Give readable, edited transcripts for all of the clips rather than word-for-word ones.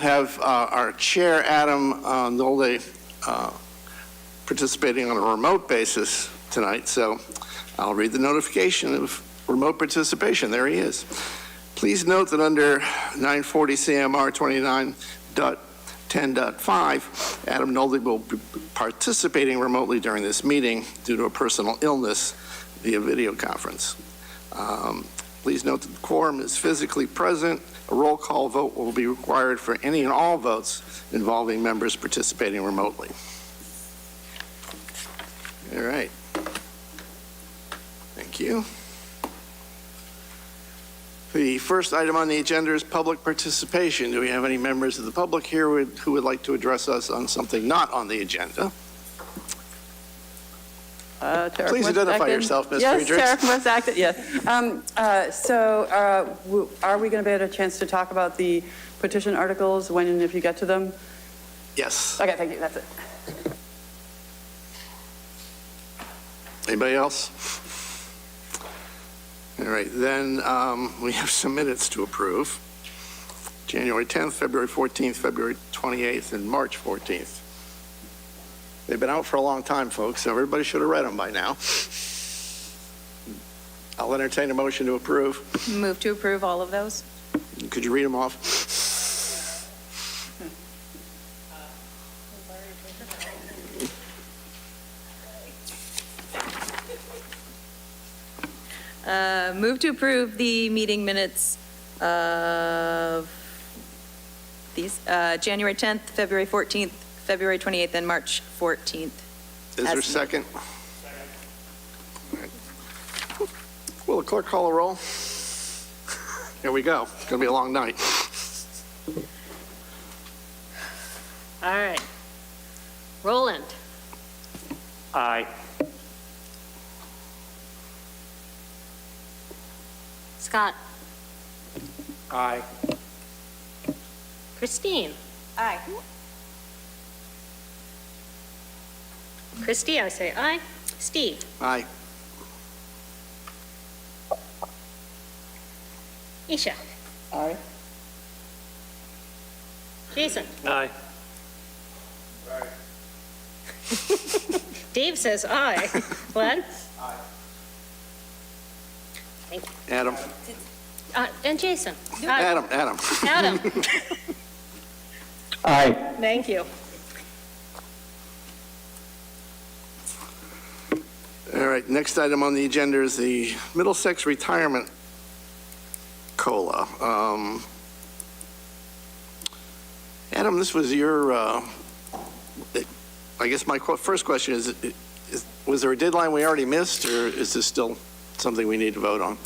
have our chair, Adam Nolde, participating on a remote basis tonight, so I'll read the notification of remote participation. There he is. Please note that under 940 CMR 29.10.5, Adam Nolde will be participating remotely during this meeting due to a personal illness via video conference. Please note that the quorum is physically present. A roll call vote will be required for any and all votes involving members participating remotely. All right. Thank you. The first item on the agenda is public participation. Do we have any members of the public here who would like to address us on something not on the agenda? Please identify yourself, Ms. Friedrichs. Yes, Tara from West Acton, yes. Are we going to be able a chance to talk about the petition articles when and if you get to them? Yes. Okay, thank you, that's it. Anybody else? All right, then we have some minutes to approve. January 10th, February 14th, February 28th, and March 14th. They've been out for a long time, folks, so everybody should have read them by now. I'll entertain a motion to approve. Move to approve all of those. Could you read them off? Move to approve the meeting minutes of these January 10th, February 14th, February 28th, and March 14th. Is there a second? Right. Will the clerk call a roll? Here we go. It's going to be a long night. All right. Roland. Aye. Scott. Aye. Christine. Aye. Christy, I say aye. Steve. Aye. Isha. Aye. Jason. Aye. Dave says aye. Glenn? Aye. Thank you. Adam. And Jason. Adam. Adam. Aye. Thank you. All right, next item on the agenda is the Middlesex Retirement COLA. Adam, this was your, I guess my first question is, was there a deadline we already missed, or is this still something we need to vote on?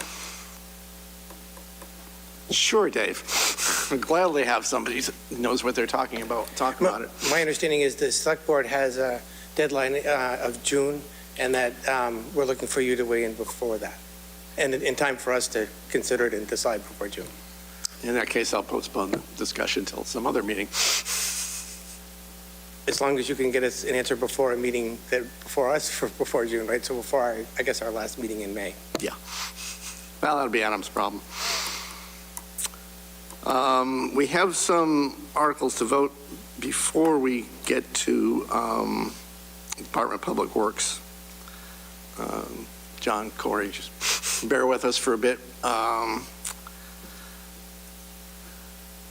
Sure, Dave. I'd gladly have somebody who knows what they're talking about talk about it. My understanding is the select board has a deadline of June, and that we're looking for you to weigh in before that, and in time for us to consider it and decide before June. In that case, I'll postpone the discussion till some other meeting. As long as you can get us an answer before a meeting before us, before June, right? So before I guess our last meeting in May. Yeah. Well, that'll be Adam's problem. We have some articles to vote before we get to Department of Public Works. John, Corey, just bear with us for a bit.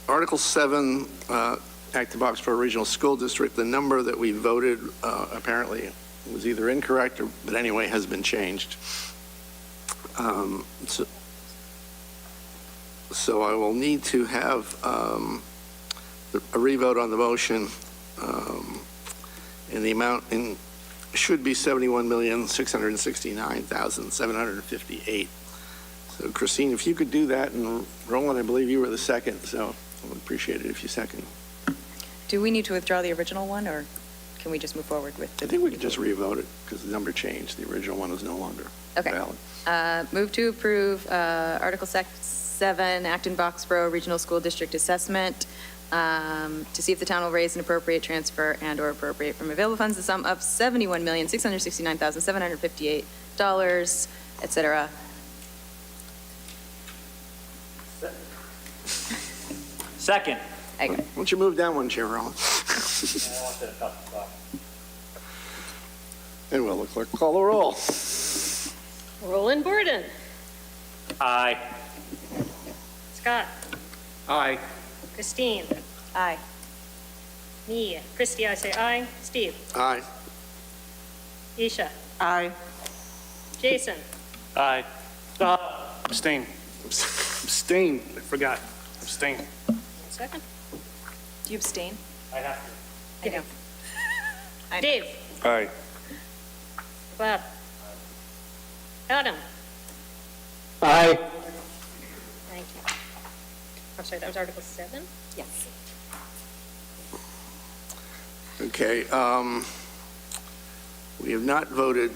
Article 7, Acton Boxborough Regional School District, the number that we voted apparently was either incorrect or, but anyway, has been changed. So I will need to have a revote on the motion, and the amount should be $71,669,758. So Christine, if you could do that, and Roland, I believe you were the second, so I would appreciate it if you second. Do we need to withdraw the original one, or can we just move forward with? I think we could just revote it because the number changed. The original one is no longer valid. Move to approve Article 7, Acton Boxborough Regional School District Assessment, to see if the town will raise an appropriate transfer and or appropriate from available funds the sum of $71,669,758, et cetera. Second. I go. Why don't you move down one chair, Roland? And will the clerk call the roll? Roland Borden. Aye. Scott. Aye. Christine. Aye. Me. Christie, I say aye. Steve. Aye. Isha. Aye. Jason. Aye. Abstain. Abstain. I forgot. Abstain. Second. Do you abstain? I have I know. I know. Dave. to. Aye. Bob. Adam. Aye. Thank you. I'm sorry, that was Article 7? Yes. Okay, we have not voted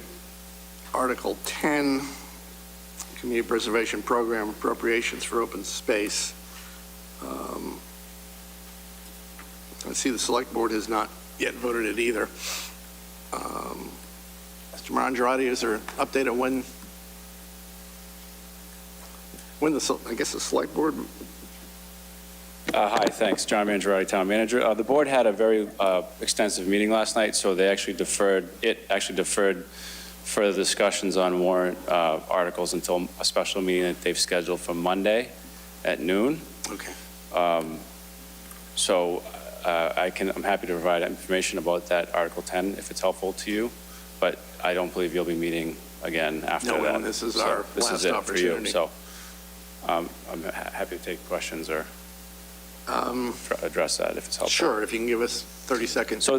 Article 10, Community Preservation Program appropriations for open space. I see the Select Board has not yet voted it either. Mr. Marandrati, is there an update on when I guess the Select Board? Hi, thanks. John Mangiarotti, Town Manager. The board had a very extensive meeting last night, so they actually deferred further discussions on warrant articles until a special meeting that they've scheduled for Monday at noon. Okay. So I'm happy to provide information about that Article 10 if it's helpful to you, but I don't believe you'll be meeting again after No, that. and this is So our this last is it for you. opportunity. So I'm happy to take questions or address that if it's helpful. Sure, if you can give us 30 seconds. So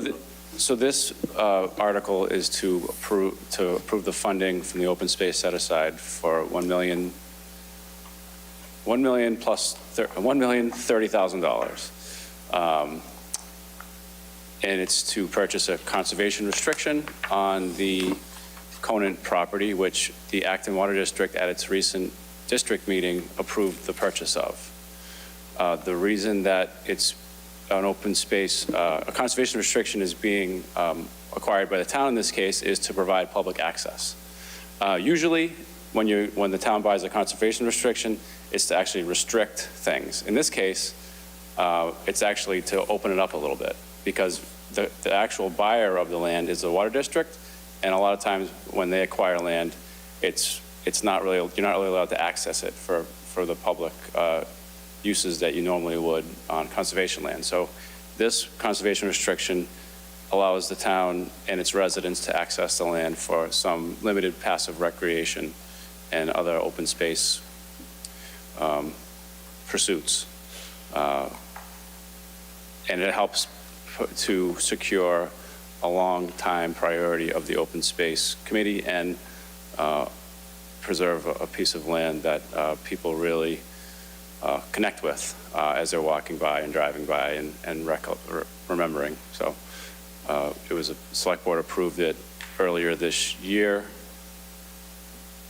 this article is to approve the funding from the open space set aside for $1,030,000. And it's to purchase a conservation restriction on the Conant property, which the Acton Water District at its recent district meeting approved the purchase of. The reason that it's an open space, a conservation restriction is being acquired by the town in this case is to provide public access. Usually, when the town buys a conservation restriction, it's to actually restrict things. In this case, it's actually to open it up a little bit because the actual buyer of the land is the water district, and a lot of times when they acquire land, you're not really allowed to access it for the public uses that you normally would on conservation land. So this conservation restriction allows the town and its residents to access the land for some limited passive recreation and other open space pursuits. And it helps to secure a long-time priority of the Open Space Committee and preserve a piece of land that people really connect with as they're walking by and driving by and remembering. So it was a select board approved it earlier this year,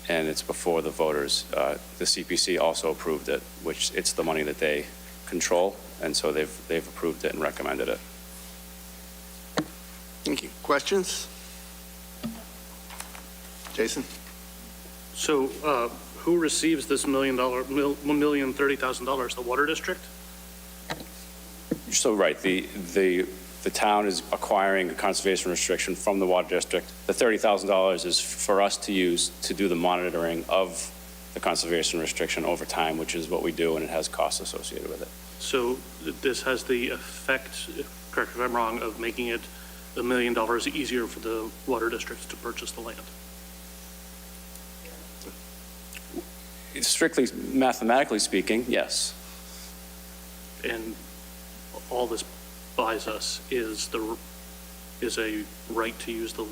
and it's before the voters. The CPC also approved it, which it's the money that they control, and so they've approved it and recommended it. Thank you. Questions? Jason? So who receives this $1,030,000? The water district? You're so right. The town is acquiring a conservation restriction from the water district. The $30,000 is for us to use to do the monitoring of the conservation restriction over time, which is what we do, and it has costs associated with it. So this has the effect, correct me if I'm wrong, of making it $1 million easier for the water districts to purchase the land. Strictly mathematically speaking, yes. And all this buys us is a right to use the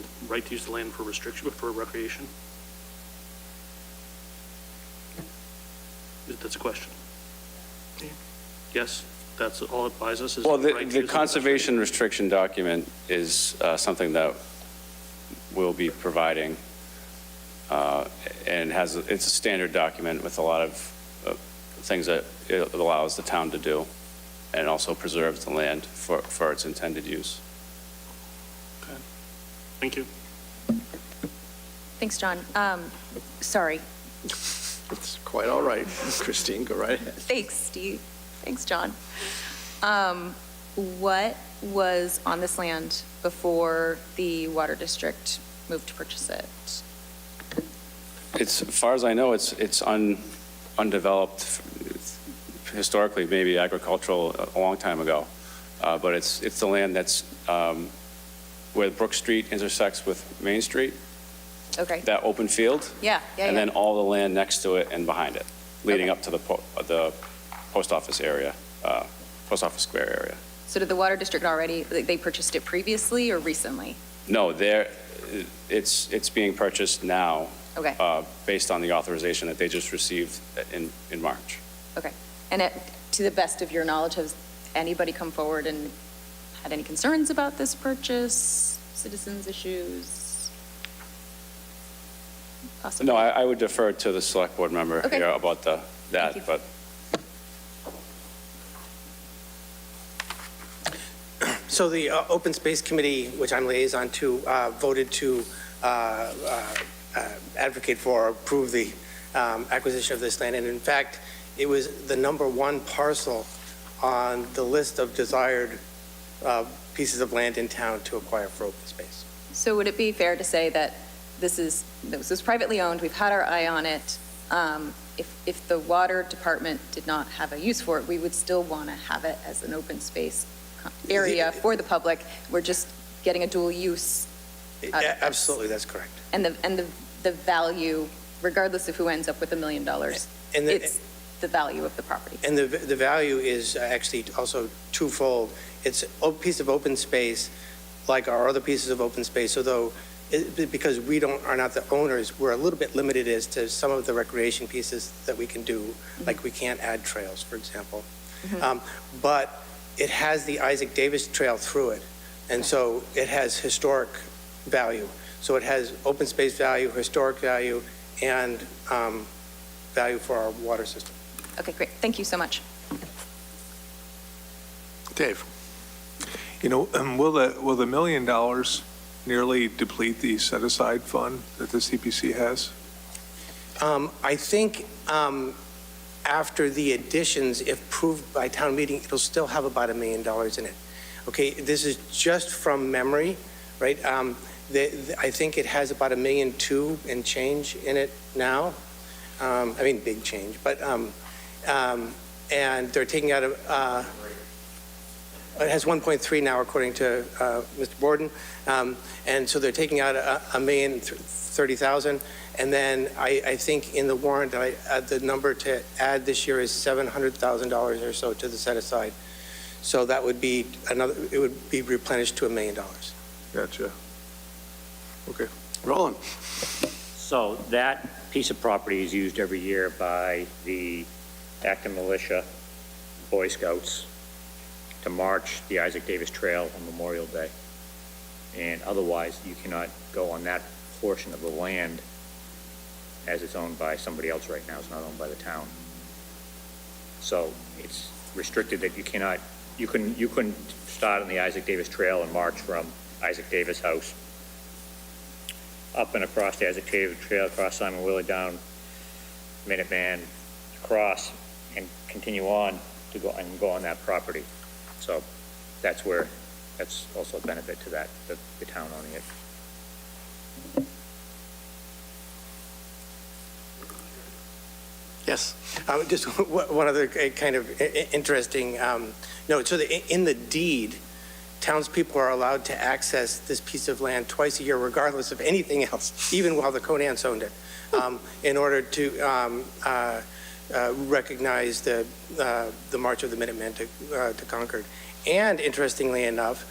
land for recreation. That's a question. Yes, that's all it buys us is Well, the right to the use conservation restriction document is something that we'll be providing, and it's a standard document with a lot of things that it allows the town to do, and also preserves the land for its intended use. Okay. Thank you. Thanks, John. Sorry. It's quite all right. Christine, go right ahead. Thanks, Steve. Thanks, John. What was on this land before the water district moved to purchase it? It's, as far as I know, it's undeveloped historically, maybe agricultural a long time ago. But it's the land that's where Brook Street intersects with Main Street, Okay. that open field. Yeah. And then all the land next to it and behind it, leading up to the post office area, post office square area. So did the water district already, they purchased it previously or recently? No, it's being purchased now. Okay. Based on the authorization that they just received in March. Okay. And to the best of your knowledge, has anybody come forward and had any concerns about this purchase, citizens' issues? Possibly. No, I would defer to the select board member Okay. here about Thank you. that, but So the Open Space Committee, which I'm liaison to, voted to advocate for or approve the acquisition of this land. And in fact, it was the number one parcel on the list of desired pieces of land in town to acquire for open space. So would it be fair to say that this is privately owned, we've had our eye on it. If the water department did not have a use for it, we would still want to have it as an open space area for the public. We're just getting a dual use. out of this. Absolutely, that's correct. And the value, regardless of who ends up with $1 million, And the- it's the value of the property. And the value is actually also twofold. It's a piece of open space, like our other pieces of open space, although because we are not the owners, we're a little bit limited as to some of the recreation pieces that we can do, like we can't add trails, for example. But it has the Isaac Davis Trail through it, and so it has historic value. So it has open space value, historic value, and value for our water system. Okay, great. Thank you so much. Dave? You know, will the $1 million nearly deplete the set-aside fund that the CPC has? I think after the additions, if approved by town meeting, it'll still have about $1 million in it. Okay, this is just from memory, right? I think it has about $1.2 million and change in it now. I mean, big change, but, and they're taking out it has 1.3 now, according to Mr. Borden. And so they're taking out $1,030,000. And then I think in the warrant, the number to add this year is $700,000 or so to the set aside. So that would be it would be replenished to $1 million. Gotcha. Okay. Roland? So that piece of property is used every year by the Acton Militia, Boy Scouts, to march the Isaac Davis Trail on Memorial Day. And otherwise, you cannot go on that portion of the land as it's owned by somebody else right now. It's not owned by the town. So it's restricted that you couldn't start on the Isaac Davis Trail and march from Isaac Davis House up and across the Isaac Davis Trail, across Simon Willey, down Minuteman, across, and continue on to go on that property. So that's also a benefit to that, the town owning it. Yes. Just one other kind of interesting note. So in the deed, townspeople are allowed to access this piece of land twice a year, regardless of anything else, even while the Conants owned it, in order to recognize the March of the Minutemen to Concord. And interestingly enough,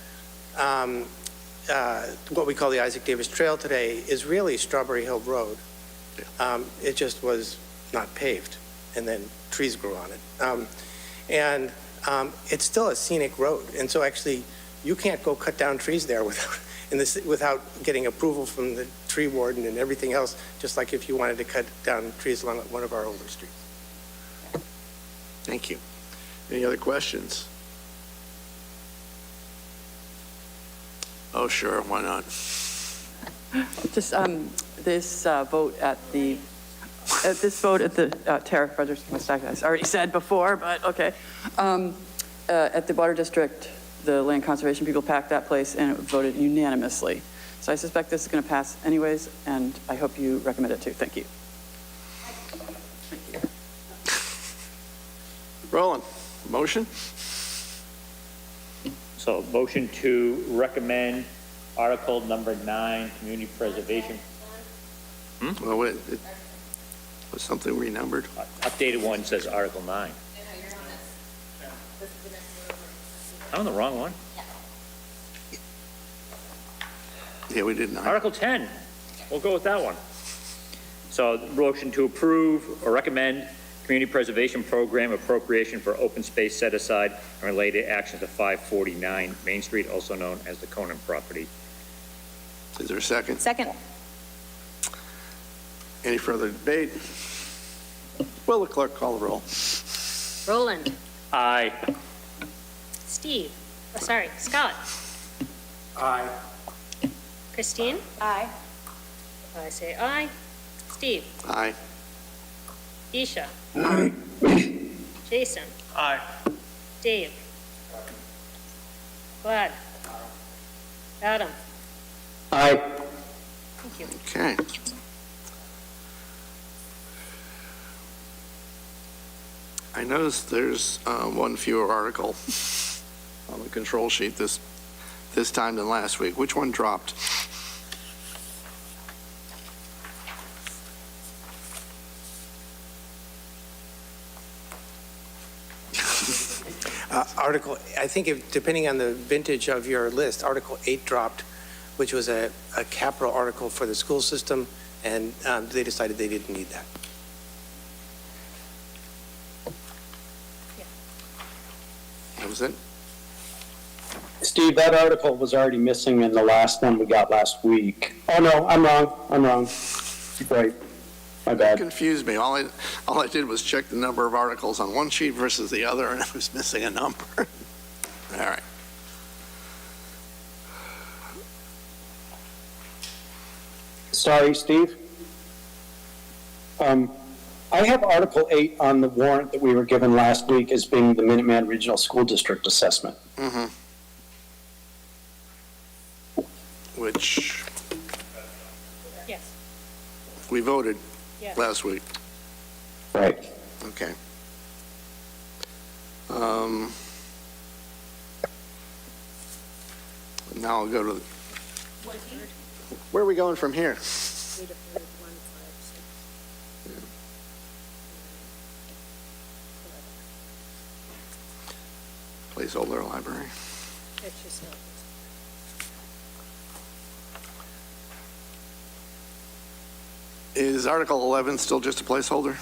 what we call the Isaac Davis Trail today is really Strawberry Hill Road. It just was not paved, and then trees grew on it. And it's still a scenic road, and so actually you can't go cut down trees there without getting approval from the tree warden and everything else, just like if you wanted to cut down trees along one of our older streets. Thank you. Any other questions? Oh, sure, why not? Just this vote at the Tariff Brothers, I already said before, but okay. at the Water District, the land conservation people packed that place and it voted unanimously. So I suspect this is going to pass anyways, and I hope you recommend it too. Thank you. Roland, motion? So motion to recommend Article number 9, Community Preservation. Well, wait, it was something renumbered? Updated one says Article 9. I'm on the wrong one. Yeah, we did 9. Article 10, we'll go with that one. So motion to approve or recommend Community Preservation Program appropriation for open space set aside and related actions of 549 Main Street, also known as the Conan property. Is there a second? Second. Any further debate? Will the clerk call the roll? Roland, Aye. Steve, Scott. Aye. Christine? Aye. I say aye. Steve? Aye. Isha? Jason? Aye. Dave? Glad? Adam? Aye. Thank you. Okay. I noticed there's one fewer article on the control sheet this time than last week. Which one dropped? Article, I think depending on the vintage of your list, Article 8 dropped, which was a capital article for the school system, and they decided they didn't need that. That was it? Steve, that article was already missing in the last one we got last week. Oh, no, I'm wrong. Right, my That bad. confused me. All I did was check the number of articles on one sheet versus the other, and I was missing a number. All right. Sorry, Steve. I have Article 8 on the warrant that we were given last week as being the Minuteman Regional School District assessment. Mm-hmm. Which Yes. we voted Yes. last week. Right. Okay. Now I'll go to, where are we going from here? We deferred 1, 5, 6. Placeholder library. It's just not. Is Article 11 still just a placeholder?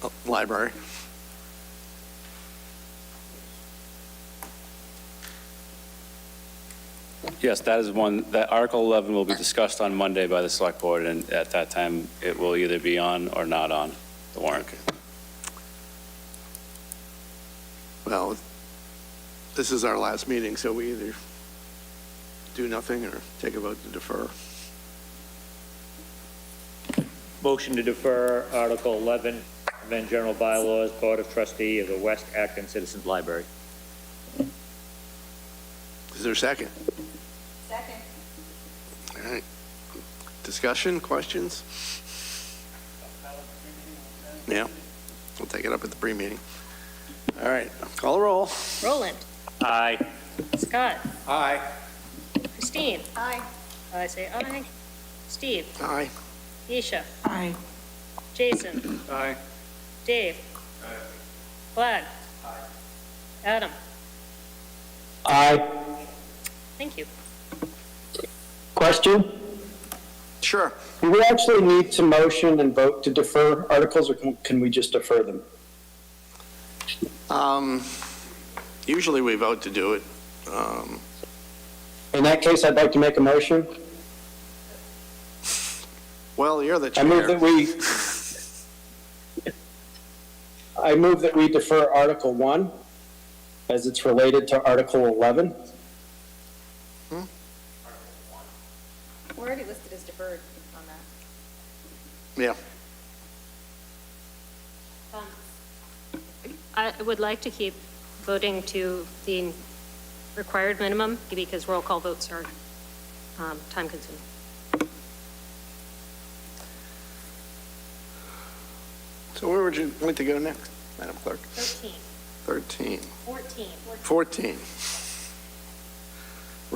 Oh, library. Yes, that is one, that Article 11 will be discussed on Monday by the Select Board, and at that time, it will either be on or not on the warrant. Well, this is our last meeting, so we either do nothing or take a vote to defer. Motion to defer Article 11, amend general bylaws, Board of Trustee of the West Acton Citizens Library. Is there a second? Second. All right. Discussion, questions? Yeah, we'll take it up at the pre-meeting. All right, call the roll. Roland, Aye. Scott, Aye. Christine. Aye. I say aye. Steve, Aye. Isha, Aye. Jason, Aye. Dave. Glad. Adam. Aye. Thank you. Question? Sure. Do we actually need to motion and vote to defer articles, or can we just defer them? Usually we vote to do it. In that case, I'd like to make a motion. Well, you're the I move chair. that we defer Article 1 as it's related to Article 11. We're already listed as deferred on that. Yeah. I would like to keep voting to the required minimum because roll call votes are time consuming. So where would you like to go next, Madam Clerk? 13, 13. 14. 14.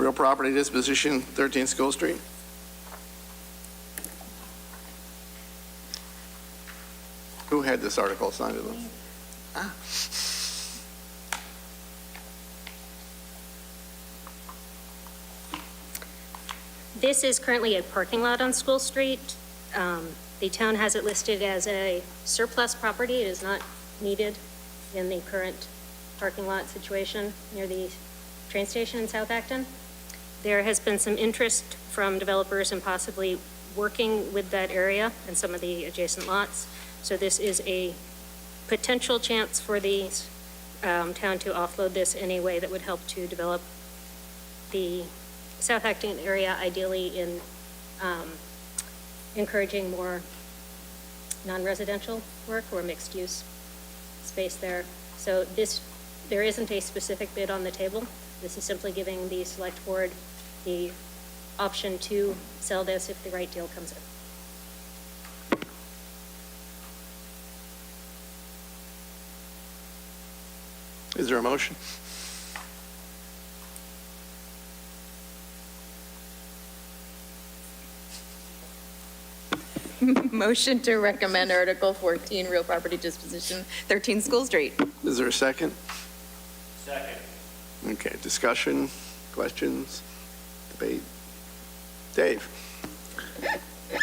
Real property disposition, 13 School Street. Who had this article assigned to them? Ah. This is currently a parking lot on School Street. The town has it listed as a surplus property. It is not needed in the current parking lot situation near the train station in South Acton. There has been some interest from developers in possibly working with that area and some of the adjacent lots. So this is a potential chance for the town to offload this in a way that would help to develop the South Acton area, ideally in encouraging more non-residential work or mixed-use space there. So there isn't a specific bid on the table. This is simply giving the select board the option to sell this if the right deal comes in. Is there a motion? Motion to recommend Article 14, real property disposition, 13 School Street. Is there a second? Second. Okay, discussion, questions, debate? Dave?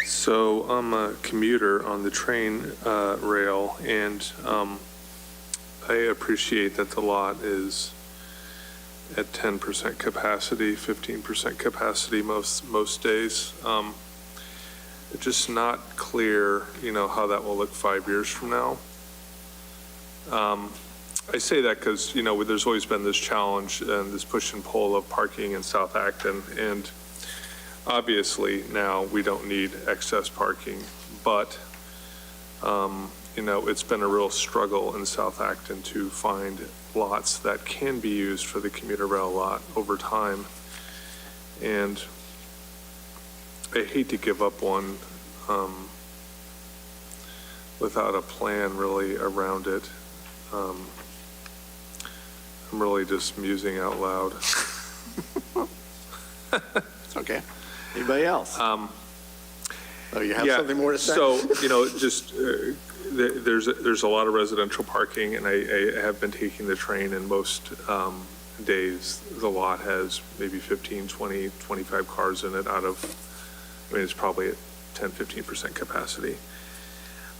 So I'm a commuter on the train rail, and I appreciate that the lot is at 10% capacity, 15% capacity most days. It's just not clear, how that will look 5 years from now. I say that because, there's always been this challenge and this push and pull of parking in South Acton, and obviously now we don't need excess parking, but, it's been a real struggle in South Acton to find lots that can be used for the commuter rail lot over time. And I hate to give up one without a plan really around it. I'm really just musing out loud. It's okay. Anybody else? Oh, you have Yeah, something more to say? So, just, there's a lot of residential parking, and I have been taking the train, and most days, the lot has maybe 15, 20, 25 cars in it it's probably at 10, 15% capacity.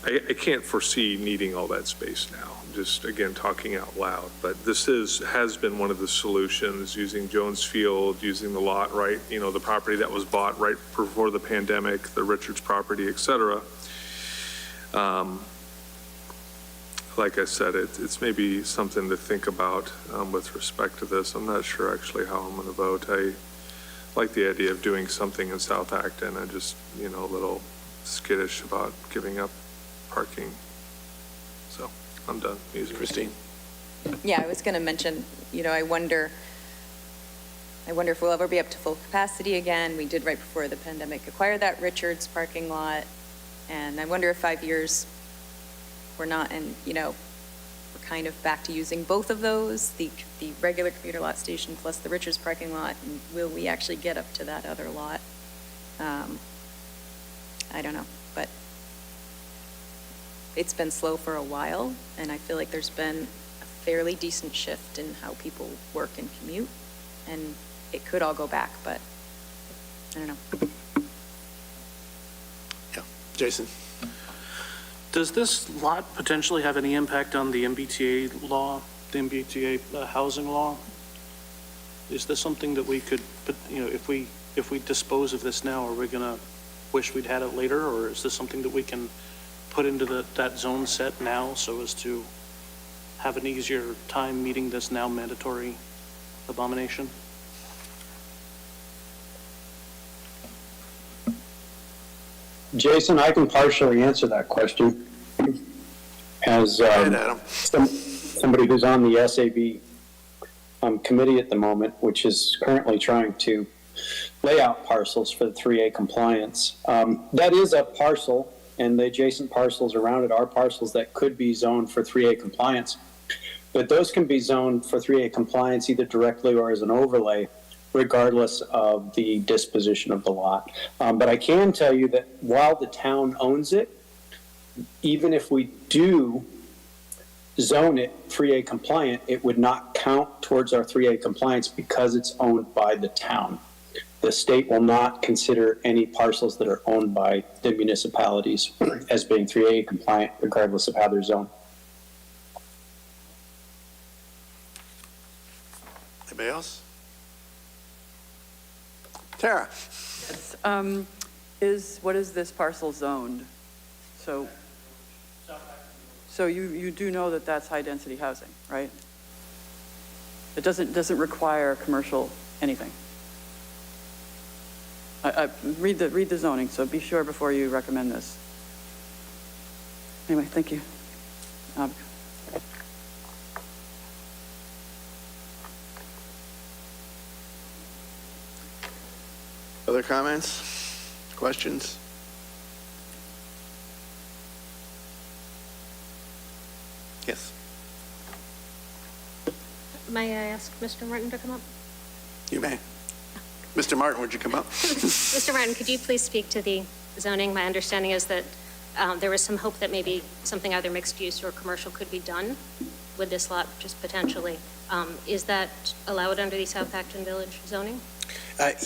I can't foresee needing all that space now, just again, talking out loud, but this has been one of the solutions, using Jones Field, using the lot, right, the property that was bought right before the pandemic, the Richards property, et cetera. Like I said, it's maybe something to think about with respect to this. I'm not sure actually how I'm going to vote. I like the idea of doing something in South Acton. I'm just, a little skittish about giving up parking. So I'm done. Christine? Yeah, I was going to mention, I wonder if we'll ever be up to full capacity again. We did right before the pandemic acquire that Richards parking lot. And I wonder if 5 years we're not, and we're kind of back to using both of those, the regular commuter lot station plus the Richards parking lot, and will we actually get up to that other lot? I don't know, but it's been slow for a while, and I feel like there's been a fairly decent shift in how people work and commute, and it could all go back, but I don't know. Yeah. Jason? Does this lot potentially have any impact on the MBTA law, the MBTA housing law? Is this something that we could, if we dispose of this now, are we going to wish we'd had it later, or is this something that we can put into that zone set now so as to have an easier time meeting this now mandatory abomination? Jason, I can partially answer that question. As Go ahead, Adam. somebody who's on the SAB committee at the moment, which is currently trying to lay out parcels for the 3A compliance. That is a parcel, and the adjacent parcels around it are parcels that could be zoned for 3A compliance. But those can be zoned for 3A compliance either directly or as an overlay, regardless of the disposition of the lot. But I can tell you that while the town owns it, even if we do zone it 3A compliant, it would not count towards our 3A compliance because it's owned by the town. The state will not consider any parcels that are owned by the municipalities as being 3A compliant, regardless of how they're zoned. Anybody else? Tara? What is this parcel zoned? So you do know that that's high-density housing, right? It doesn't require commercial anything. Read the zoning, so be sure before you recommend this. Anyway, thank you. Other comments? Questions? Yes. May I ask Mr. Martin to come up? You may. Mr. Martin, would you come up? Mr. Martin, could you please speak to the zoning? My understanding is that there was some hope that maybe something either mixed use or commercial could be done with this lot, just potentially. Is that allowed under the South Acton Village zoning?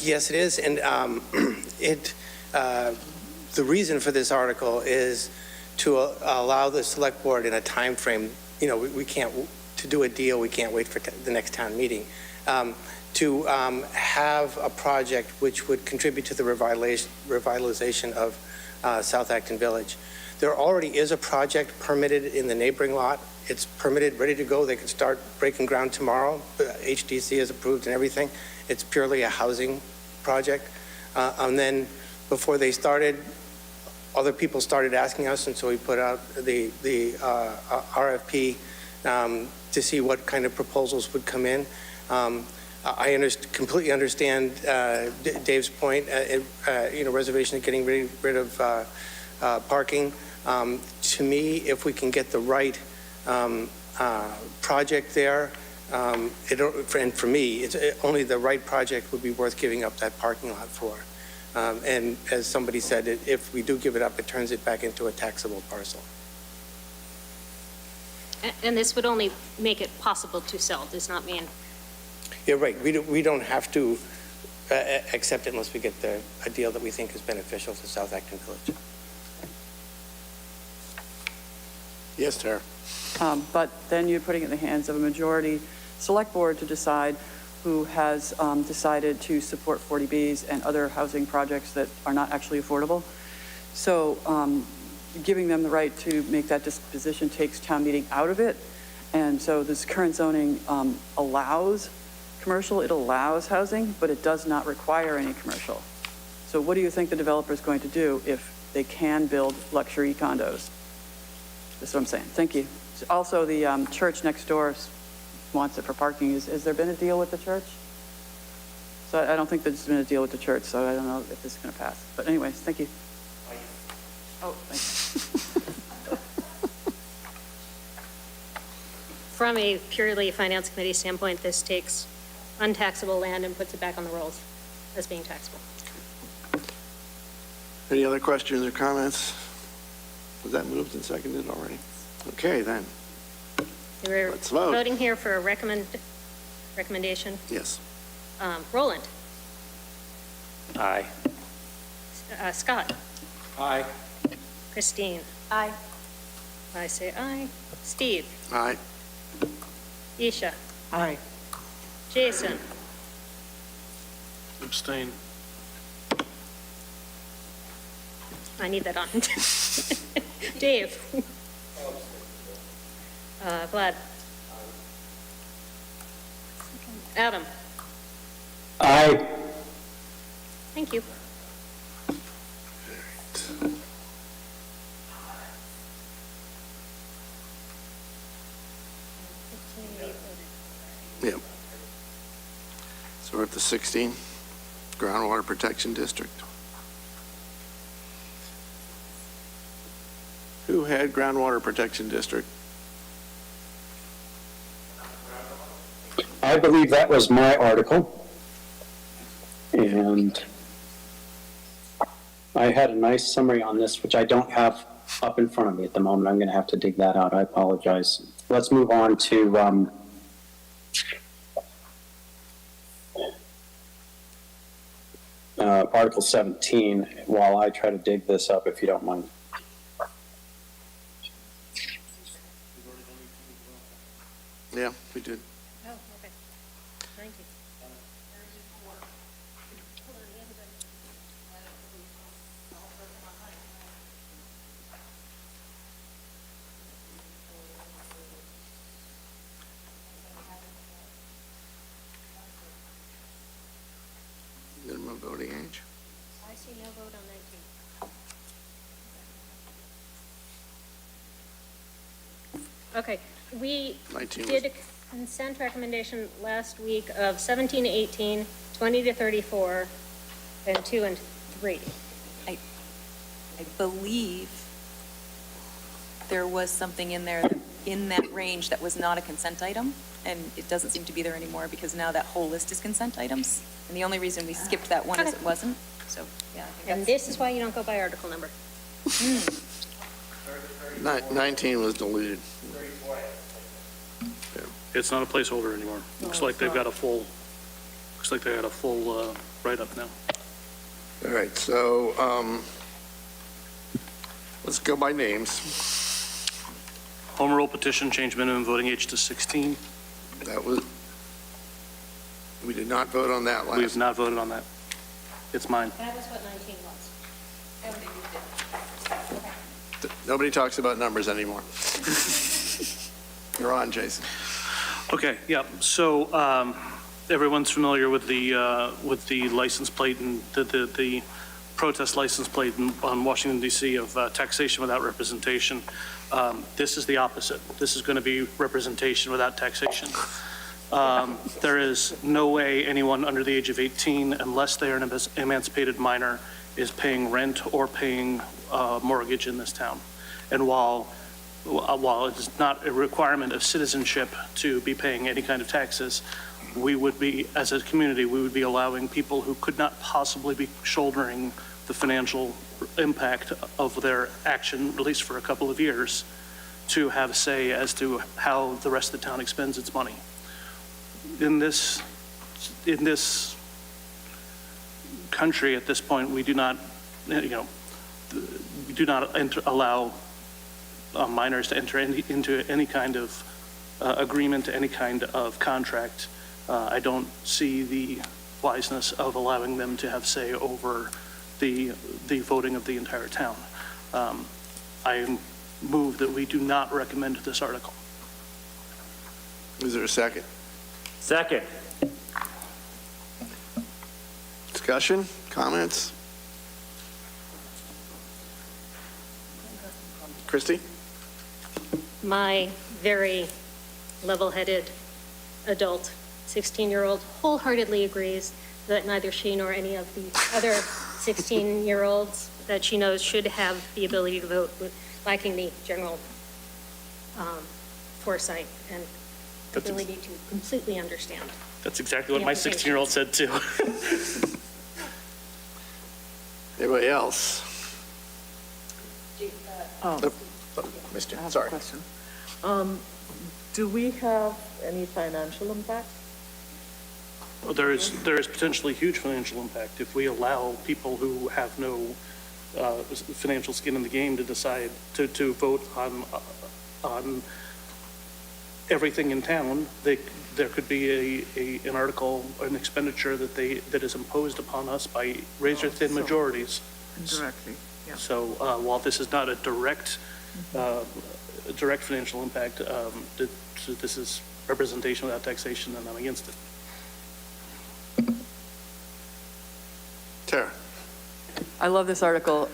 Yes, it is, and the reason for this article is to allow the select board in a time frame. We can't, to do a deal, we can't wait for the next town meeting, to have a project which would contribute to the revitalization of South Acton Village. There already is a project permitted in the neighboring lot. It's permitted, ready to go. They could start breaking ground tomorrow. HDC is approved and everything. It's purely a housing project. And then before they started, other people started asking us, and so we put out the RFP to see what kind of proposals would come in. I completely understand Dave's point. Reservation of getting rid of parking. To me, if we can get the right project there, and for me, only the right project would be worth giving up that parking lot for. And as somebody said, if we do give it up, it turns it back into a taxable parcel. And this would only make it possible to sell, does not mean... You're right. We don't have to accept it unless we get a deal that we think is beneficial to South Acton Village. Yes, Tara. But then you're putting it in the hands of a majority select board to decide who has decided to support 40Bs and other housing projects that are not actually affordable. So giving them the right to make that disposition takes town meeting out of it. And so this current zoning allows commercial, it allows housing, but it does not require any commercial. So what do you think the developer is going to do if they can build luxury condos? That's what I'm saying. Thank you. Also, the church next door wants it for parking. Has there been a deal with the church? So I don't think there's been a deal with the church, so I don't know if this is going to pass. But anyways, thank you. Oh, thank you. From a purely finance committee standpoint, this takes untaxable land and puts it back on the rolls as being taxable. Any other questions or comments? Was that moved and seconded already? Okay, then. We're Let's vote. voting here for a recommendation. Yes. Roland. Aye. Scott. Aye. Christine. Aye. I say aye. Steve. Aye. Isha. Aye. Jason. Abstain. I need that on. Dave. Vlad. Adam. Aye. Thank you. Yeah. So we're up to 16, groundwater protection district. Who had groundwater protection district? I believe that was my article. And I had a nice summary on this, which I don't have up in front of me at the moment. I'm going to have to dig that out. I apologize. Let's move on to Article 17 while I try to dig this up, if you don't mind. Yeah, we did. Oh, okay. 90. Minimum voting age. I see no vote on 19. Okay, we 19 did a consent recommendation last week of 17 to 18, 20 to 34, and 2 and 3. I believe there was something in there, in that range, that was not a consent item, and it doesn't seem to be there anymore because now that whole list is consent items. And the only reason we skipped that one is Okay. it wasn't. So, yeah, I think And that's- this is why you don't go by article number. 19 was deleted. It's not a placeholder anymore. Looks like they've got a full, write-up now. All right, so let's go by names. Home rule petition, change minimum voting age to 16. That was, we did not vote on that We have last. not voted on that. It's mine. That was what 19 was. Nobody talks about numbers anymore. You're on, Jason. Okay, yeah, so everyone's familiar with the license plate and the protest license plate on Washington DC of taxation without representation. This is the opposite. This is going to be representation without taxation. There is no way anyone under the age of 18, unless they are an emancipated minor, is paying rent or paying mortgage in this town. And while it is not a requirement of citizenship to be paying any kind of taxes, we would be, as a community, we would be allowing people who could not possibly be shouldering the financial impact of their action, at least for a couple of years, to have a say as to how the rest of the town expends its money. In this country at this point, we do not, allow minors to enter into any kind of agreement, any kind of contract. I don't see the wiseness of allowing them to have say over the voting of the entire town. I move that we do not recommend this article. Is there a second? Second. Discussion, comments? Christie? My very level-headed adult 16-year-old wholeheartedly agrees that neither she nor any of the other 16-year-olds that she knows should have the ability to vote, lacking the general foresight and ability to completely understand. That's exactly what my 16-year-old said too. Anybody else? Oh, Mr. I have a Sorry. question. Do we have any financial impact? Well, there is potentially huge financial impact if we allow people who have no financial skin in the game to decide to vote on everything in town. There could be an article, an expenditure that is imposed upon us by razor-thin majorities. Indirectly, yeah. So while this is not a direct financial impact, this is representation without taxation, and I'm against it. Tara? I love this article.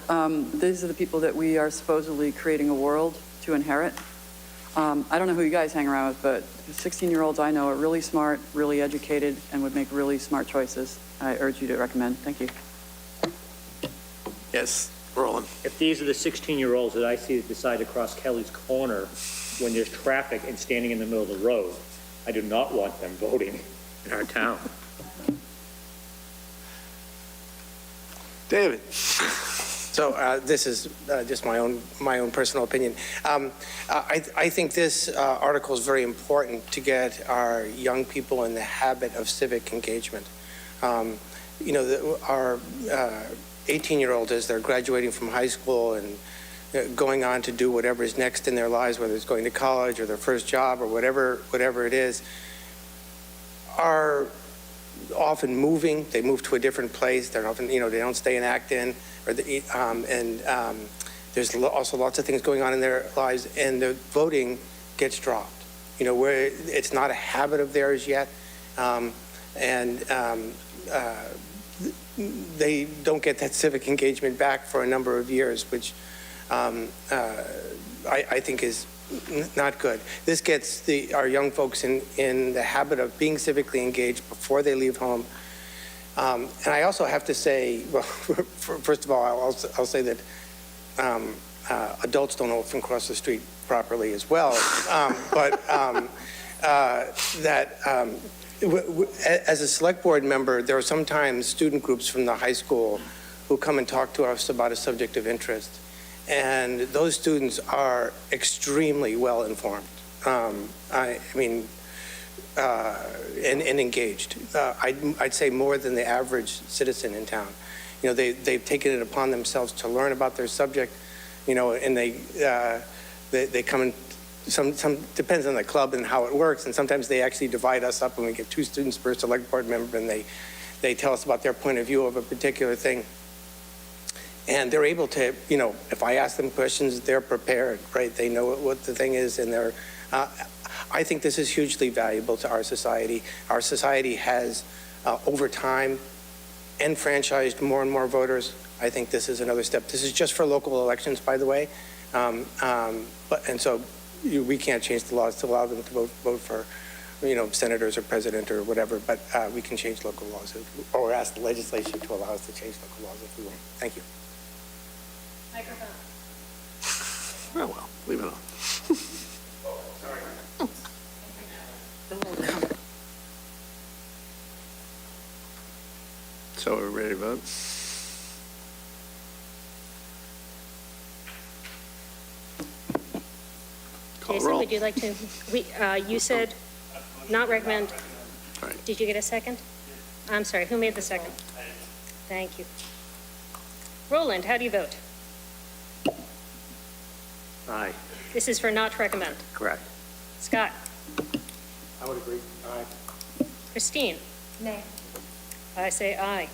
These are the people that we are supposedly creating a world to inherit. I don't know who you guys hang around with, but 16-year-olds I know are really smart, really educated, and would make really smart choices. I urge you to recommend. Thank you. Yes, Roland. If these are the 16-year-olds that I see that decide to cross Kelly's Corner when there's traffic and standing in the middle of the road, I do not want them voting in our town. David? So this is just my own personal opinion. I think this article is very important to get our young people in the habit of civic engagement. You know, our 18-year-olds, as they're graduating from high school and going on to do whatever is next in their lives, whether it's going to college or their first job or whatever it is, are often moving. They move to a different place. They're often, you know, they don't stay in Acton, or there's also lots of things going on in their lives, and the voting gets dropped. You know, where it's not a habit of theirs yet, they don't get that civic engagement back for a number of years, which I think is not good. This gets our young folks in the habit of being civically engaged before they leave home. And I also have to say, well, first of all, I'll say that adults don't often cross the street properly as well. As a select board member, there are sometimes student groups from the high school who come and talk to us about a subject of interest. And those students are extremely well informed. And engaged. I'd say more than the average citizen in town. You know, they've taken it upon themselves to learn about their subject. You know, and they come and some depends on the club and how it works. And sometimes they actually divide us up, and we get 2 students per select board member, and they tell us about their point of view of a particular thing. And they're able to, you know, if I ask them questions, they're prepared, right? They know what the thing is, and I think this is hugely valuable to our society. Our society has, over time, enfranchised more and more voters. I think this is another step. This is just for local elections, by the way. So we can't change the laws to allow them to vote for, you know, senators or president or whatever, but we can change local laws, or ask the legislature to allow us to change local laws if we want. Thank you. Microphone. Oh, well, leave it on. So are we ready to vote? Call Jason, roll. would you like to, you said not recommend. Right. Did you get a second? I'm sorry, who made the second? Thank you. Roland, how do you vote? Aye. This is for not recommend. Correct. Scott? I would agree. Aye. Christine? Nay. I say aye.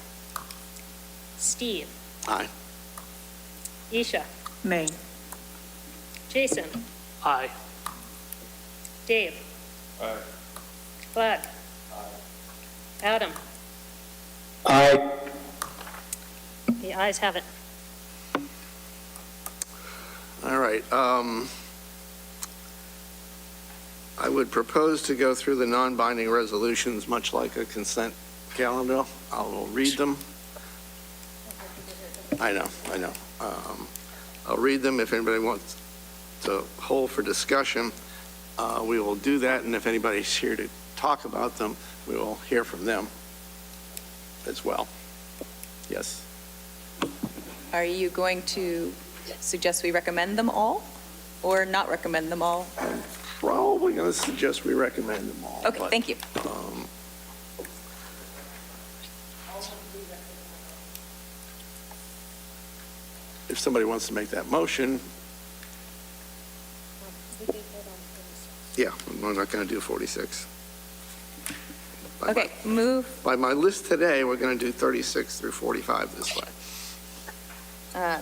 Steve? Aye. Isha? Nay. Jason? Aye. Dave? Aye. Bud? Adam? Aye. The ayes have it. All right. I would propose to go through the non-binding resolutions, much like a consent calendar. I will read them. I know. I'll read them. If anybody wants to hold for discussion, we will do that. And if anybody's here to talk about them, we will hear from them as well. Yes. Are you going to suggest we recommend them all or not recommend them all? Probably going to suggest we recommend them all. Okay, but, thank you. If somebody wants to make that motion, yeah, we're not going to do 46. Okay, move, By my list today, we're going to do 36 through 45 this way.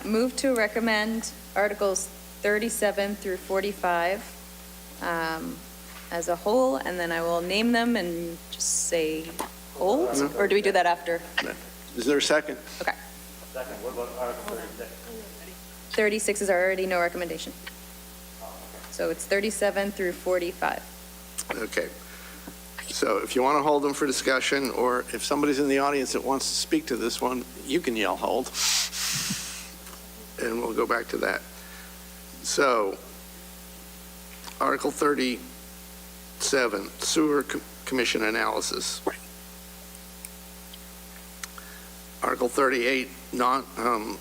move to recommend Articles 37 through 45 as a whole, and then I will name them and just say hold, or do we do that after? Is there a second? Okay. Second, what about Article 36? 36 is already no recommendation. So it's 37 through 45. Okay. So if you want to hold them for discussion, or if somebody's in the audience that wants to speak to this one, you can yell hold, and we'll go back to that. So, Article 37, Sewer Commission Analysis. Article 38,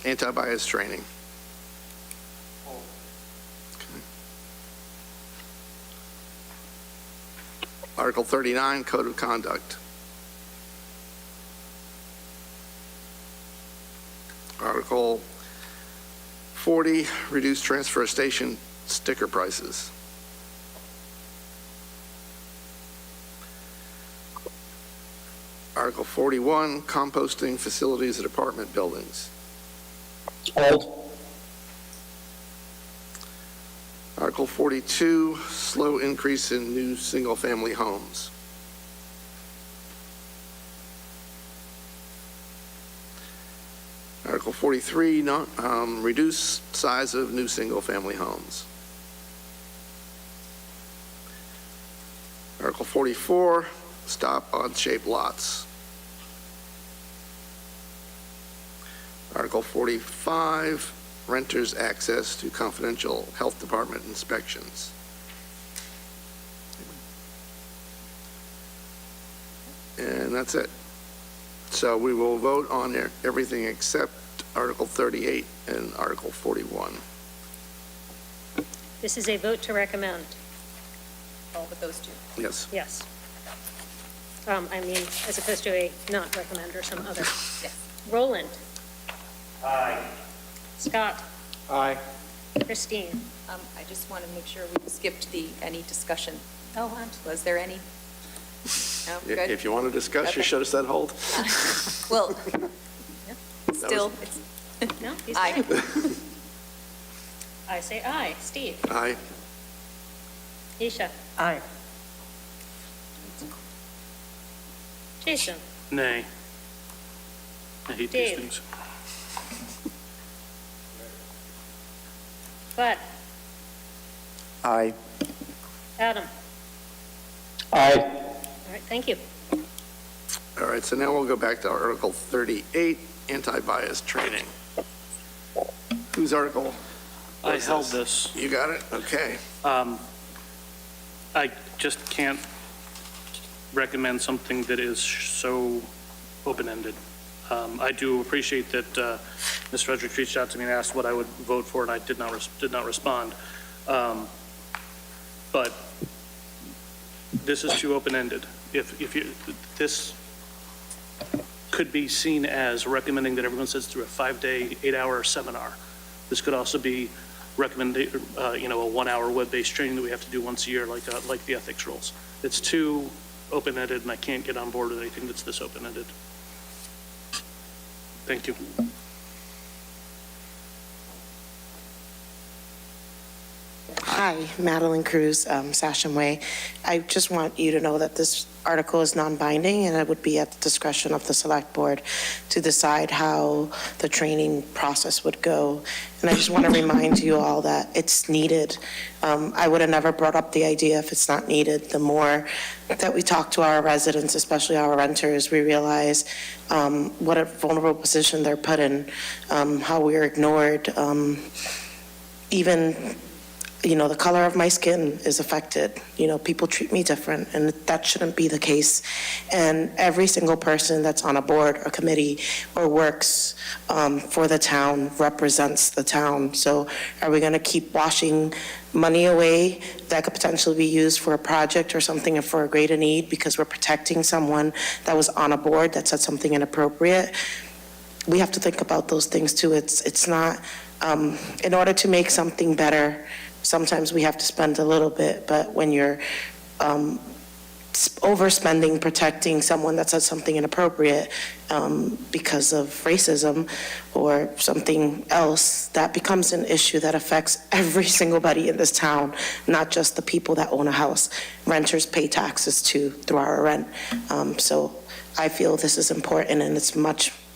anti-bias training. Article 39, Code of Conduct. Article 40, Reduce transfer station sticker prices. Article 41, Composting facilities at apartment buildings. Hold. Article 42, slow increase in new single-family homes. Article 43, reduce size of new single-family homes. Article 44, stop odd-shaped lots. Article 45, renters' access to confidential health department inspections. And that's it. So we will vote on everything except Article 38 and Article 41. This is a vote to recommend. All but those two. Yes. Yes. I mean, as opposed to a not recommend or some other. Yes. Roland. Aye. Scott. Aye. Christine. I just want to make sure we skipped any discussion. Oh, what? Was there any? No, good? If you want to discuss, you Okay. should have said hold. Well, still, it's No? He's aye. fine. I say aye. Steve. Aye. Isha. Aye. Jason. Nay. I hate Dave. these things. Bud. Aye. Adam. Aye. All right, thank you. All right, so now we'll go back to Article 38, anti-bias training. Whose article? I was held this. You got it? Okay. I just can't recommend something that is so open-ended. I do appreciate that Ms. Frederick reached out to me and asked what I would vote for, and I did not respond. But this is too open-ended. This could be seen as recommending that everyone sits through a 5-day, 8-hour seminar. This could also be recommending, a 1-hour web-based training that we have to do once a year, like the ethics rules. It's too open-ended, and I can't get on board with anything that's this open-ended. Thank you. Hi, Madeline Cruz, Sasham Way. I just want you to know that this article is non-binding, and it would be at the discretion of the select board to decide how the training process would go. And I just want to remind you all that it's needed. I would have never brought up the idea if it's not needed. The more that we talk to our residents, especially our renters, we realize what a vulnerable position they're put in, how we're ignored, even the color of my skin is affected. People treat me different, and that shouldn't be the case. And every single person that's on a board or committee or works for the town represents the town. So are we going to keep washing money away that could potentially be used for a project or something for a greater need because we're protecting someone that was on a board that said something inappropriate? We have to think about those things too. It's not, in order to make something better, sometimes we have to spend a little bit, but when you're overspending, protecting someone that says something inappropriate because of racism or something else, that becomes an issue that affects every single body in this town, not just the people that own a house. Renters pay taxes too through our rent. So I feel this is important, and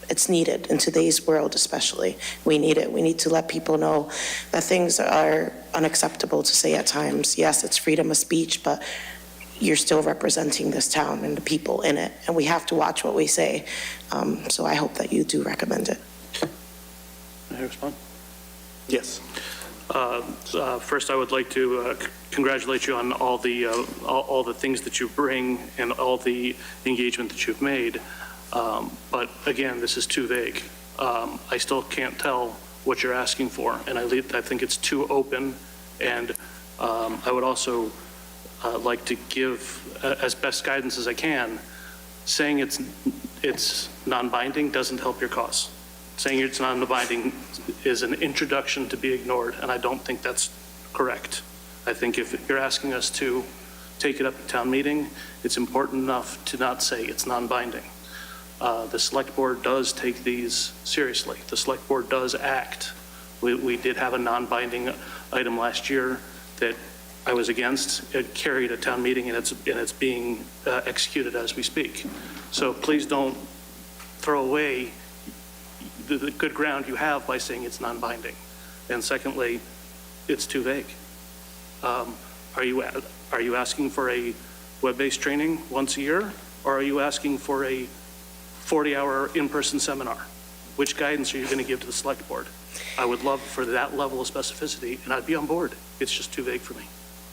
it's needed in today's world especially. We need it. We need to let people know that things are unacceptable to say at times. Yes, it's freedom of speech, but you're still representing this town and the people in it, and we have to watch what we say. So I hope that you do recommend it. May I respond? Yes. First, I would like to congratulate you on all the things that you bring and all the engagement that you've made. But again, this is too vague. I still can't tell what you're asking for, and I think it's too open. And I would also like to give as best guidance as I can. Saying it's non-binding doesn't help your cause. Saying it's non-binding is an introduction to be ignored, and I don't think that's correct. I think if you're asking us to take it up at town meeting, it's important enough to not say it's non-binding. The select board does take these seriously. The select board does act. We did have a non-binding item last year that I was against. It carried a town meeting, and it's being executed as we speak. So please don't throw away the good ground you have by saying it's non-binding. And secondly, it's too vague. Are you asking for a web-based training once a year, or are you asking for a 40-hour in-person seminar? Which guidance are you going to give to the select board? I would love for that level of specificity, and I'd be on board. It's just too vague for me.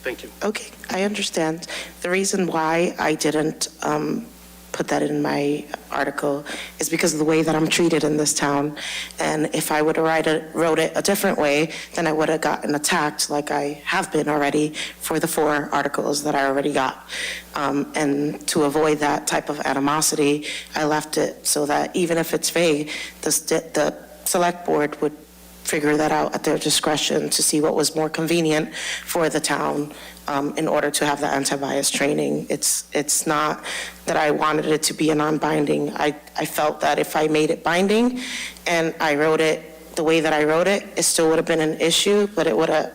Thank you. Okay, I understand. The reason why I didn't put that in my article is because of the way that I'm treated in this town. And if I would have wrote it a different way, then I would have gotten attacked like I have been already for the 4 articles that I already got. And to avoid that type of animosity, I left it so that even if it's vague, the select board would figure that out at their discretion to see what was more convenient for the town in order to have the anti-bias training. It's not that I wanted it to be a non-binding. I felt that if I made it binding and I wrote it the way that I wrote it, it still would have been an issue, but it would have,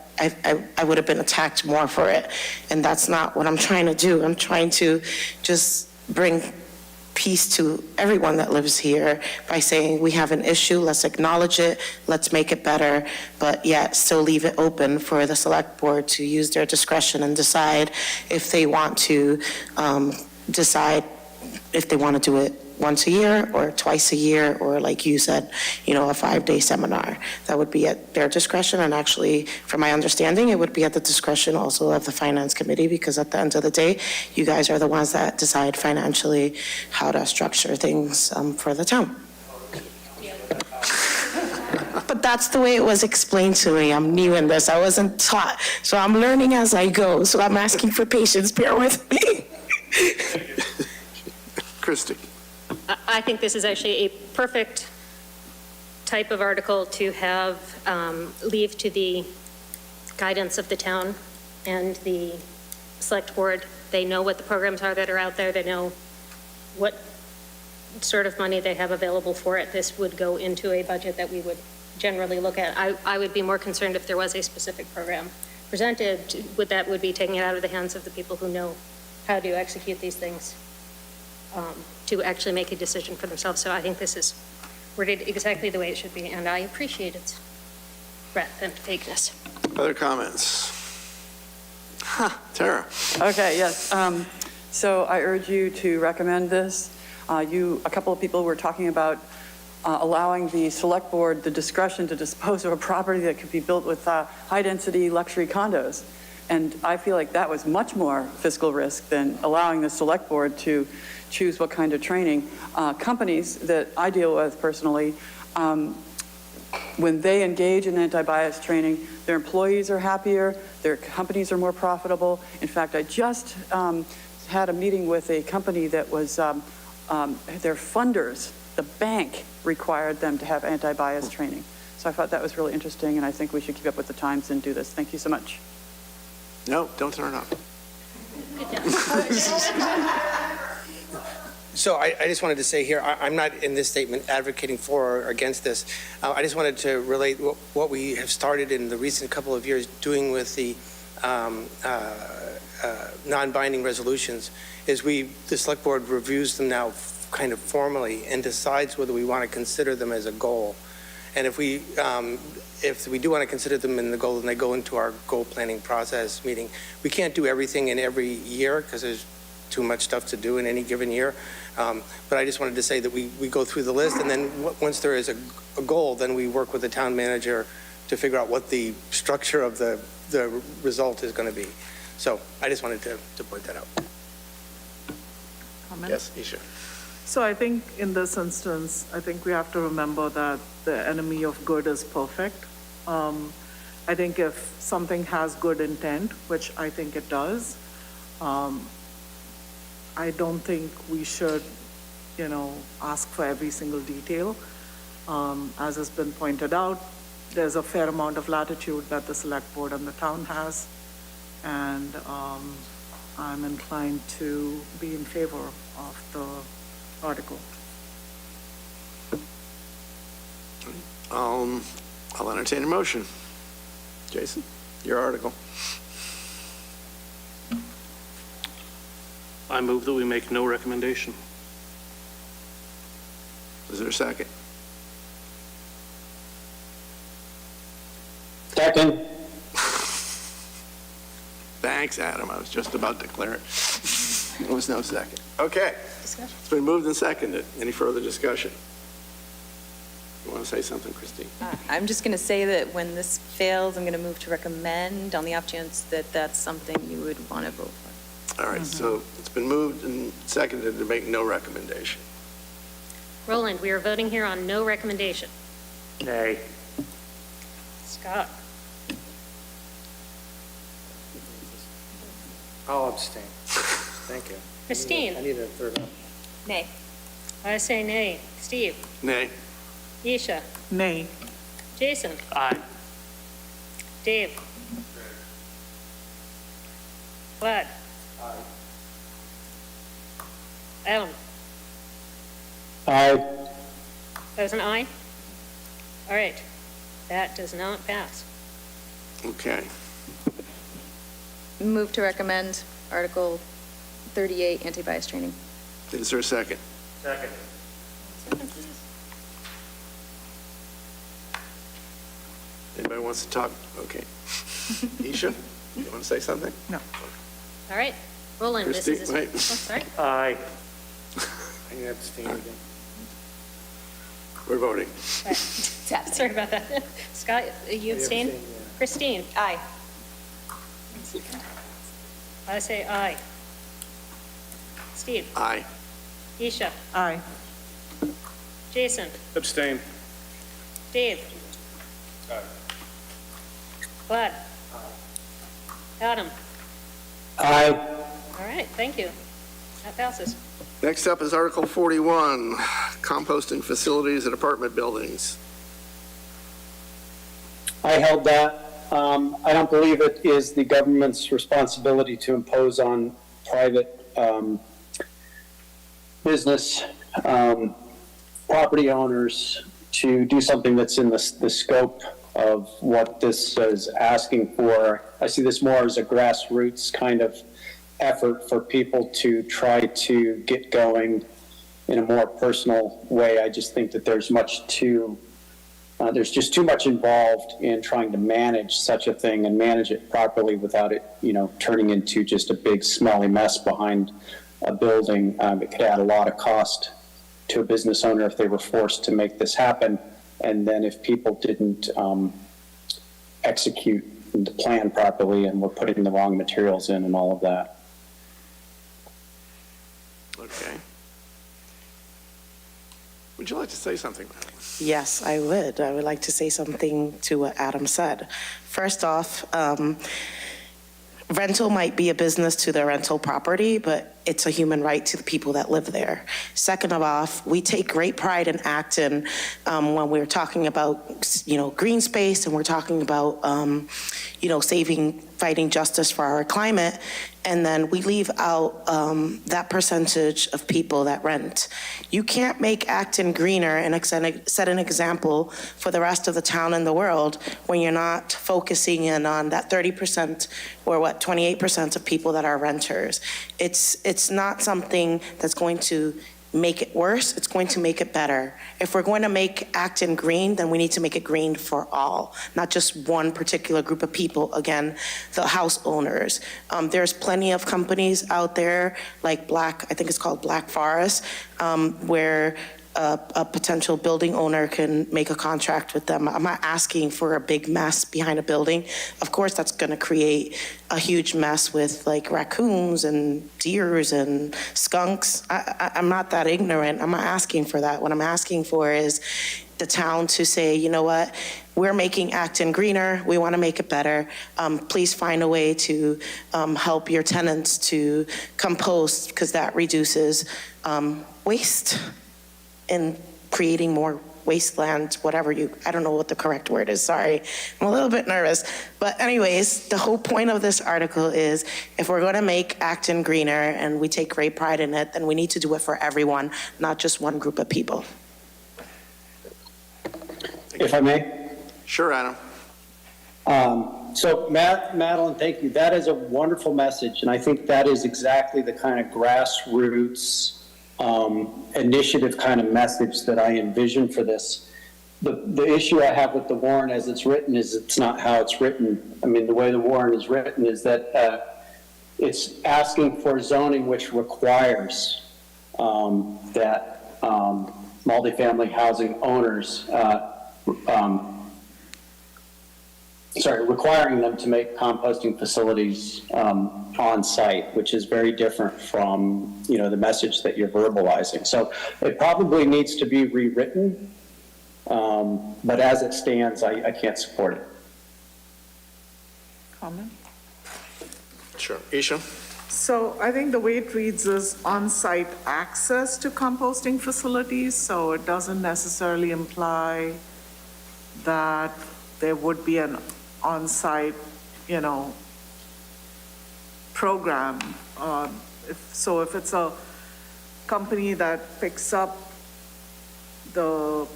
I would have been attacked more for it. And that's not what I'm trying to do. I'm trying to just bring peace to everyone that lives here by saying we have an issue, let's acknowledge it, let's make it better, but yet still leave it open for the select board to use their discretion and decide if they want to decide if they want to do it once a year or twice a year, or like you said, a 5-day seminar. That would be at their discretion, and actually, from my understanding, it would be at the discretion also of the finance committee, because at the end of the day, you guys are the ones that decide financially how to structure things for the town. But that's the way it was explained to me. I'm new in this. I wasn't taught, so I'm learning as I go. So I'm asking for patience. Bear with me. Christie. I think this is actually a perfect type of article to have leave to the guidance of the town and the select board. They know what the programs are that are out there. They know what sort of money they have available for it. This would go into a budget that we would generally look at. I would be more concerned if there was a specific program presented, that would be taking it out of the hands of the people who know how to execute these things. To actually make a decision for themselves. So I think this is worded exactly the way it should be, and I appreciate its breadth and vagueness. Other comments? Tara. Okay, yes. So I urge you to recommend this. A couple of people were talking about allowing the select board the discretion to dispose of a property that could be built with high-density luxury condos. And I feel like that was much more fiscal risk than allowing the select board to choose what kind of training. Companies that I deal with personally, when they engage in anti-bias training, their employees are happier, their companies are more profitable. In fact, I just had a meeting with a company that was, their funders, the bank required them to have anti-bias training. So I thought that was really interesting, and I think we should keep up with the times and do this. Thank you so much. No, don't turn up. So I just wanted to say here, I'm not in this statement advocating for or against this. I just wanted to relate what we have started in the recent couple of years doing with the non-binding resolutions is the select board reviews them now kind of formally and decides whether we want to consider them as a goal. And if we do want to consider them in the goal, then they go into our goal planning process meeting. We can't do everything in every year because there's too much stuff to do in any given year. But I just wanted to say that we go through the list, and then once there is a goal, then we work with the town manager to figure out what the structure of the result is going to be. So I just wanted to point that out. Comment? Yes, Isha. So I think in this instance, I think we have to remember that the enemy of good is perfect. I think if something has good intent, which I think it does, I don't think we should, ask for every single detail. As has been pointed out, there's a fair amount of latitude that the select board and the town has, and I'm inclined to be in favor of the article. I'll entertain a motion. Jason, your article. I move that we make no recommendation. Is there a second? Second. Thanks, Adam. I was just about to declare it. There was no second. Okay. It's been moved and seconded. Any further discussion? You want to say something, Christine? I'm just going to say that when this fails, I'm going to move to recommend on the off chance that that's something you would want to vote for. All right, so it's been moved and seconded to make no recommendation. Roland, we are voting here on no recommendation. Nay. Scott? I'll abstain. Thank you. Christine? I need a third one. Nay. I say nay. Steve? Nay. Isha? Nay. Jason? Aye. Dave? Vlad? Aye. Adam? Aye. That was an aye? All right. That does not pass. Okay. Move to recommend Article 38, anti-bias training. Is there a second? Second. Second, please. Anybody wants to talk? Okay. Isha, you want to say something? No. All right. Roland, this is... Christine, wait. Oh, sorry. Aye. I'm going to abstain again. We're voting. All right. Sorry about that. Scott, you abstain? abstain, yeah. Christine? Aye. I say aye. Steve? Aye. Isha? Aye. Jason? Abstain. Dave? Vlad? Adam? Aye. All right, thank you. That passes. Next up is Article 41, composting facilities at apartment buildings. I held that. I don't believe it is the government's responsibility to impose on private business property owners to do something that's in the scope of what this is asking for. I see this more as a grassroots kind of effort for people to try to get going in a more personal way. I just think that there's just too much involved in trying to manage such a thing and manage it properly without it, turning into just a big smelly mess behind a building. It could add a lot of cost to a business owner if they were forced to make this happen. And then if people didn't execute the plan properly and were putting the wrong materials in and all of that. Okay. Would you like to say something, Madeline? Yes, I would. I would like to say something to what Adam said. First off, rental might be a business to the rental property, but it's a human right to the people that live there. Second of all, we take great pride in Acton when we're talking about, green space, and we're talking about, saving fighting justice for our climate, and then we leave out that percentage of people that rent. You can't make Acton greener and set an example for the rest of the town and the world when you're not focusing in on that 30% or 28% of people that are renters. It's not something that's going to make it worse, it's going to make it better. If we're going to make Acton green, then we need to make it green for all, not just one particular group of people. Again, the house owners. There's plenty of companies out there like I think it's called Black Forest, where a potential building owner can make a contract with them. I'm not asking for a big mess behind a building. Of course, that's going to create a huge mess with like raccoons and deers and skunks. I'm not that ignorant. I'm not asking for that. What I'm asking for is the town to say, you know what, we're making Acton greener. We want to make it better. Please find a way to help your tenants to compost, because that reduces waste and creating more wasteland, whatever I don't know what the correct word is, sorry. I'm a little bit nervous. But anyways, the whole point of this article is if we're gonna make Acton greener and we take great pride in it, then we need to do it for everyone, not just one group of people. If I may? Sure, Adam. So Madeline, thank you. That is a wonderful message, and I think that is exactly the kind of grassroots initiative kind of message that I envision for this. The issue I have with the warrant as it's written is it's not how it's written. I mean, the way the warrant is written is that it's asking for zoning which requires that multifamily housing owners, requiring them to make composting facilities on site, which is very different from, the message that you're verbalizing. So it probably needs to be rewritten, but as it stands, I can't support it. Comment? Sure. Isha? So I think the way it reads is on-site access to composting facilities, so it doesn't necessarily imply that there would be an on-site, program. If it's a company that picks up the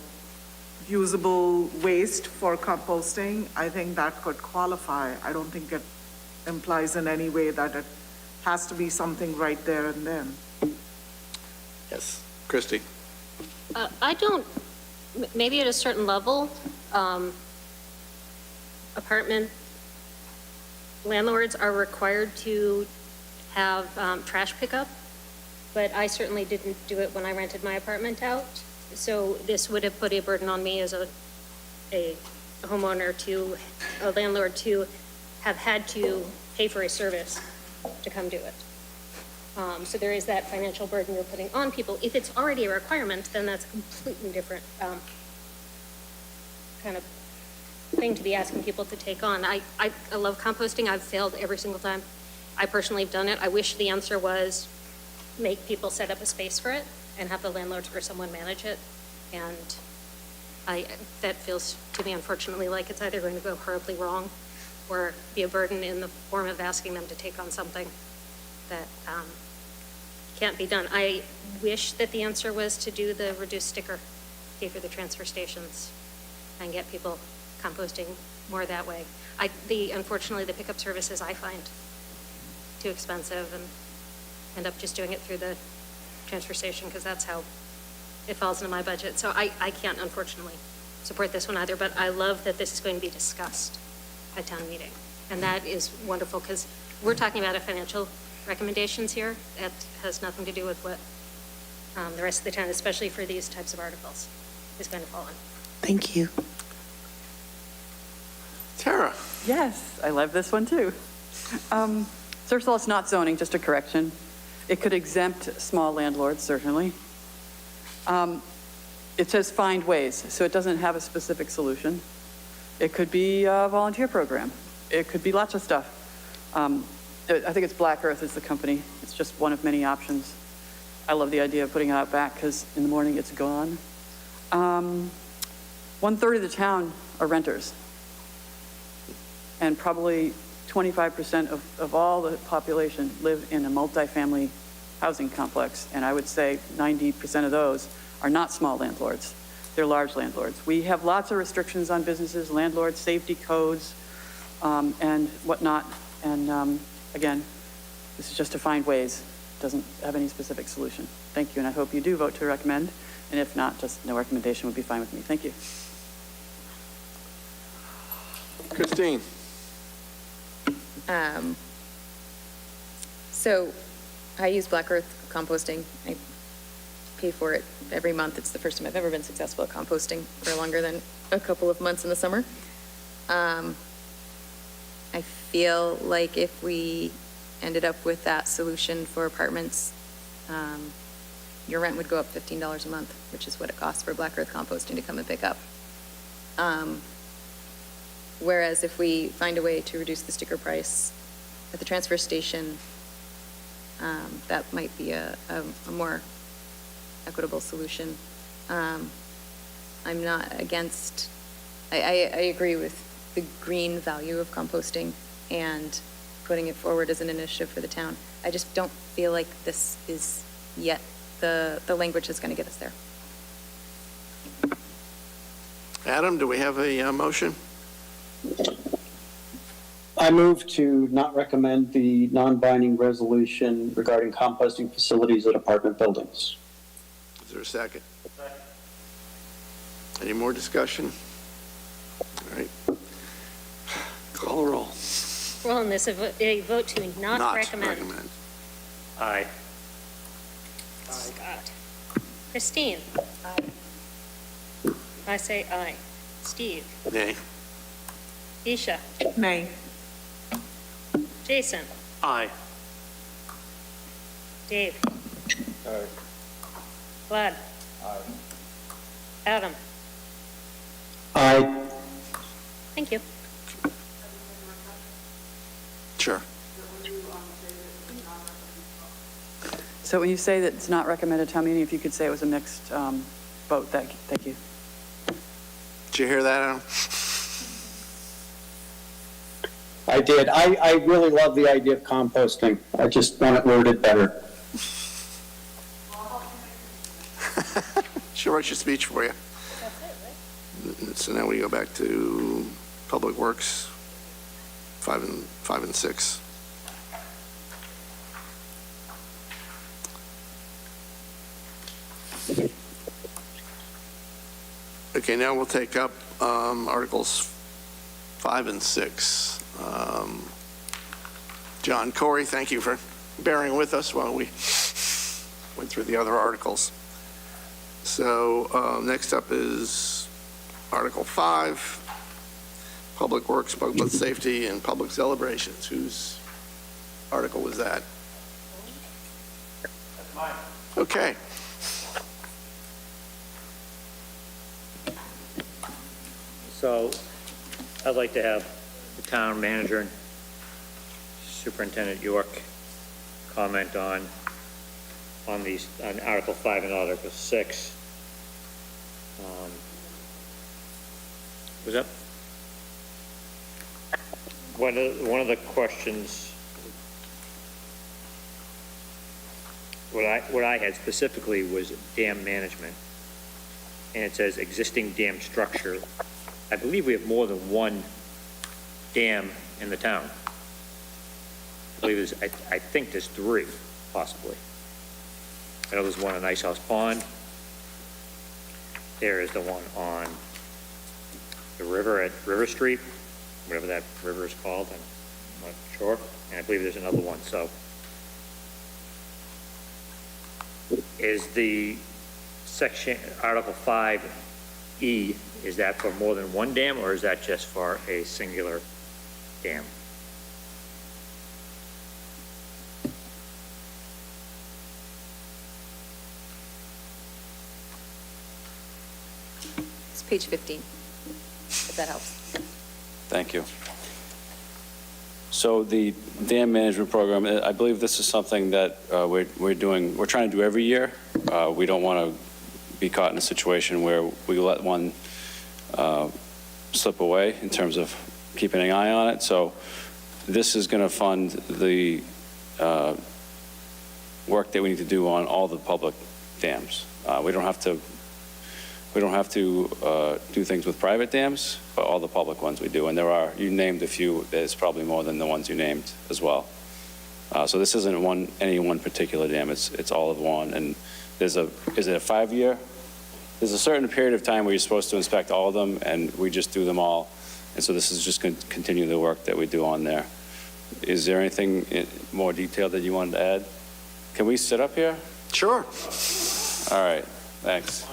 usable waste for composting, I think that could qualify. I don't think it implies in any way that it has to be something right there and then. Yes. Christy? Maybe at a certain level, apartment landlords are required to have trash pickup, but I certainly didn't do it when I rented my apartment out. So this would have put a burden on me as a homeowner, a landlord, to have had to pay for a service to come do it. So there is that financial burden you're putting on people. If it's already a requirement, then that's a completely different kind of thing to be asking people to take on. I love composting. I've failed every single time. I personally have done it. I wish the answer was make people set up a space for it and have the landlord or someone manage it. And that feels to me, unfortunately, like it's either going to go horribly wrong or be a burden in the form of asking them to take on something that can't be done. I wish that the answer was to do the reduced sticker fee for the transfer stations and get people composting more that way. Unfortunately, the pickup services I find too expensive and end up just doing it through the transfer station because that's how it falls into my budget. So I can't, unfortunately, support this one either, but I love that this is going to be discussed at town meeting. And that is wonderful because we're talking about financial recommendations here. That has nothing to do with what the rest of the town, especially for these types of articles, is going to fall in. Thank you. Tara? Yes, I love this one too. First of all, it's not zoning, just a correction. It could exempt small landlords, certainly. It says find ways, so it doesn't have a specific solution. It could be a volunteer program. It could be lots of stuff. I think it's Black Earth is the company. It's just one of many options. I love the idea of putting it out back because in the morning it's gone. 1/3 of the town are renters. And probably 25% of all the population live in a multifamily housing complex, and I would say 90% of those are not small landlords. They're large landlords. We have lots of restrictions on businesses, landlords, safety codes, and whatnot. And again, this is just to find ways. It doesn't have any specific solution. Thank you, and I hope you do vote to recommend. And if not, just no recommendation would be fine with me. Thank you. Christine? So I use Black Earth composting. I pay for it every month. It's the first time I've ever been successful at composting for longer than a couple of months in the summer. I feel like if we ended up with that solution for apartments, your rent would go up $15 a month, which is what it costs for Black Earth composting to come and pick up. Whereas if we find a way to reduce the sticker price at the transfer station, that might be a more equitable solution. I'm not against, I agree with the green value of composting and putting it forward as an initiative for the town. I just don't feel like this is yet the language that's going to get us there. Adam, do we have a motion? I move to not recommend the non-binding resolution regarding composting facilities at apartment buildings. Is there a second? Any more discussion? All right. Call a roll. Roll on this, a vote to not recommend. Aye. Scott. Christine? Aye. I say aye. Steve? Nay. Isha? Nay. Jason? Aye. Dave? Aye. Vlad? Aye. Adam? Aye. Thank you. Sure. So when you say that it's not recommended town meeting, if you could say it was a mixed vote, thank you. Did you hear that, Adam? I did. I really love the idea of composting. I just want it worded better. She'll write your speech for you. That's it, right? So now we go back to Public Works, 5 and 6. Okay, now we'll take up Articles 5 and 6. John Corey, thank you for bearing with us while we went through the other articles. So next up is Article 5, Public Works, Public Safety, and Public Celebrations. Whose article was that? That's mine. Okay. So I'd like to have the town manager and Superintendent York comment on these, on Article 5 and Article 6. Was that? One of the questions, what I had specifically was dam management. And it says existing dam structure. I believe we have more than one dam in the town. I think there's 3, possibly. I know there's one on Ice House Pond. There is the one on the river at River Street, whatever that river is called, I'm not sure. And I believe there's another one. So is the section, Article 5E, is that for more than one dam, or is that just for a singular dam? It's page 15, if that helps. Thank you. So the dam management program, I believe this is something that we're trying to do every year. We don't want to be caught in a situation where we let one slip away in terms of keeping an eye on it. So This is going to fund the work that we need to do on all the public dams. We don't have to do things with private dams, but all the public ones we do. And you named a few, there's probably more than the ones you named as well. So this isn't any one particular dam, it's all of one. And is it a 5-year? There's a certain period of time where you're supposed to inspect all of them, and we just do them all. And so this is just going to continue the work that we do on there. Is there anything more detailed that you wanted to add? Can we sit up here? Sure. All right, thanks.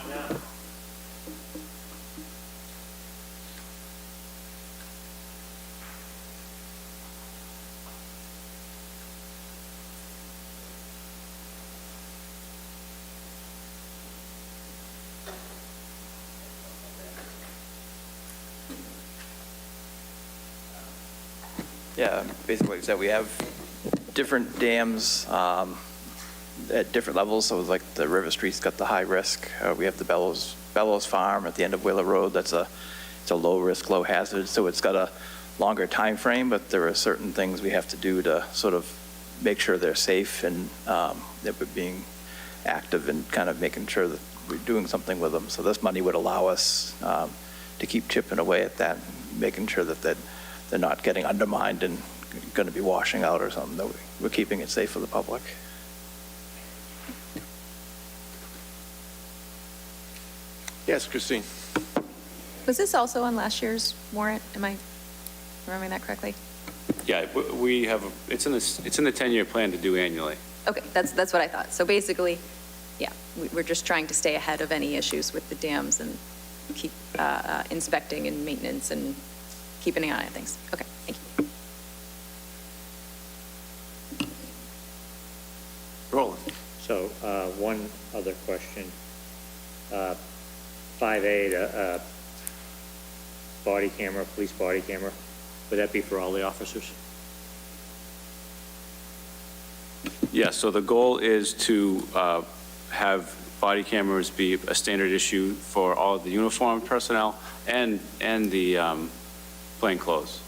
Yeah, basically, like I said, we have different dams at different levels. So like the River Street's got the high risk. We have the Bellows Farm at the end of Wheeler Road. It's a low risk, low hazard. So it's got a longer time frame, but there are certain things we have to do to sort of make sure they're safe and that we're being active and kind of making sure that we're doing something with them. So this money would allow us to keep chipping away at that, making sure that they're not getting undermined and going to be washing out or something, that we're keeping it safe for the public. Yes, Christine. Was this also on last year's warrant? Am I remembering that correctly? Yeah, we have, it's in the 10-year plan to do annually. Okay, that's what I thought. So basically, yeah, we're just trying to stay ahead of any issues with the dams and keep inspecting and maintenance and keeping an eye on things. Okay, thank you. Roland. So one other question. 5A, the body camera, police body camera, would that be for all the officers? Yeah, so the goal is to have body cameras be a standard issue for all of the uniformed personnel and the plain clothes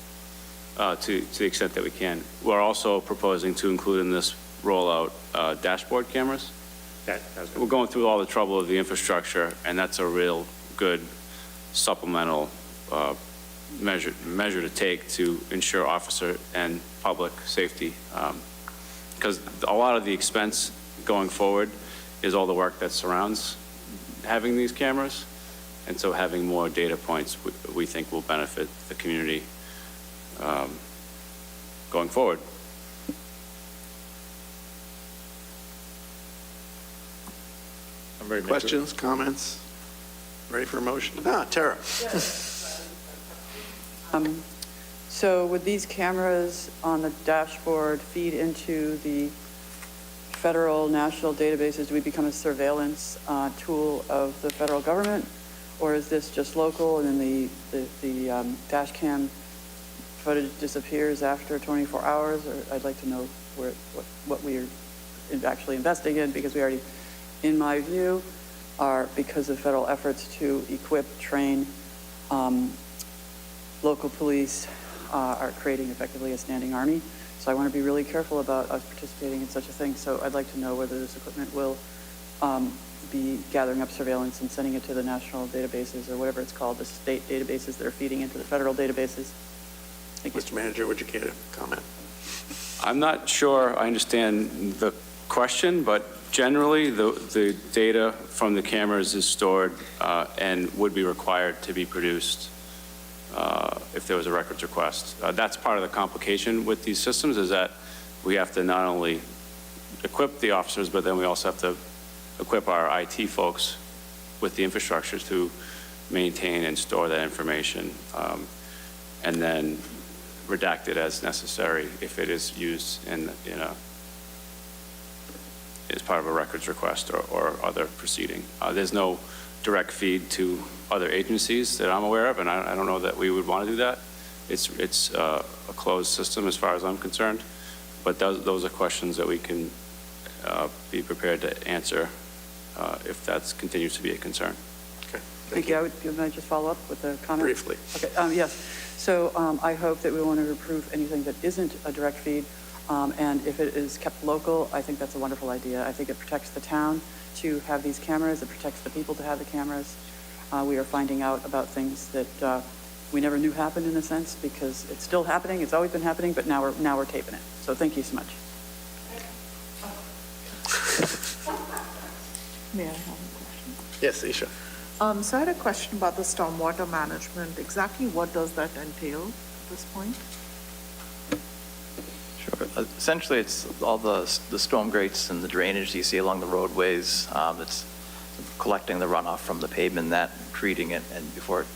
to the extent that we can. We're also proposing to include in this rollout dashboard cameras. We're going through all the trouble of the infrastructure, and that's a real good supplemental measure to take to ensure officer and public safety. Because a lot of the expense going forward is all the work that surrounds having these cameras. And so having more data points, we think will benefit the community going forward. Questions, comments? Ready for a motion? Tara. So would these cameras on the dashboard feed into the federal national databases? Do we become a surveillance tool of the federal government? Or is this just local and then the dash cam footage disappears after 24 hours? Or I'd like to know what we are actually investing in, because we already, in my view, are, because of federal efforts to equip, train local police, are creating effectively a standing army. So I want to be really careful about us participating in such a thing. So I'd like to know whether this equipment will be gathering up surveillance and sending it to the national databases, or whatever it's called, the state databases that are feeding into the federal databases. Thank you. Mr. Manager, would you care to comment? I'm not sure I understand the question, but generally the data from the cameras is stored and would be required to be produced if there was a records request. That's part of the complication with these systems, is that we have to not only equip the officers, but then we also have to equip our IT folks with the infrastructure to maintain and store that information, and then redact it as necessary if it is used in as part of a records request or other proceeding. There's no direct feed to other agencies that I'm aware of, and I don't know that we would want to do that. It's a closed system as far as I'm concerned, but those are questions that we can be prepared to answer if that continues to be a concern. Okay. Vicki, can I just follow up with a comment? Briefly. Okay, yes. So I hope that we want to approve anything that isn't a direct feed. And if it is kept local, I think that's a wonderful idea. I think it protects the town to have these cameras. It protects the people to have the cameras. We are finding out about things that we never knew happened in a sense, because it's still happening. It's always been happening, but now we're taping it. So thank you so much. May I have a question? Yes, Isha. So I had a question about the stormwater management. Exactly what does that entail at this point? Sure. Essentially, it's all the storm grates and the drainage you see along the roadways. It's collecting the runoff from the pavement, that treating it, and before it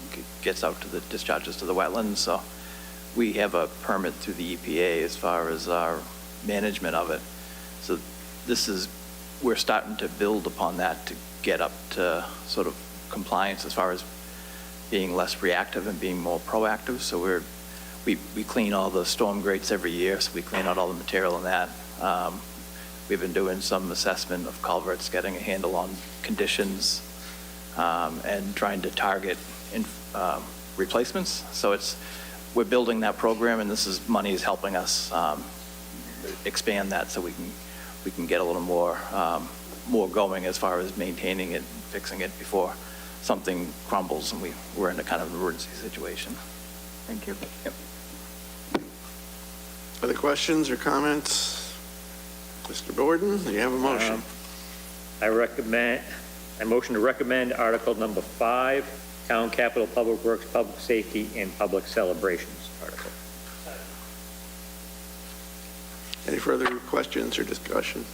gets out to the discharges to the wetlands. So we have a permit through the EPA as far as our management of it. So we're starting to build upon that to get up to sort of compliance as far as being less reactive and being more proactive. So we clean all the storm grates every year, so we clean out all the material in that. We've been doing some assessment of culverts, getting a handle on conditions, and trying to target replacements. So we're building that program, and money is helping us expand that so we can get a little more going as far as maintaining it, fixing it before something crumbles and we're in a kind of emergency situation. Thank you. Yep. Other questions or comments? Mr. Borden, do you have a motion? I motion to recommend Article number 5, Town Capital Public Works, Public Safety, and Public Celebrations article. Any further questions or discussion?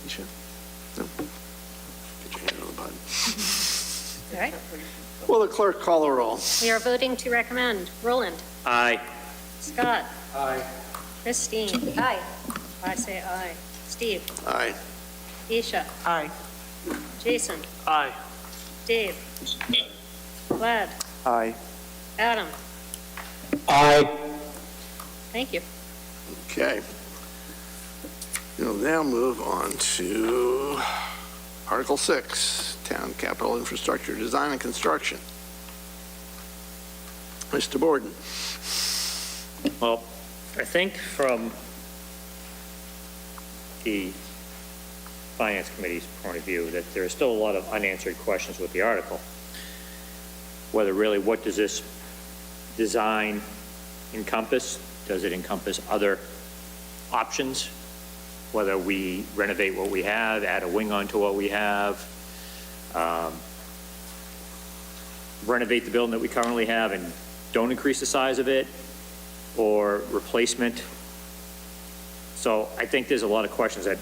Isha? No? Get your hand on the button. All right. Will the clerk call a roll? We are voting to recommend. Roland? Aye. Scott? Aye. Christine? Aye. I say aye. Steve? Aye. Isha? Aye. Jason? Aye. Dave? Vlad? Aye. Adam? Aye. Thank you. Okay. We'll now move on to Article 6, Town Capital Infrastructure Design and Construction. Mr. Borden. Well, I think from the Finance Committee's point of view that there are still a lot of unanswered questions with the article. Whether really, what does this design encompass? Does it encompass other options? Whether we renovate what we have, add a wing onto what we have, renovate the building that we currently have and don't increase the size of it, or replacement. So I think there's a lot of questions that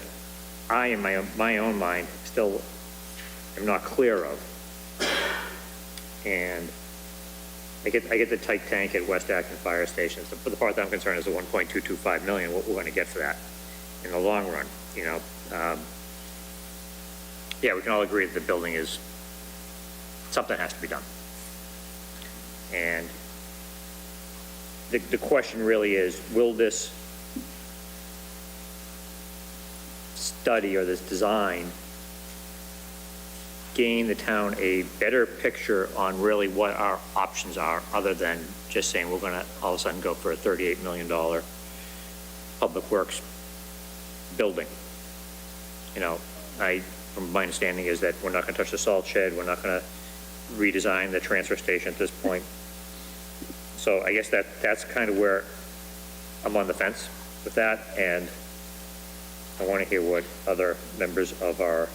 I, in my own mind, still am not clear of. And I get the tight tank at West Acton Fire Station. So for the part that I'm concerned is the 1.225 million, what we're going to get for that in the long run. You know, yeah, we can all agree that the building is, something has to be done. And the question really is, will this study or this design gain the town a better picture on really what our options are, other than just saying we're going to all of a sudden go for a $38 million public works building? You know, from my understanding is that we're not going to touch the salt shed, we're not going to redesign the transfer station at this point. So I guess that's kind of where I'm on the fence with that, and I want to hear what other members of our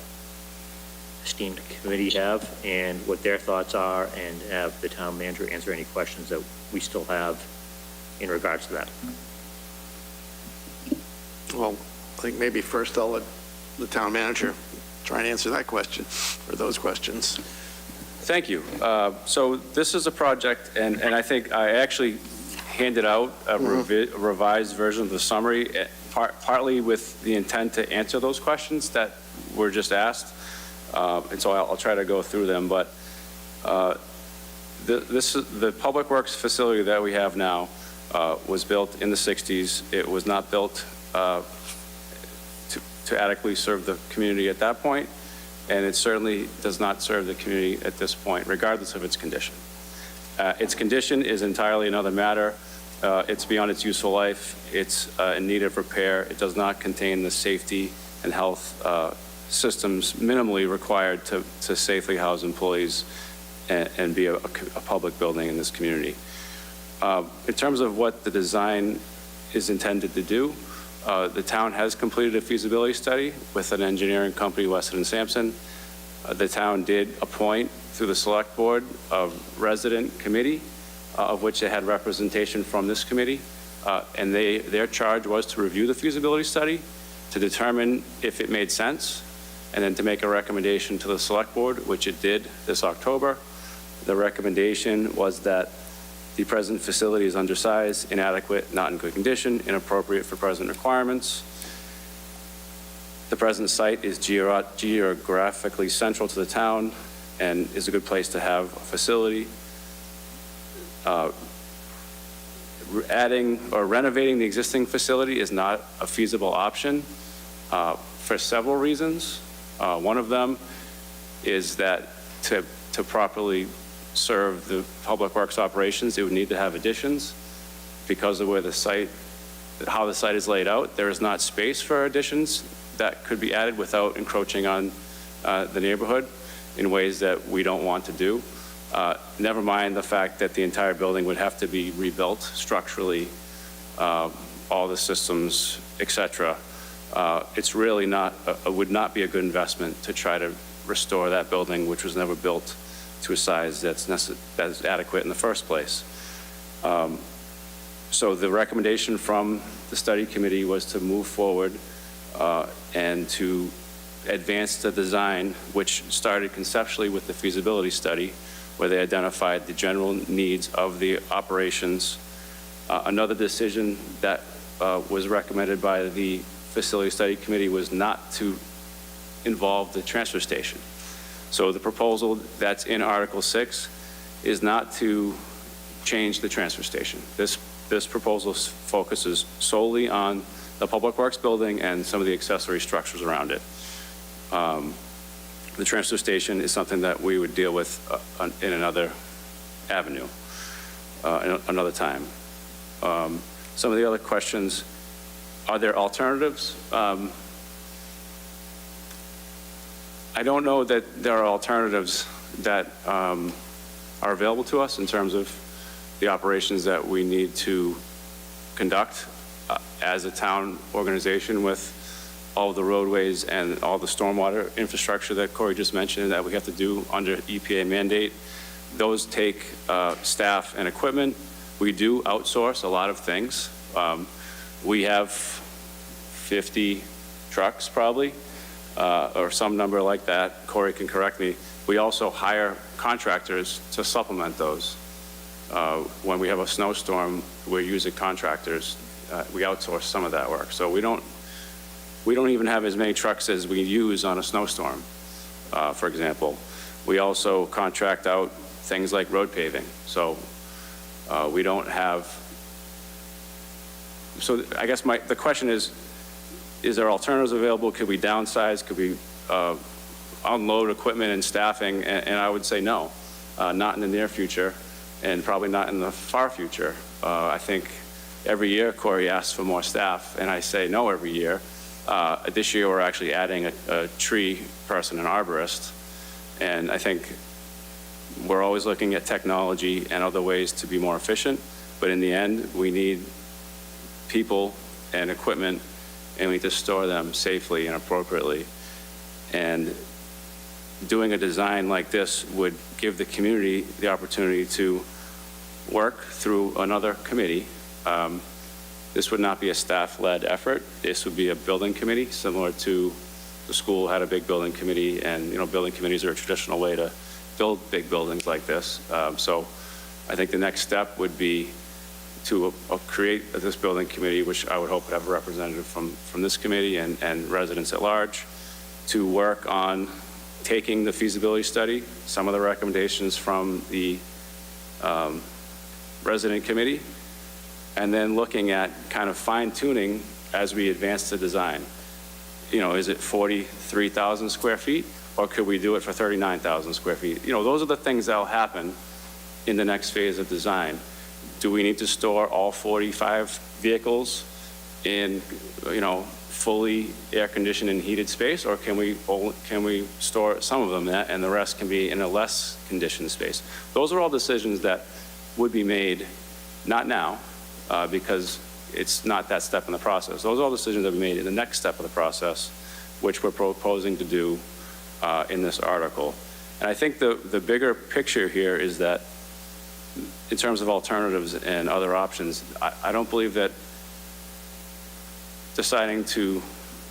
esteemed committee have and what their thoughts are, and have the town manager answer any questions that we still have in regards to that. Well, I think maybe first I'll let the town manager try and answer that question, or those questions. Thank you. So this is a project, and I think I actually handed out a revised version of the summary, partly with the intent to answer those questions that were just asked. And so I'll try to go through them. But the Public Works facility that we have now was built in the 60s. It was not built to adequately serve the community at that point. and it certainly does not serve the community at this point, regardless of its condition. Its condition is entirely another matter. It's beyond its useful life. It's in need of repair. It does not contain the safety and health systems minimally required to safely house employees and be a public building in this community. In terms of what the design is intended to do, the town has completed a feasibility study with an engineering company, Weston & Sampson. The town did appoint, through the select board, a resident committee, of which they had representation from this committee. And their charge was to review the feasibility study, to determine if it made sense, and then to make a recommendation to the select board, which it did this October. The recommendation was that the present facility is undersized, inadequate, not in good condition, inappropriate for present requirements. The present site is geographically central to the town and is a good place to have a facility. Adding or renovating the existing facility is not a feasible option for several reasons. One of them is that to properly serve the public works operations, it would need to have additions. Because of where the site, how the site is laid out, there is not space for additions that could be added without encroaching on the neighborhood in ways that we don't want to do. Never mind the fact that the entire building would have to be rebuilt structurally, all the systems, et cetera. It's really not, would not be a good investment to try to restore that building, which was never built to a size that's adequate in the first place. So the recommendation from the study committee was to move forward and to advance the design, which started conceptually with the feasibility study, where they identified the general needs of the operations. Another decision that was recommended by the facility study committee was not to involve the transfer station. So the proposal that's in Article 6 is not to change the transfer station. This proposal focuses solely on the Public Works building and some of the accessory structures around it. The transfer station is something that we would deal with in another avenue, another time. Some of the other questions, are there alternatives? I don't know that there are alternatives that are available to us in terms of the operations that we need to conduct as a town organization with all the roadways and all the stormwater infrastructure that Corey just mentioned that we have to do under EPA mandate. Those take staff and equipment. We do outsource a lot of things. We have 50 trucks probably, or some number like that. Corey can correct me. We also hire contractors to supplement those. When we have a snowstorm, we're using contractors. We outsource some of that work. So we don't even have as many trucks as we use on a snowstorm, for example. We also contract out things like road paving. So we don't have, so I guess the question is there alternatives available? Could we downsize? Could we unload equipment and staffing? And I would say no, not in the near future and probably not in the far future. I think every year Corey asks for more staff and I say no every year. This year we're actually adding a tree person, an arborist, and I think we're always looking at technology and other ways to be more efficient, but in the end we need people and equipment and we need to store them safely and appropriately. And doing a design like this would give the community the opportunity to work through another committee. This would not be a staff-led effort. This would be a building committee, similar to the school had a big building committee, and building committees are a traditional way to build big buildings like this. So I think the next step would be to create this building committee, which I would hope would have a representative from this committee and residents at large, to work on taking the feasibility study, some of the recommendations from the resident committee, and then looking at kind of fine-tuning as we advance the design. Is it 43,000 square feet, or could we do it for 39,000 square feet? You know, those are the things that'll happen in the next phase of design. Do we need to store all 45 vehicles in, you know, fully air-conditioned and heated space, or can we store some of them and the rest can be in a less conditioned space? Those are all decisions that would be made, not now, because it's not that step in the process. Those are all decisions that will be made in the next step of the process, which we're proposing to do in this article. And I think the bigger picture here is that in terms of alternatives and other options, I don't believe that deciding to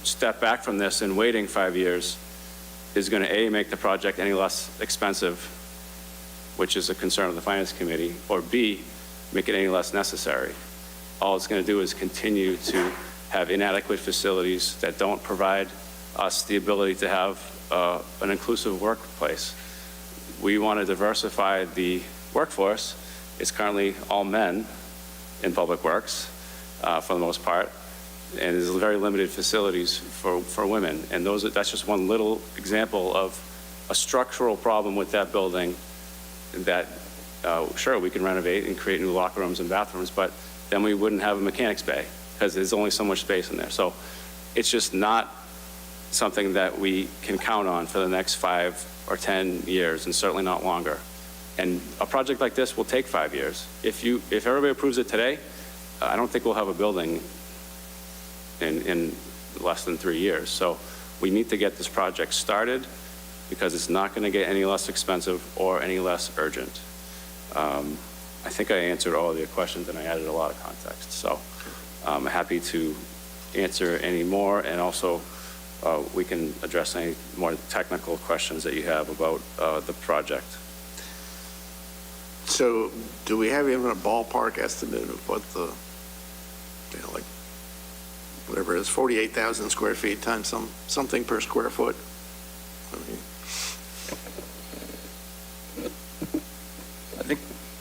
step back from this and waiting 5 years is going to, A, make the project any less expensive, which is a concern of the Finance Committee, or B, make it any less necessary. All it's going to do is continue to have inadequate facilities that don't provide us the ability to have an inclusive workplace. We want to diversify the workforce. It's currently all men in public works for the most part, and there's very limited facilities for women. And that's just one little example of a structural problem with that building that, sure, we can renovate and create new locker rooms and bathrooms, but then we wouldn't have a mechanics bay because there's only so much space in there. So it's just not something that we can count on for the next 5 or 10 years, and certainly not longer. And a project like this will take 5 years. If everybody approves it today, I don't think we'll have a building in less than 3 years. So we need to get this project started because it's not going to get any less expensive or any less urgent. I think I answered all of your questions and I added a lot of context. So I'm happy to answer any more, and also we can address any more technical questions that you have about the project. So do we have even a ballpark estimate of what the, you know, like, whatever it is, 48,000 square feet times something per square foot? I mean, I think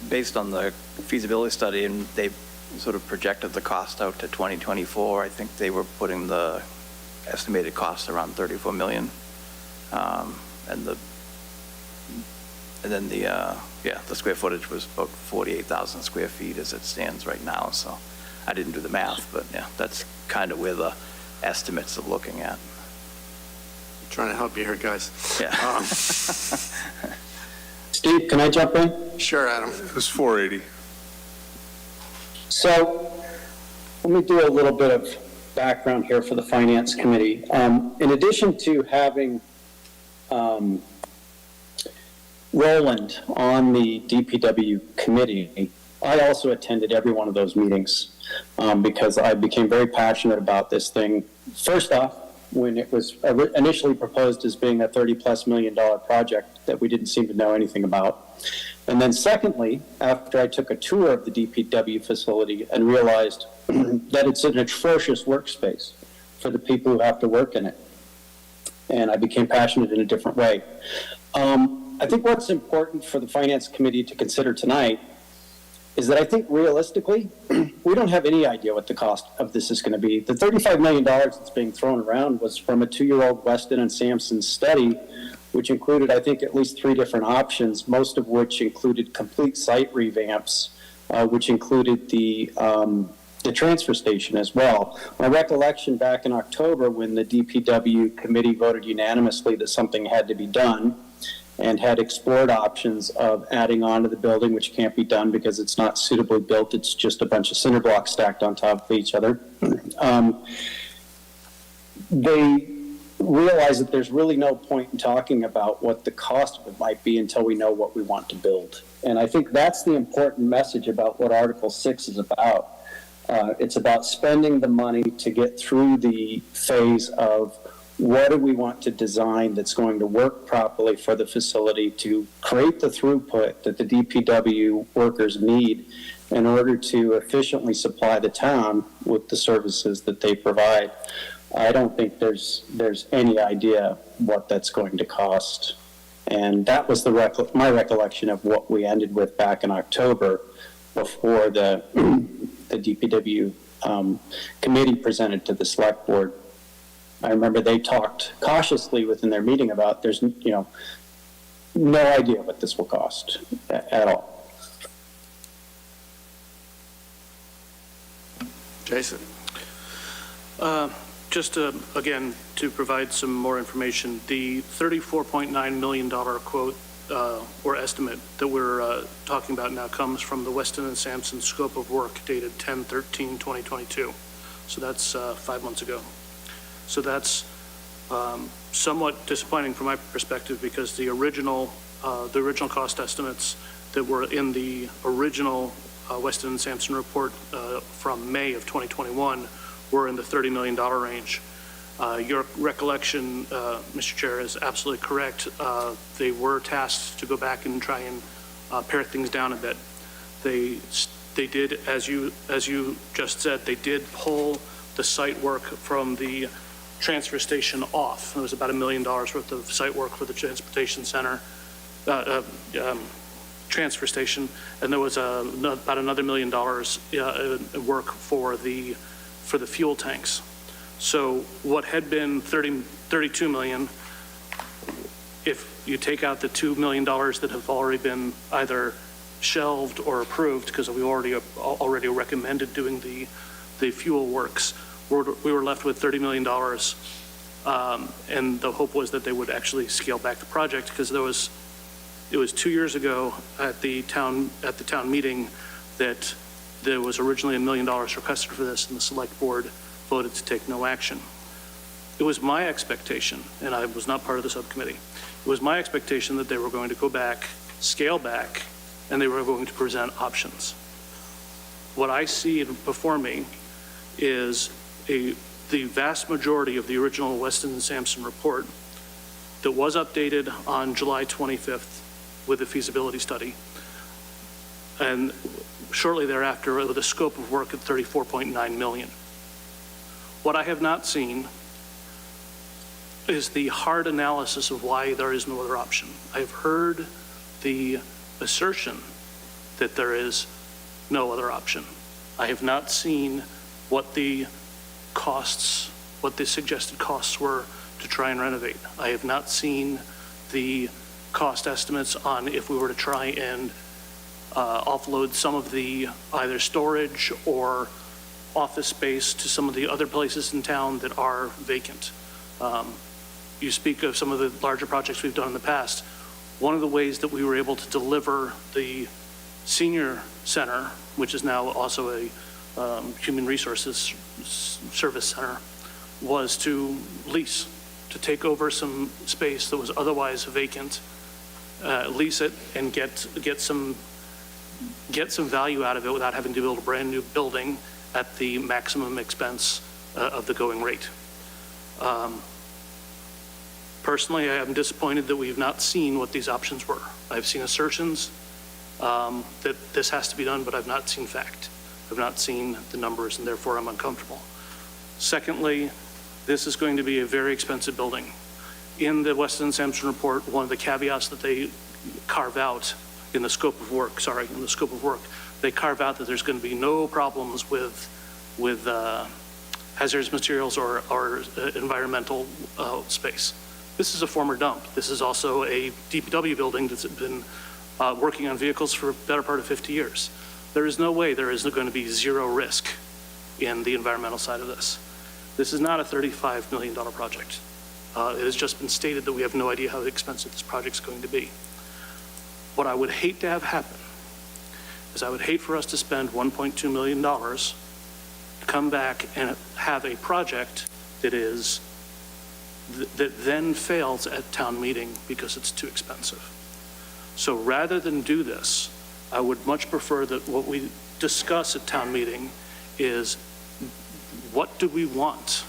based on the feasibility study, and they sort of projected the cost out to 2024, I think they were putting the estimated cost around 34 million. And then the square footage was about 48,000 square feet as it stands right now. So I didn't do the math, but yeah, that's kind of where the estimates are looking at. trying to help you here, guys. Yeah. Steve, can I jump in? Sure, Adam. It was 480. So let me do a little bit of background here for the Finance Committee. In addition to having Roland on the DPW committee, I also attended every one of those meetings because I became very passionate about this thing. First off, when it was initially proposed as being a $30+ million project that we didn't seem to know anything about. And then secondly, after I took a tour of the DPW facility and realized that it's an atrocious workspace for the people who have to work in it. And I became passionate in a different way. I think what's important for the Finance Committee to consider tonight is that I think realistically, we don't have any idea what the cost of this is going to be. The $35 million that's being thrown around was from a 2-year-old Weston and Sampson study, which included, I think, at least 3 different options, most of which included complete site revamps, which included the transfer station as well. My recollection back in October when the DPW committee voted unanimously that something had to be done and had explored options of adding on to the building, which can't be done because it's not suitably built. It's just a bunch of cinder blocks stacked on top of each other. They realize that there's really no point in talking about what the cost of it might be until we know what we want to build. And I think that's the important message about what Article 6 is about. It's about spending the money to get through the phase of what do we want to design that's going to work properly for the facility to create the throughput that the DPW workers need in order to efficiently supply the town with the services that they provide. I don't think there's any idea what that's going to cost. And that was my recollection of what we ended with back in October before the DPW committee presented to the select board. I remember they talked cautiously within their meeting about there's, no idea what this will cost at all. Jason? Just again, to provide some more information, the $34.9 million quote or estimate that we're talking about now comes from the Weston and Sampson scope of work dated 10/13/2022. So that's 5 months ago. So that's somewhat disappointing from my perspective, because the original cost estimates that were in the original Weston and Sampson report from May of 2021 were in the $30 million range. Your recollection, Mr. Chair, is absolutely correct. They were tasked to go back and try and pare things down a bit. They did, as you just said, they did pull the site work from the transfer station off. There was about $1 million worth of site work for the transportation center, transfer station, and there was about another $1 million work for the fuel tanks. So what had been 32 million, if you take out the $2 million that have already been either shelved or approved, because we already recommended doing the fuel works, we were left with $30 million. And the hope was that they would actually scale back the project, because it was 2 years ago at the town meeting that there was originally $1 million requested for this, and the select board voted to take no action. It was my expectation, and I was not part of the subcommittee, it was my expectation that they were going to go back, scale back, and they were going to present options. What I see before me is the vast majority of the original Weston and Sampson report that was updated on July 25th with a feasibility study, and shortly thereafter with a scope of work at $34.9 million. What I have not seen is the hard analysis of why there is no other option. I've heard the assertion that there is no other option. I have not seen what the suggested costs were to try and renovate. I have not seen the cost estimates on if we were to try and offload some of the either storage or office space to some of the other places in town that are vacant. You speak of some of the larger projects we've done in the past. One of the ways that we were able to deliver the senior center, which is now also a human resources service center, was to lease, to take over some space that was otherwise vacant, lease it, and get some value out of it without having to build a brand new building at the maximum expense of the going rate. Personally, I am disappointed that we have not seen what these options were. I've seen assertions that this has to be done, but I've not seen fact. I've not seen the numbers, and therefore I'm uncomfortable. Secondly, this is going to be a very expensive building. In the Weston and Sampson report, one of the caveats that they carve out in the scope of work, they carve out that there's going to be no problems with hazardous materials or environmental space. This is a former dump. This is also a DPW building that's been working on vehicles for a better part of 50 years. There is no way there is going to be zero risk in the environmental side of this. This is not a $35 million project. It has just been stated that we have no idea how expensive this project's going to be. What I would hate to have happen is I would hate for us to spend $1.2 million, come back and have a project that then fails at town meeting because it's too expensive. So rather than do this, I would much prefer that what we discuss at town meeting is, what do we want?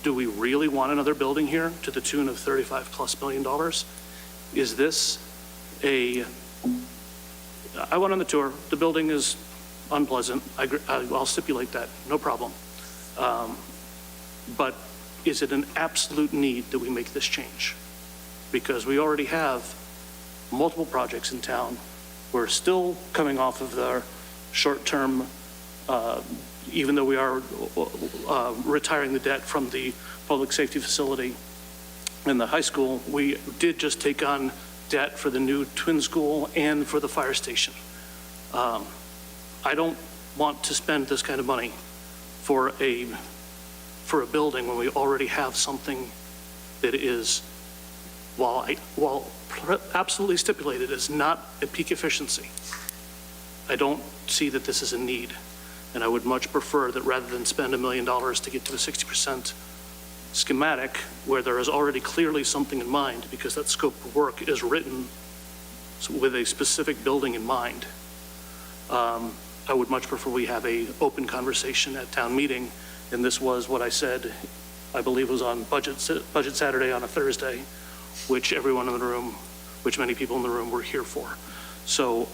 Do we really want another building here to the tune of $35+ million? Is this I went on the tour. The building is unpleasant. I'll stipulate that, no problem. But is it an absolute need that we make this change? Because we already have multiple projects in town. We're still coming off of our short-term, even though we are retiring the debt from the public safety facility in the high school, we did just take on debt for the new twin school and for the fire station. I don't want to spend this kind of money for a building when we already have something that is, while absolutely stipulated, is not at peak efficiency. I don't see that this is a need, and I would much prefer that rather than spend $1 million to get to a 60% schematic where there is already clearly something in mind, because that scope of work is written with a specific building in mind. I would much prefer we have a open conversation at town meeting, and this was what I said, I believe was on budget Saturday on a Thursday, which everyone in the room, which many people in the room were here for. So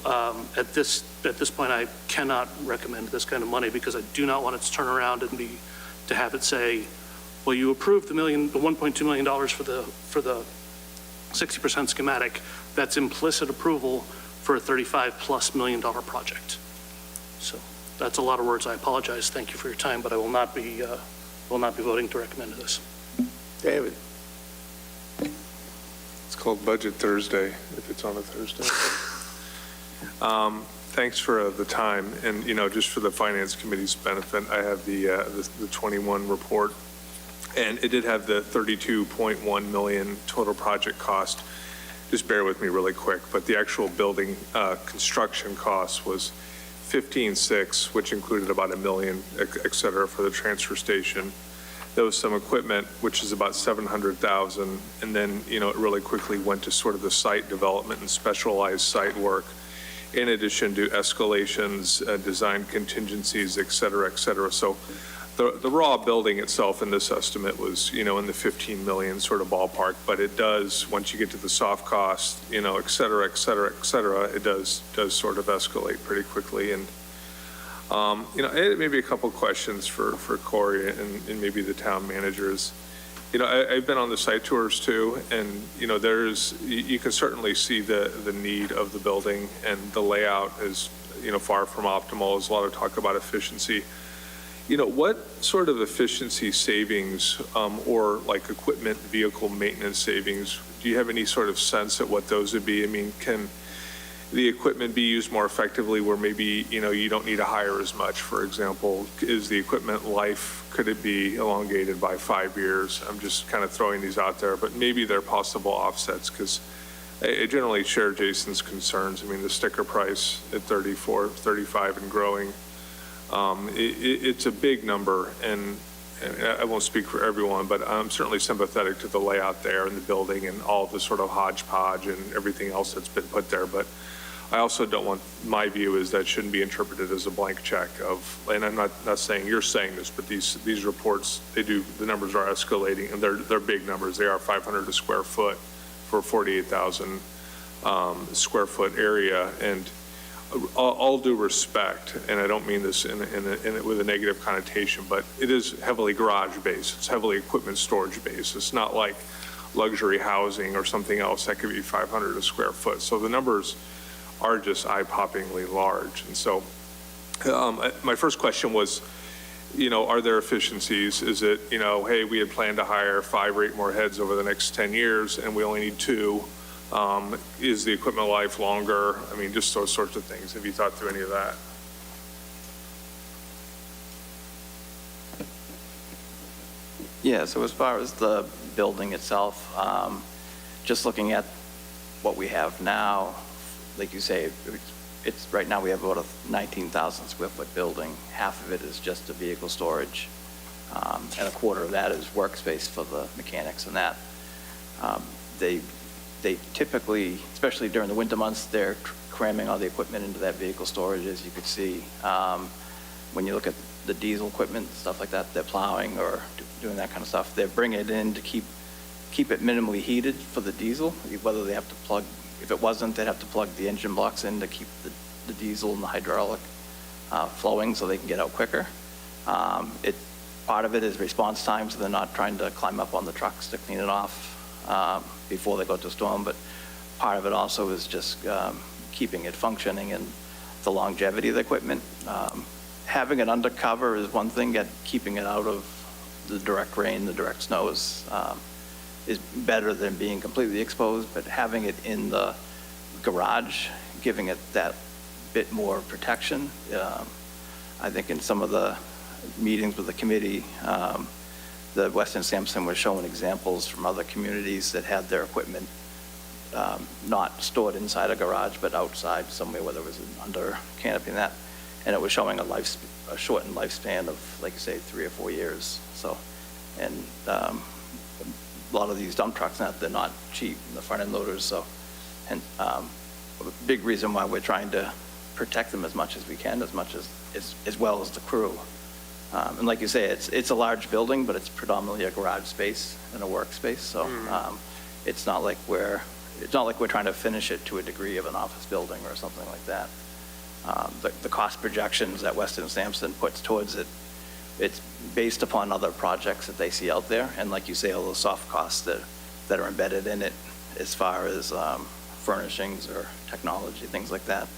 at this point, I cannot recommend this kind of money, because I do not want it to turn around and to have it say, well, you approved the $1.2 million for the 60% schematic. That's implicit approval for a $35+ million project. So that's a lot of words. I apologize. Thank you for your time, but I will not be voting to recommend this. David? It's called Budget Thursday, if it's on a Thursday. Thanks for the time. And, just for the Finance Committee's benefit, I have the 21 report. And it did have the 32.1 million total project cost. Just bear with me really quick, but the actual building construction cost was 15.6, which included about $1 million, et cetera, for the transfer station. There was some equipment, which is about $700,000, and then, it really quickly went to sort of the site development and specialized site work, in addition to escalations, design contingencies, et cetera, et cetera. So the raw building itself in this estimate was, in the 15 million sort of ballpark, but it does, once you get to the soft cost, et cetera, et cetera, et cetera, it does sort of escalate pretty quickly. And, maybe a couple questions for Corey and maybe the town managers. I've been on the site tours too, and, you can certainly see the need of the building, and the layout is, far from optimal. There's a lot of talk about efficiency. What sort of efficiency savings or like equipment vehicle maintenance savings, do you have any sort of sense at what those would be? I mean, can the equipment be used more effectively where maybe, you don't need to hire as much, for example? Is the equipment life, could it be elongated by 5 years? I'm just kind of throwing these out there, but maybe they're possible offsets, because I generally share Jason's concerns. I mean, the sticker price at 34, 35 and growing, it's a big number, and I won't speak for everyone, but I'm certainly sympathetic to the layout there in the building and all the sort of hodgepodge and everything else that's been put there. But I also don't want, my view is that shouldn't be interpreted as a blank check of, and I'm not saying you're saying this, but these reports, the numbers are escalating, and they're big numbers. They are 500 a square foot for 48,000 square foot area. And all due respect, and I don't mean this with a negative connotation, but it is heavily garage-based. It's heavily equipment storage-based. It's not like luxury housing or something else that could be 500 a square foot. So the numbers are just eye-poppingly large. And so my first question was, are there efficiencies? Is it, hey, we had planned to hire 5 or 8 more heads over the next 10 years, and we only need 2. Is the equipment life longer? I mean, just those sorts of things. Have you thought through any of that? Yeah, so as far as the building itself, just looking at what we have now, like you say, it's right now we have about a 19,000 square foot building. Half of it is just a vehicle storage, and a quarter of that is workspace for the mechanics and that. They typically, especially during the winter months, they're cramming all the equipment into that vehicle storage, as you could see. When you look at the diesel equipment, stuff like that, they're plowing or doing that kind of stuff. They're bringing it in to keep it minimally heated for the diesel, whether they have to plug, if it wasn't, they'd have to plug the engine blocks in to keep the diesel and the hydraulic flowing so they can get out quicker. Part of it is response time, so they're not trying to climb up on the trucks to clean it off before they go to storm, but part of it also is just keeping it functioning and the longevity of the equipment. Having it undercover is one thing, keeping it out of the direct rain, the direct snow is better than being completely exposed, but having it in the garage, giving it that bit more protection. I think in some of the meetings with the committee, the Weston Sampson was showing examples from other communities that had their equipment not stored inside a garage, but outside somewhere, whether it was under canopy and that, and it was showing a shortened lifespan of, like you say, 3 or 4 years. So, and a lot of these dump trucks, they're not cheap, the front-end loaders, so, and a big reason why we're trying to protect them as much as we can, as well as the crew. And like you say, it's a large building, but it's predominantly a garage space and a workspace, so it's not like we're trying to finish it to a degree of an office building or something like that. The cost projections that Weston Sampson puts towards it, it's based upon other projects that they see out there, and like you say, all those soft costs that are embedded in it as far as furnishings or technology, things like that.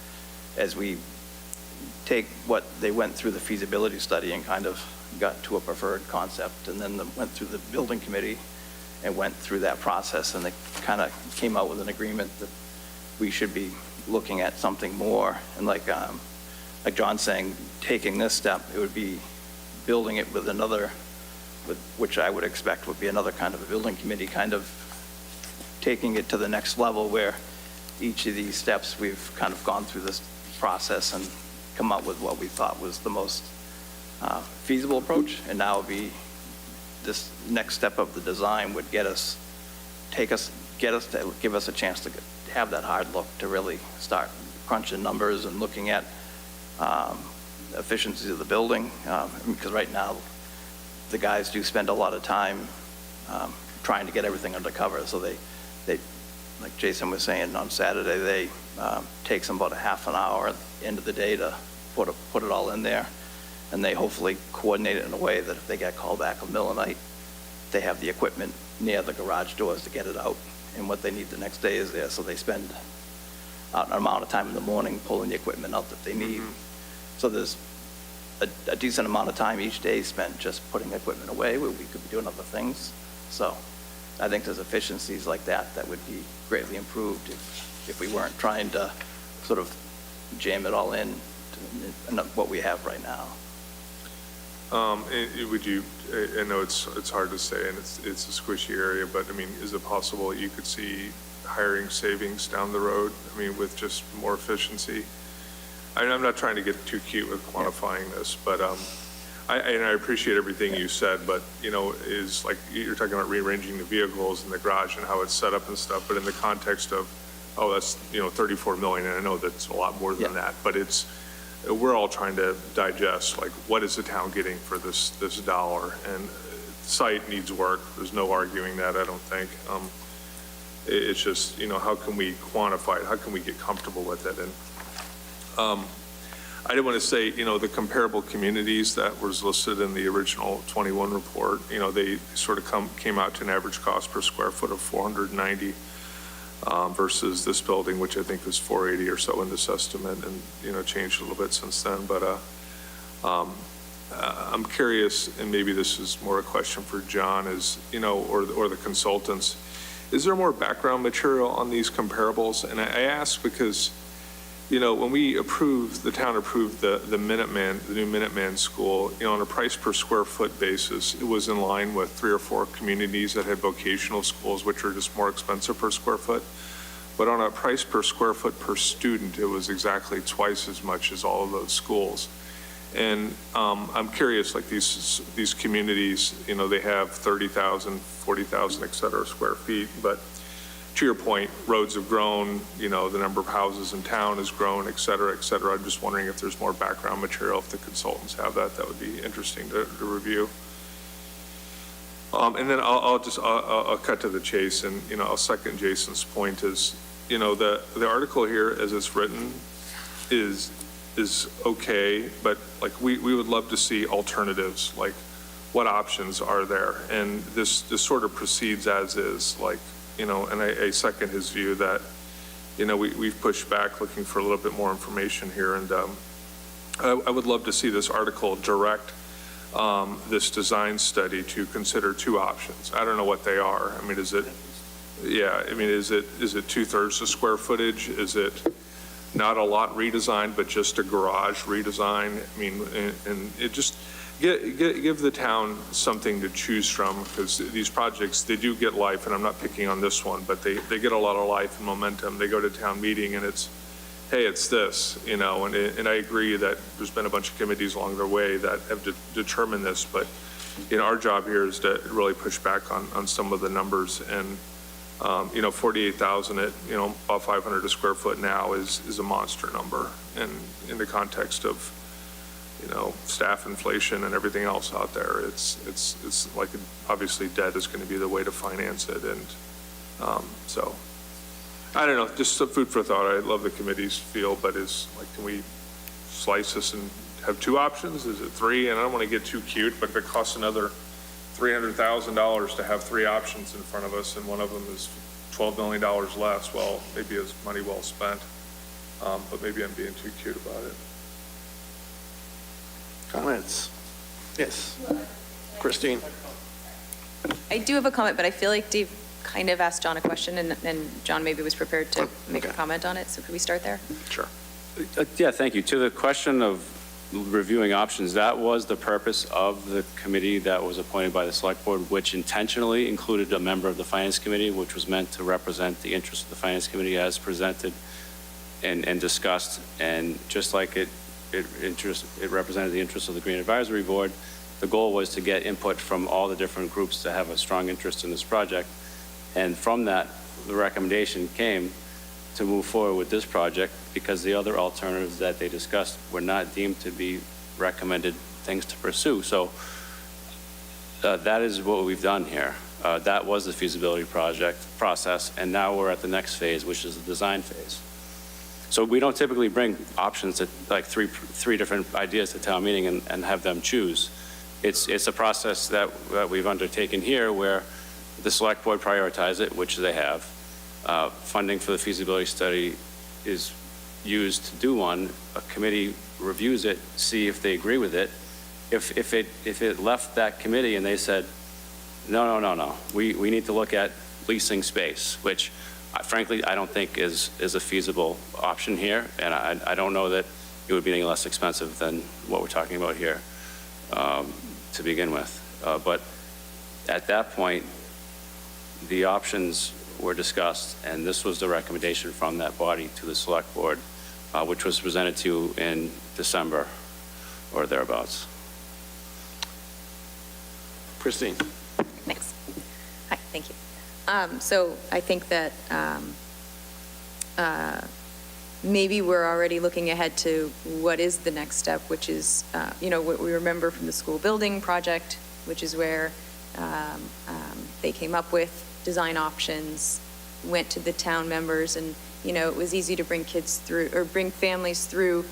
As we take what they went through the feasibility study and kind of got to a preferred concept, and then went through the building committee and went through that process, and they kind of came out with an agreement that we should be looking at something more. And like John's saying, taking this step, it would be building it with another, which I would expect would be another kind of a building committee, kind of taking it to the next level where each of these steps we've kind of gone through this process and come up with what we thought was the most feasible approach. And now it'd be this next step of the design would give us a chance to have that hard look, to really start crunching numbers and looking at efficiencies of the building. Because right now, the guys do spend a lot of time trying to get everything under cover. So they like Jason was saying on Saturday, they takes them about a half an hour at the end of the day to put it all in there. And they hopefully coordinate it in a way that if they get called back in the middle of the night, they have the equipment near the garage doors to get it out. And what they need the next day is there. So they spend an amount of time in the morning pulling the equipment out that they need. So there's a decent amount of time each day spent just putting equipment away where we could be doing other things. So I think there's efficiencies like that that would be greatly improved if we weren't trying to sort of jam it all in to what we have right now. Would you, I know it's hard to say and it's a squishy area, but I mean, is it possible you could see hiring savings down the road? I mean, with just more efficiency? I'm not trying to get too cute with quantifying this, but I appreciate everything you said, but is like, you're talking about rearranging the vehicles in the garage and how it's set up and stuff, but in the context of, oh, that's, 34 million, and I know that's a lot more than that, but we're all trying to digest, like, what is the town getting for this dollar? And the site needs work. There's no arguing that, I don't think. It's just, how can we quantify it? How can we get comfortable with it? And I did want to say, the comparable communities that was listed in the original 21 report, they sort of came out to an average cost per square foot of 490 versus this building, which I think was 480 or so in this estimate, and changed a little bit since then. But I'm curious, and maybe this is more a question for John, is or the consultants, is there more background material on these comparables? And I ask because when the town approved the new Minuteman school, on a price per square foot basis, it was in line with 3 or 4 communities that had vocational schools, which are just more expensive per square foot. But on a price per square foot per student, it was exactly twice as much as all of those schools. And I'm curious, like these communities, they have 30,000, 40,000, et cetera, square feet, but to your point, roads have grown, the number of houses in town has grown, et cetera, et cetera. I'm just wondering if there's more background material, if the consultants have that would be interesting to review. And then I'll cut to the chase, and, I'll second Jason's point is, the article here as it's written is okay, but like we would love to see alternatives, like what options are there? And this sort of proceeds as is, like, and I second his view that, we've pushed back looking for a little bit more information here. And I would love to see this article direct this design study to consider two options. I don't know what they are. I mean, is it 2/3 the square footage? Is it not a lot redesign, but just a garage redesign? I mean, and it just give the town something to choose from, because these projects, they do get life, and I'm not picking on this one, but they get a lot of life and momentum. They go to town meeting and it's, hey, it's this, you know, and I agree that there's been a bunch of committees along the way that have determined this, but, you know, our job here is to really push back on some of the numbers, and, you know, 48,000 at, you know, about 500 a square foot now is a monster number, and in the context of, you know, staff inflation and everything else out there, it's like, obviously debt is going to be the way to finance it, and so, I don't know, just some food for thought. I love the committee's feel, but can we slice this and have two options? Is it three? And I don't want to get too cute, but if it costs another $300,000 to have three options in front of us, and one of them is $12 million less, well, maybe it's money well spent, but maybe I'm being too cute about it. Comments? Yes. Christine? I do have a comment, but I feel like Dave kind of asked John a question, and John maybe was prepared to make a comment on it, so could we start there? Sure. Yeah, thank you. To the question of reviewing options, that was the purpose of the committee that was appointed by the Select Board, which intentionally included a member of the Finance Committee, which was meant to represent the interests of the Finance Committee as presented and discussed. And just like it represented the interests of the Green Advisory Board, the goal was to get input from all the different groups that have a strong interest in this project. And from that, the recommendation came to move forward with this project, because the other alternatives that they discussed were not deemed to be recommended things to pursue. So that is what we've done here. That was the feasibility process, and now we're at the next phase, which is the design phase. So we don't typically bring options to, like, three different ideas to town meeting and have them choose. It's a process that we've undertaken here, where the Select Board prioritize it, which they have. Funding for the feasibility study is used to do one. A committee reviews it, see if they agree with it. If it left that committee and they said, no, we need to look at leasing space, which frankly I don't think is a feasible option here, and I don't know that it would be any less expensive than what we're talking about here to begin with. But at that point, the options were discussed, and this was the recommendation from that body to the Select Board, which was presented to you in December or thereabouts. Christine? Thanks. Hi, thank you. So I think that maybe we're already looking ahead to what is the next step, which is, what we remember from the school building project, which is where they came up with design options, went to the town members, and, it was easy to bring kids through, or bring families through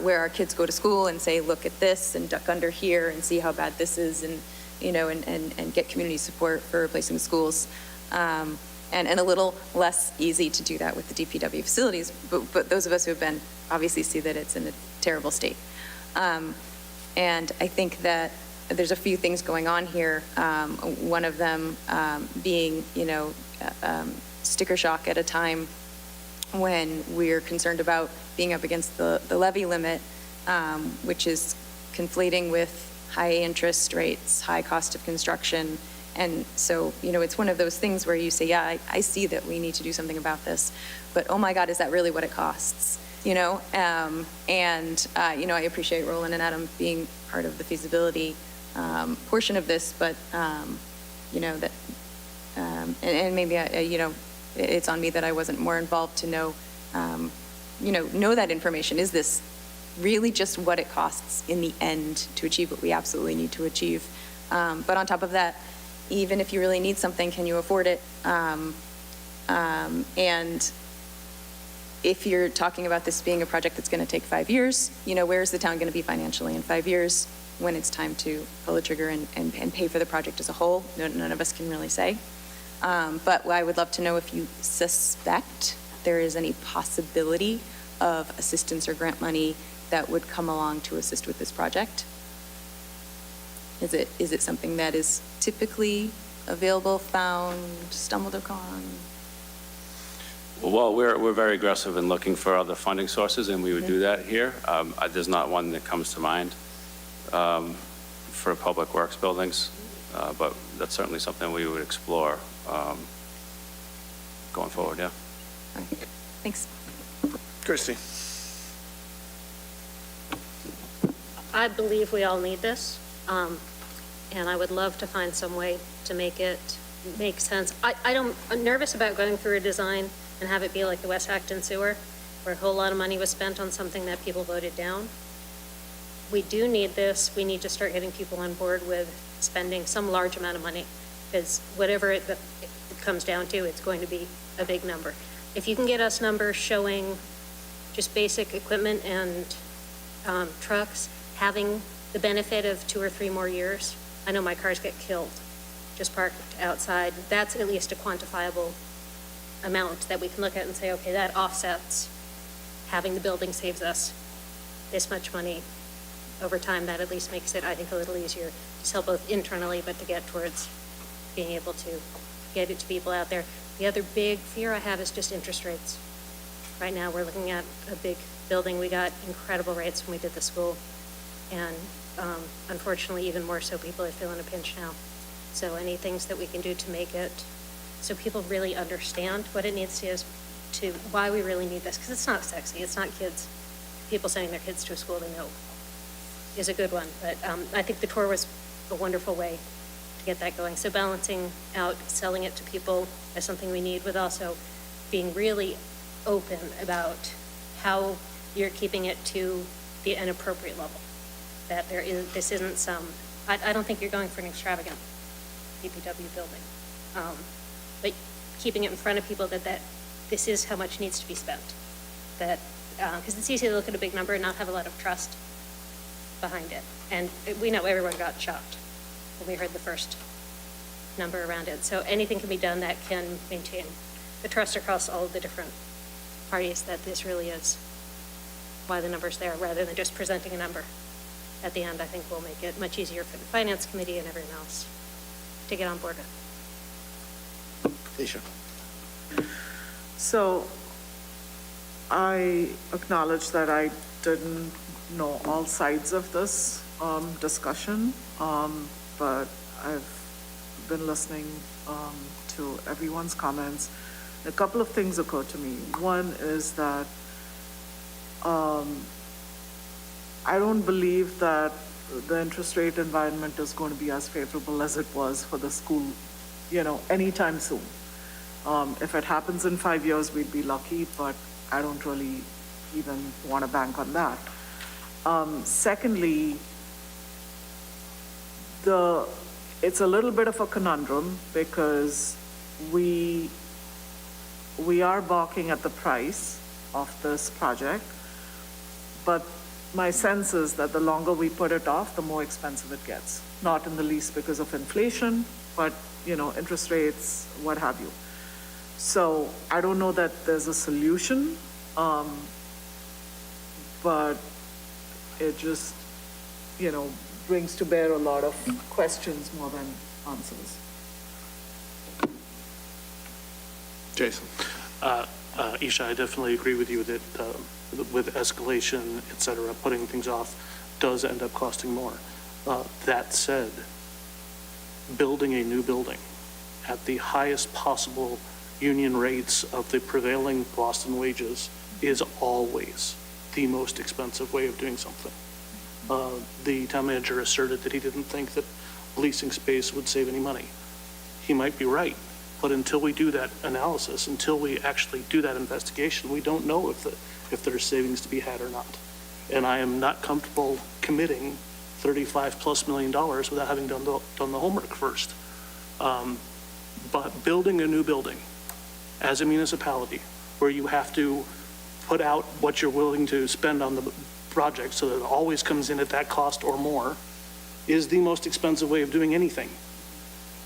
where our kids go to school and say, look at this and duck under here and see how bad this is, and, and get community support for replacing schools. And a little less easy to do that with the DPW facilities, but those of us who have been obviously see that it's in a terrible state. And I think that there's a few things going on here. One of them being, sticker shock at a time when we're concerned about being up against the levy limit, which is conflating with high interest rates, high cost of construction. And so, it's one of those things where you say, yeah, I see that we need to do something about this, but oh my God, is that really what it costs? I appreciate Roland and Adam being part of the feasibility portion of this, but, and maybe, it's on me that I wasn't more involved to know that information. Is this really just what it costs in the end to achieve what we absolutely need to achieve? But on top of that, even if you really need something, can you afford it? And if you're talking about this being a project that's going to take 5 years, where is the town going to be financially in 5 years when it's time to pull the trigger and pay for the project as a whole? None of us can really say. But I would love to know if you suspect there is any possibility of assistance or grant money that would come along to assist with this project. Is it something that is typically available, found, stumbled upon? Well, we're very aggressive in looking for other funding sources, and we would do that here. There's not one that comes to mind for public works buildings, but that's certainly something we would explore going forward, yeah. Thanks. Christie. I believe we all need this, and I would love to find some way to make it make sense. I'm nervous about going through a design and have it be like the West Acton sewer, where a whole lot of money was spent on something that people voted down. We do need this. We need to start getting people on board with spending some large amount of money, because whatever it comes down to, it's going to be a big number. If you can get us numbers showing just basic equipment and trucks having the benefit of 2 or 3 more years, I know my cars get killed just parked outside. That's at least a quantifiable amount that we can look at and say, okay, that offsets having the building saves us this much money over time. That at least makes it, I think, a little easier to sell both internally, but to get towards being able to get it to people out there. The other big fear I have is just interest rates. Right now, we're looking at a big building. We got incredible rates when we did the school. And unfortunately, even more so, people are feeling a pinch now. So any things that we can do to make it so people really understand what it needs to is to why we really need this, because it's not sexy. It's not kids. People sending their kids to a school they know is a good one. But I think the tour was a wonderful way to get that going. So balancing out selling it to people as something we need with also being really open about how you're keeping it to be an appropriate level. That this isn't some, I don't think you're going for an extravagant DPW building. But keeping it in front of people that this is how much needs to be spent. That, because it's easy to look at a big number and not have a lot of trust behind it. And we know everyone got shocked when we heard the first number around it. So anything can be done that can maintain the trust across all of the different parties that this really is why the number's there, rather than just presenting a number at the end. I think will make it much easier for the finance committee and everyone else to get on board with. Tisha. So I acknowledge that I didn't know all sides of this discussion, but I've been listening to everyone's comments. A couple of things occurred to me. One is that I don't believe that the interest rate environment is going to be as favorable as it was for the school, anytime soon. If it happens in 5 years, we'd be lucky, but I don't really even want to bank on that. Secondly, it's a little bit of a conundrum because we are balking at the price of this project, but my sense is that the longer we put it off, the more expensive it gets. Not in the least because of inflation, but, interest rates, what have you. So I don't know that there's a solution, but it just, brings to bear a lot of questions more than answers. Jason. Isha, I definitely agree with you that with escalation, et cetera, putting things off does end up costing more. That said, building a new building at the highest possible union rates of the prevailing Boston wages is always the most expensive way of doing something. The town manager asserted that he didn't think that leasing space would save any money. He might be right, but until we do that analysis, until we actually do that investigation, we don't know if there's savings to be had or not. And I am not comfortable committing $35+ million without having done the homework first. But building a new building as a municipality where you have to put out what you're willing to spend on the project so that it always comes in at that cost or more is the most expensive way of doing anything.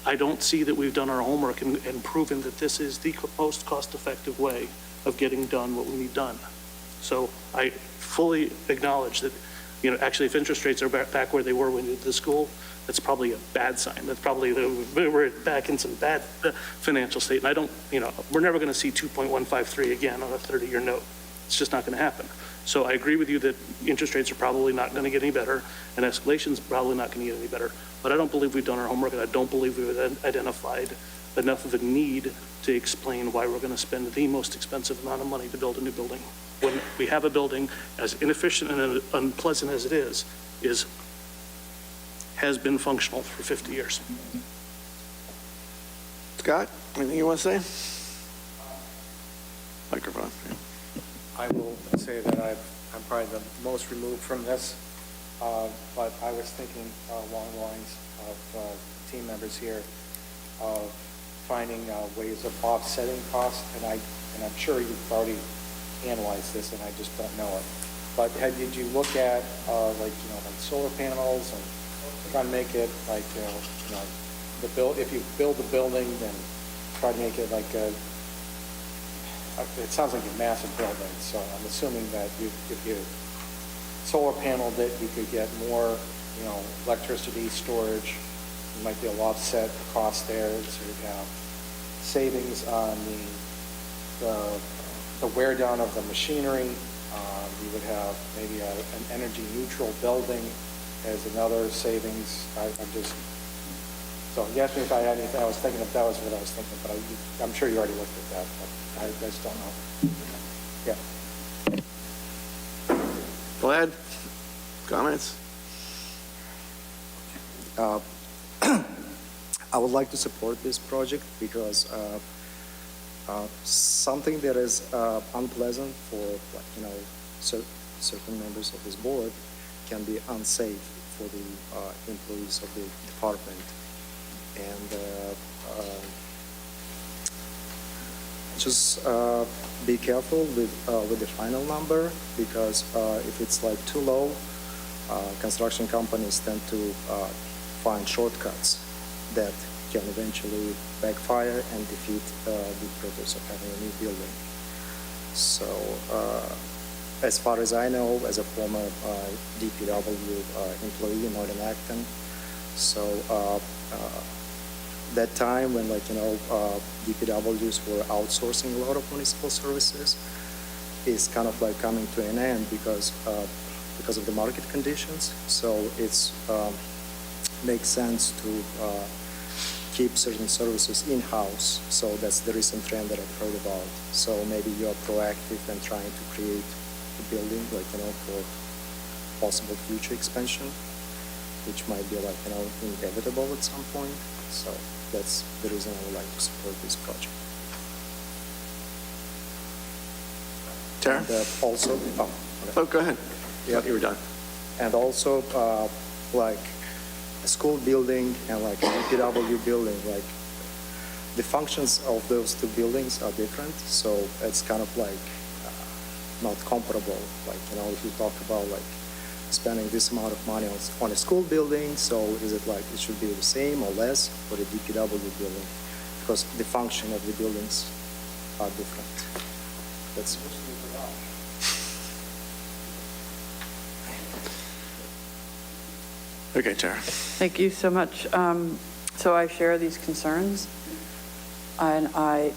I don't see that we've done our homework and proven that this is the most cost-effective way of getting done what we need done. So I fully acknowledge that Actually, if interest rates are back where they were when you did the school, that's probably a bad sign. That's probably, we're back in some bad financial state. And I don't, we're never going to see 2.153 again on a 30-year note. It's just not going to happen. So I agree with you that interest rates are probably not going to get any better, and escalation's probably not going to get any better. But I don't believe we've done our homework, and I don't believe we've identified enough of a need to explain why we're going to spend the most expensive amount of money to build a new building. When we have a building, as inefficient and unpleasant as it has been functional for 50 years. Scott, anything you want to say? Microphone. I will say that I'm probably the most removed from this, but I was thinking along the lines of team members here of finding ways of offsetting costs, and I'm sure you've already analyzed this, and I just don't know it. But did you look at like solar panels and try to make it like if you build the building, then try to make it like it sounds like a massive building, so I'm assuming that if you solar paneled it, you could get more, electricity storage. You might be able to offset the cost there, so you'd have savings on the wear down of the machinery. You would have maybe an energy neutral building as another savings. So you asked me if I had anything, I was thinking if that was what I was thinking, but I'm sure you already looked at that, but I just don't know. Yeah. Vlad, comments? I would like to support this project because something that is unpleasant for certain members of this board can be unsafe for the employees of the department. And just be careful with the final number, because if it's like too low, construction companies tend to find shortcuts that can eventually backfire and defeat the purpose of having a new building. So as far as I know, as a former DPW employee in Northern Acton, so that time when DPWs were outsourcing a lot of municipal services is kind of like coming to an end because of the market conditions. So it's makes sense to keep certain services in-house. So that's the recent trend that I've heard about. So maybe you are proactive and trying to create a building, for possible future expansion, which might be inevitable at some point. So that's the reason I would like to support this project. Tara? And also, go ahead. Yeah, you were done. And also, like a school building and like a DPW building, like the functions of those two buildings are different. So it's kind of like not comparable. Like, if you talk about like spending this amount of money on a school building, so is it like it should be the same or less for the DPW building? Because the function of the buildings are different. That's Okay, Tara. Thank you so much. So I share these concerns, and I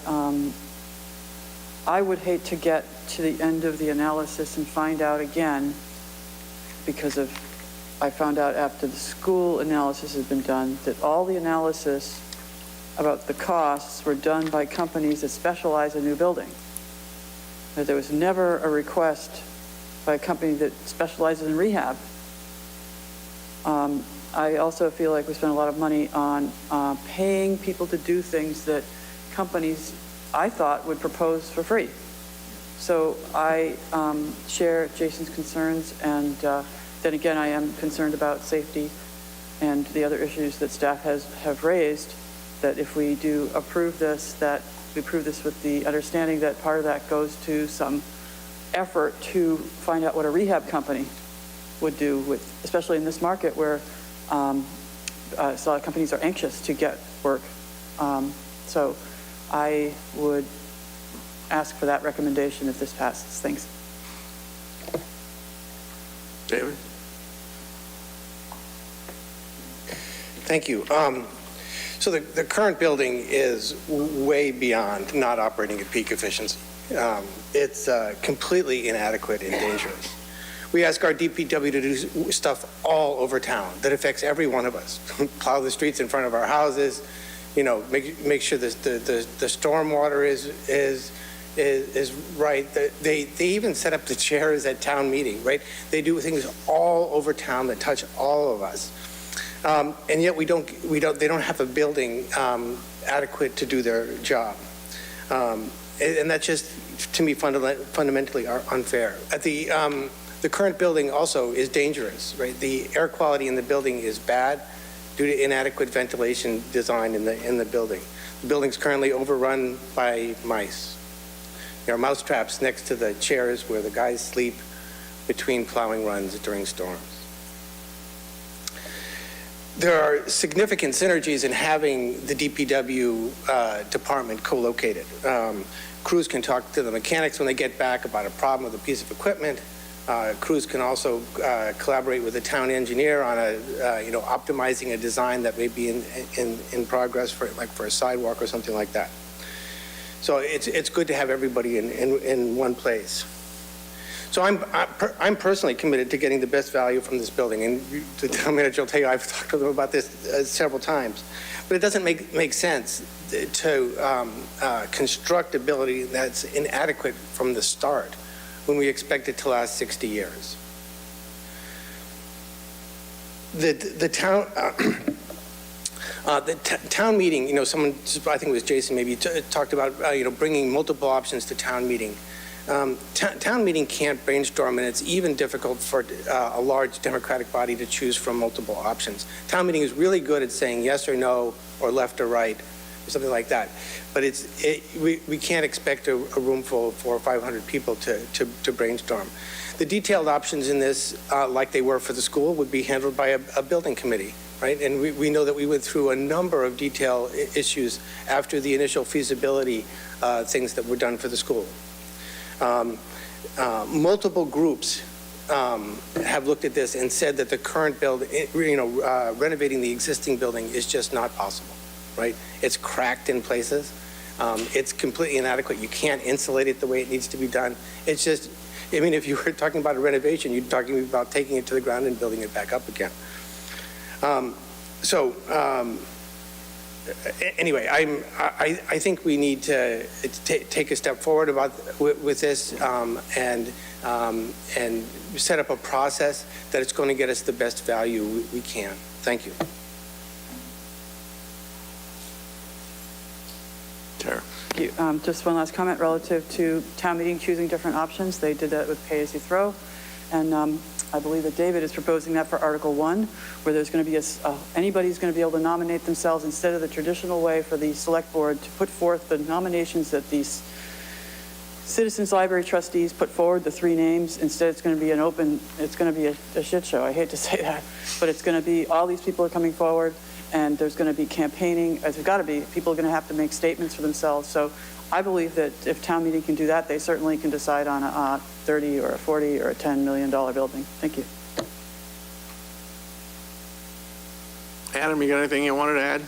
would hate to get to the end of the analysis and find out again, because I found out after the school analysis has been done, that all the analysis about the costs were done by companies that specialize in new building. That there was never a request by a company that specializes in rehab. I also feel like we spend a lot of money on paying people to do things that companies, I thought, would propose for free. So I share Jason's concerns, and then again, I am concerned about safety and the other issues that staff have raised, that if we do approve this, that we approve this with the understanding that part of that goes to some effort to find out what a rehab company would do, especially in this market where a lot of companies are anxious to get work. So I would ask for that recommendation if this passes. Thanks. David? Thank you. So the current building is way beyond not operating at peak efficiency. It's completely inadequate and dangerous. We ask our DPW to do stuff all over town that affects every one of us. Plow the streets in front of our houses, make sure the stormwater is right. They even set up the chairs at town meeting, right? They do things all over town that touch all of us. And yet they don't have a building adequate to do their job. And that's just, to me, fundamentally unfair. The current building also is dangerous, right? The air quality in the building is bad due to inadequate ventilation design in the building. The building's currently overrun by mice. There are mouse traps next to the chairs where the guys sleep between plowing runs during storms. There are significant synergies in having the DPW department co-located. Crews can talk to the mechanics when they get back about a problem with a piece of equipment. Crews can also collaborate with the town engineer on optimizing a design that may be in progress for a sidewalk or something like that. So it's good to have everybody in one place. So I'm personally committed to getting the best value from this building, and the town manager will tell you I've talked to them about this several times. But it doesn't make sense to construct a building that's inadequate from the start when we expect it to last 60 years. The town meeting, someone, I think it was Jason maybe, talked about, bringing multiple options to town meeting. Town meeting can't brainstorm, and it's even difficult for a large democratic body to choose from multiple options. Town meeting is really good at saying yes or no, or left or right, or something like that. But we can't expect a room full of 400 or 500 people to brainstorm. The detailed options in this, like they were for the school, would be handled by a building committee, right? And we know that we went through a number of detail issues after the initial feasibility things that were done for the school. Multiple groups have looked at this and said that the current building, renovating the existing building is just not possible, right? It's cracked in places. It's completely inadequate. You can't insulate it the way it needs to be done. It's just, if you were talking about a renovation, you're talking about taking it to the ground and building it back up again. Anyway, I think we need to take a step forward with this and set up a process that it's going to get us the best value we can. Thank you. Tara. Thank you. Just one last comment relative to town meeting choosing different options. They did that with pay-as-you-throw. And I believe that David is proposing that for Article 1, where there's going to be anybody's going to be able to nominate themselves instead of the traditional way for the select board to put forth the nominations that these Citizens Library trustees put forward, the 3 names. Instead, it's going to be it's going to be a shit show. I hate to say that, but it's going to be all these people are coming forward, and there's going to be campaigning. There's got to be. People are going to have to make statements for themselves. So I believe that if town meeting can do that, they certainly can decide on a 30 or a 40 or a $10 million building. Thank you. Adam, you got anything you wanted to add?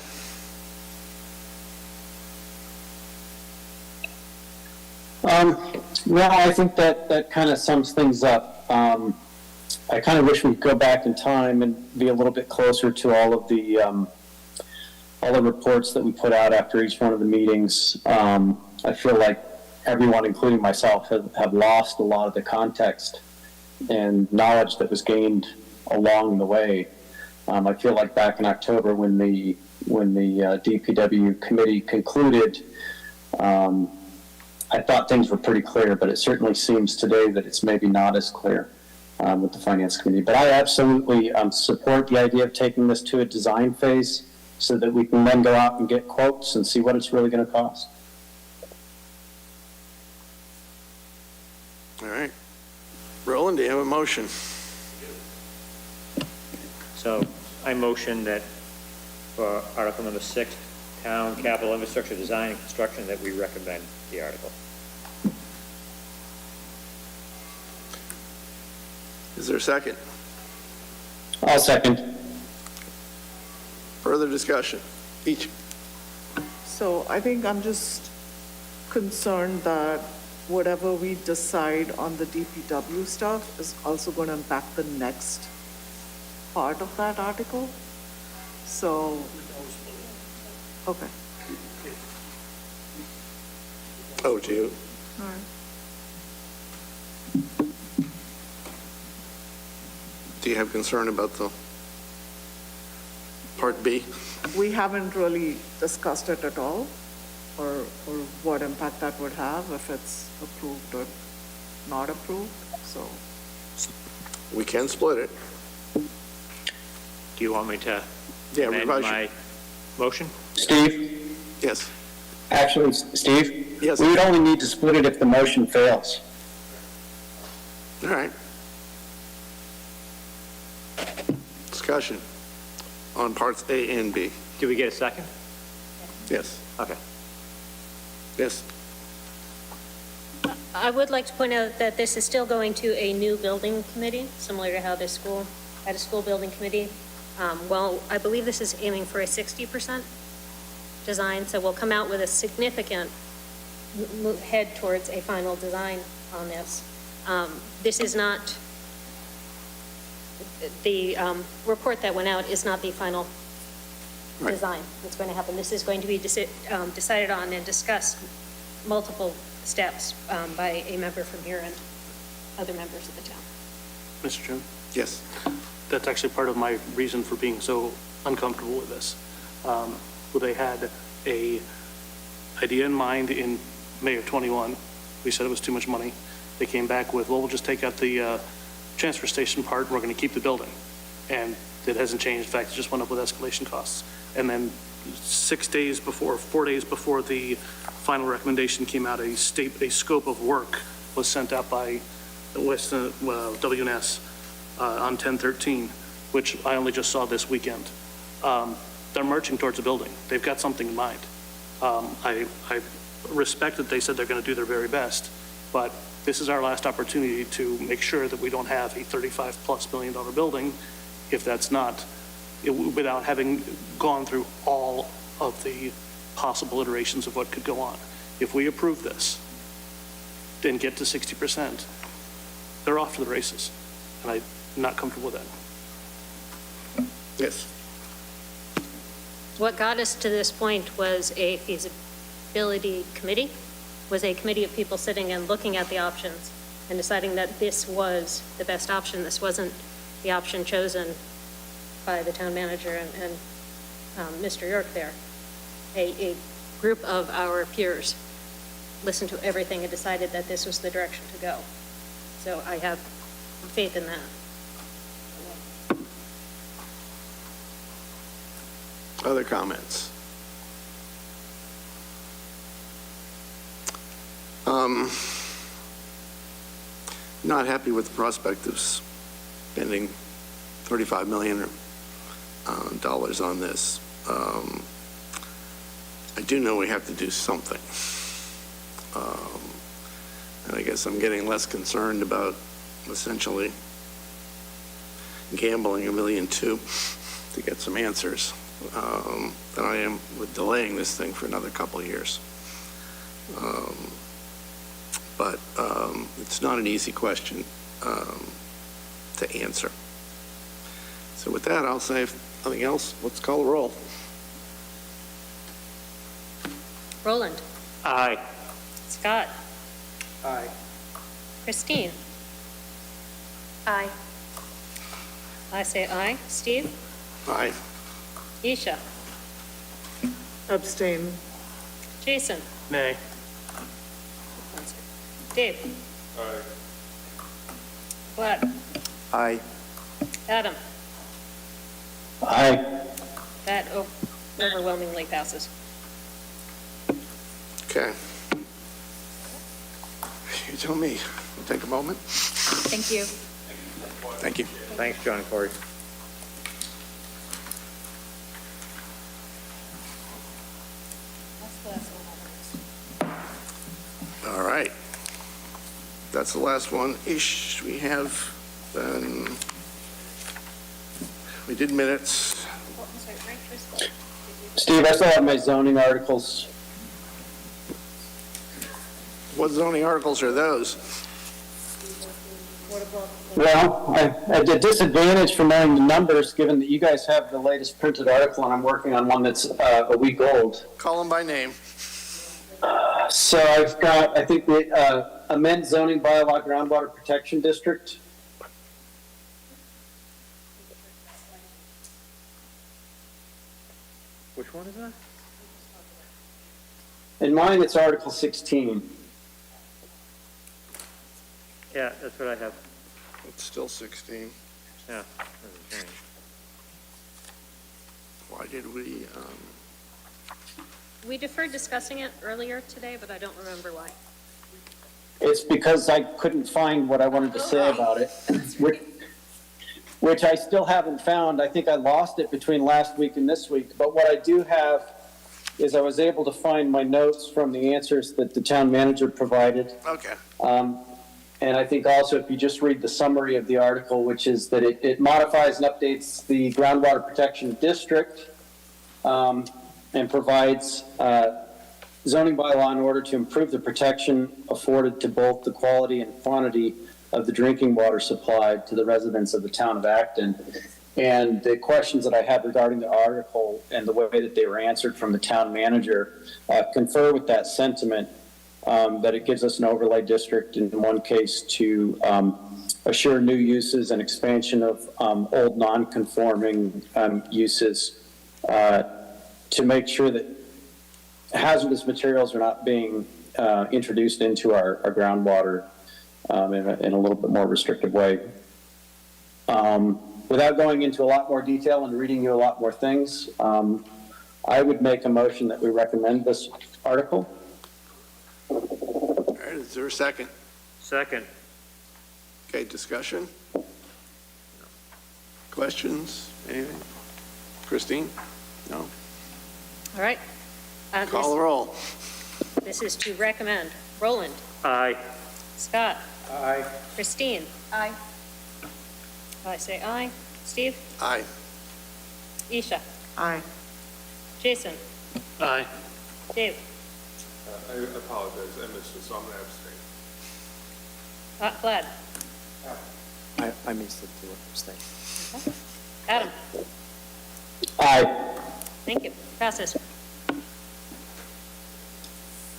No, I think that kind of sums things up. I kind of wish we'd go back in time and be a little bit closer to all the reports that we put out after each one of the meetings. I feel like everyone, including myself, have lost a lot of the context and knowledge that was gained along the way. I feel like back in October when the DPW committee concluded, I thought things were pretty clear, but it certainly seems today that it's maybe not as clear with the finance committee. But I absolutely support the idea of taking this to a design phase so that we can then go out and get quotes and see what it's really going to cost. All right. Roland, do you have a motion? So I motion that for Article number 6, Town Capital Infrastructure Design and Construction, that we recommend the article. Is there a second? I'll second. Further discussion? Each. So I think I'm just concerned that whatever we decide on the DPW stuff is also going to impact the next part of that article. So, okay. Oh, do you? All right. Do you have concern about the Part B? We haven't really discussed it at all, or what impact that would have if it's approved or not approved, so. We can split it. Do you want me to Yeah, amend revise my motion? Steve? Yes. Actually, Steve? Yes. We would only need to split it if the motion fails. All right. Discussion on parts A and B. Did we get a second? Yes. Okay. Yes. I would like to point out that this is still going to a new building committee, similar to how this school had a school building committee. Well, I believe this is aiming for a 60% design, so we'll come out with a significant head towards a final design on this. This is not, the report that went out is not the final design that's going to happen. This is going to be decided on and discussed multiple steps by a member from here and other members of the town. Mr. Chairman? Yes. That's actually part of my reason for being so uncomfortable with this. They had a idea in mind in May of '21. We said it was too much money. They came back with, well, we'll just take out the transfer station part, and we're going to keep the building. And it hasn't changed. In fact, it just went up with escalation costs. And then 4 days before the final recommendation came out, a scope of work was sent out by WNS on 10/13, which I only just saw this weekend. They're marching towards a building. They've got something in mind. I respect that they said they're going to do their very best, but this is our last opportunity to make sure that we don't have a $35+ million building, if that's not, without having gone through all of the possible iterations of what could go on. If we approve this, then get to 60%, they're off to the races, and I'm not comfortable with that. Yes. What got us to this point was a feasibility committee, was a committee of people sitting and looking at the options and deciding that this was the best option. This wasn't the option chosen by the town manager and Mr. York there. A group of our peers listened to everything and decided that this was the direction to go. So I have faith in that. Other comments? Not happy with the prospect of spending $35 million dollars on this. I do know we have to do something. And I guess I'm getting less concerned about essentially gambling $1.2 million to get some answers than I am with delaying this thing for another couple of years. But it's not an easy question to answer. So with that, I'll say, if nothing else, let's call the roll. Roland. Aye. Scott. Aye. Christine. Aye. I say aye. Steve. Aye. Isha. Abstain. Jason. Nay. Dave. Aye. Vlad. Aye. Adam. Aye. That overwhelmingly passes. Okay. You tell me. Take a moment. Thank you. Thank you. Thanks, John and Corey. All right. That's the last one. Ish, we have, we did minutes. Steve, I still have my zoning articles. What zoning articles are those? Well, I'm at a disadvantage for knowing the numbers, given that you guys have the latest printed article, and I'm working on one that's a week old. Call them by name. So I've got, I think, the amend zoning bylaw groundwater protection district. Which one is that? In mine, it's Article 16. Yeah, that's what I have. It's still 16. Yeah, hasn't changed. Why did we, We deferred discussing it earlier today, but I don't remember why. It's because I couldn't find what I wanted to say about it, which I still haven't found. I think I lost it between last week and this week. But what I do have is I was able to find my notes from the answers that the town manager provided. okay. And I think also if you just read the summary of the article, which is that it modifies and updates the groundwater protection district and provides zoning bylaw in order to improve the protection afforded to both the quality and quantity of the drinking water supplied to the residents of the town of Acton. And the questions that I had regarding the article and the way that they were answered from the town manager confer with that sentiment. That it gives us an overlay district in one case to assure new uses and expansion of old non-conforming uses to make sure that hazardous materials are not being introduced into our groundwater in a little bit more restrictive way. Without going into a lot more detail and reading you a lot more things, I would make a motion that we recommend this article. All right, is there a second? Second. Okay, discussion? Questions? Anything? Christine? No? All right. Call the roll. This is to recommend. Roland? Aye. Scott? Aye. Christine? Aye. I say aye. Steve? Aye. Isha? Aye. Jason? Aye. Dave? I apologize, I missed it, so I'm going to abstain. Vlad? I missed it too, abstain. Adam? Aye. Thank you. Passes.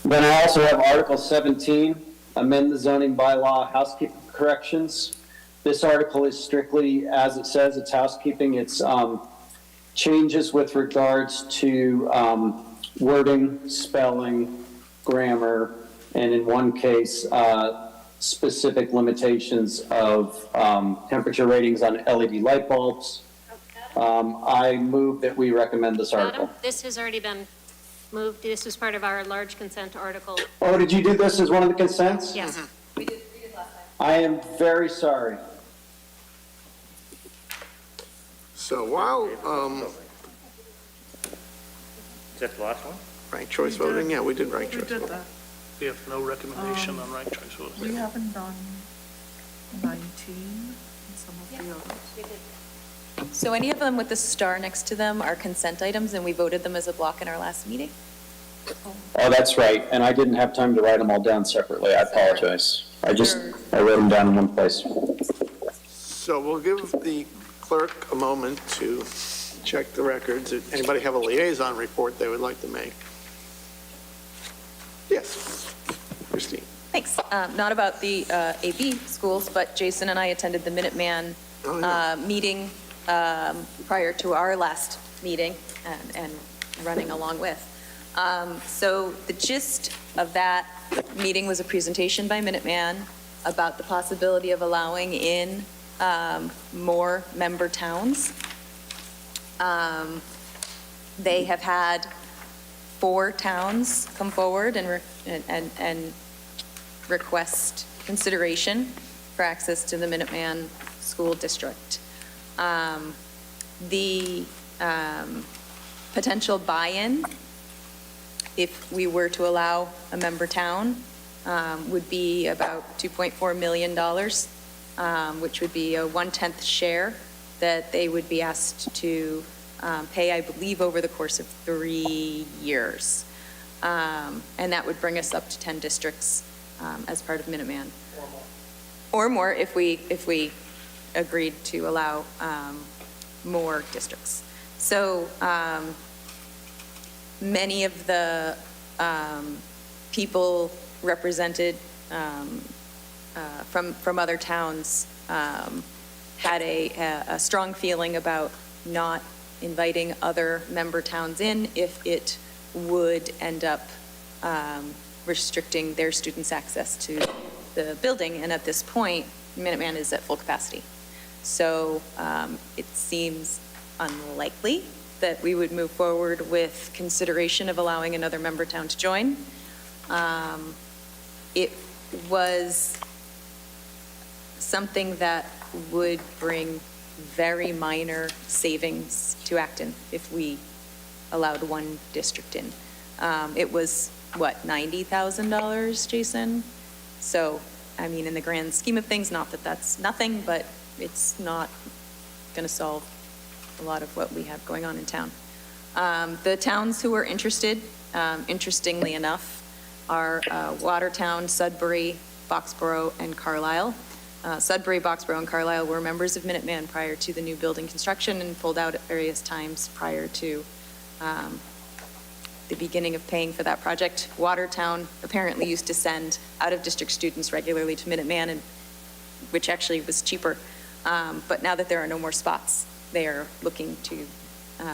Then I also have Article 17, amend the zoning bylaw housekeeping corrections. This article is strictly, as it says, it's housekeeping. It's changes with regards to wording, spelling, grammar, and in one case, specific limitations of temperature ratings on LED light bulbs. I move that we recommend this article. Adam, this has already been moved. This was part of our large consent article. Oh, did you do this as one of the consents? Yes. We did last time. I am very sorry. So while Is that the last one? ranked choice voting, yeah, we did ranked We choice did voting. that. We have no recommendation on ranked choice voting. We haven't done 19 and some of the others. So any of them with the star next to them are consent items, and we voted them as a block in our last meeting? Oh, that's right. And I didn't have time to write them all down separately. I apologize. I wrote them down in one place. So we'll give the clerk a moment to check the records. If anybody have a liaison report they would like to make? Yes, Christine. Thanks. Not about the AB schools, but Jason and I attended the Minuteman meeting prior to our last meeting and running along with. So the gist of that meeting was a presentation by Minuteman about the possibility of allowing in more member towns. They have had 4 towns come forward and request consideration for access to the Minuteman School District. The potential buy-in, if we were to allow a member town, would be about $2.4 million, which would be a 1/10 share that they would be asked to pay, I believe, over the course of 3 years. And that would bring us up to 10 districts as part of Minuteman. Or more if we agreed to allow more districts. So many of the people represented from other towns had a strong feeling about not inviting other member towns in if it would end up restricting their students' access to the building. And at this point, Minuteman is at full capacity. So it seems unlikely that we would move forward with consideration of allowing another member town to join. It was something that would bring very minor savings to Acton if we allowed one district in. It was, what, $90,000, Jason? So, I mean, in the grand scheme of things, not that that's nothing, but it's not going to solve a lot of what we have going on in town. The towns who are interested, interestingly enough, are Watertown, Sudbury, Boxborough, and Carlisle. Sudbury, Boxborough, and Carlisle were members of Minuteman prior to the new building construction and pulled out at various times prior to the beginning of paying for that project. Watertown apparently used to send out-of-district students regularly to Minuteman, and which actually was cheaper. But now that there are no more spots, they are looking to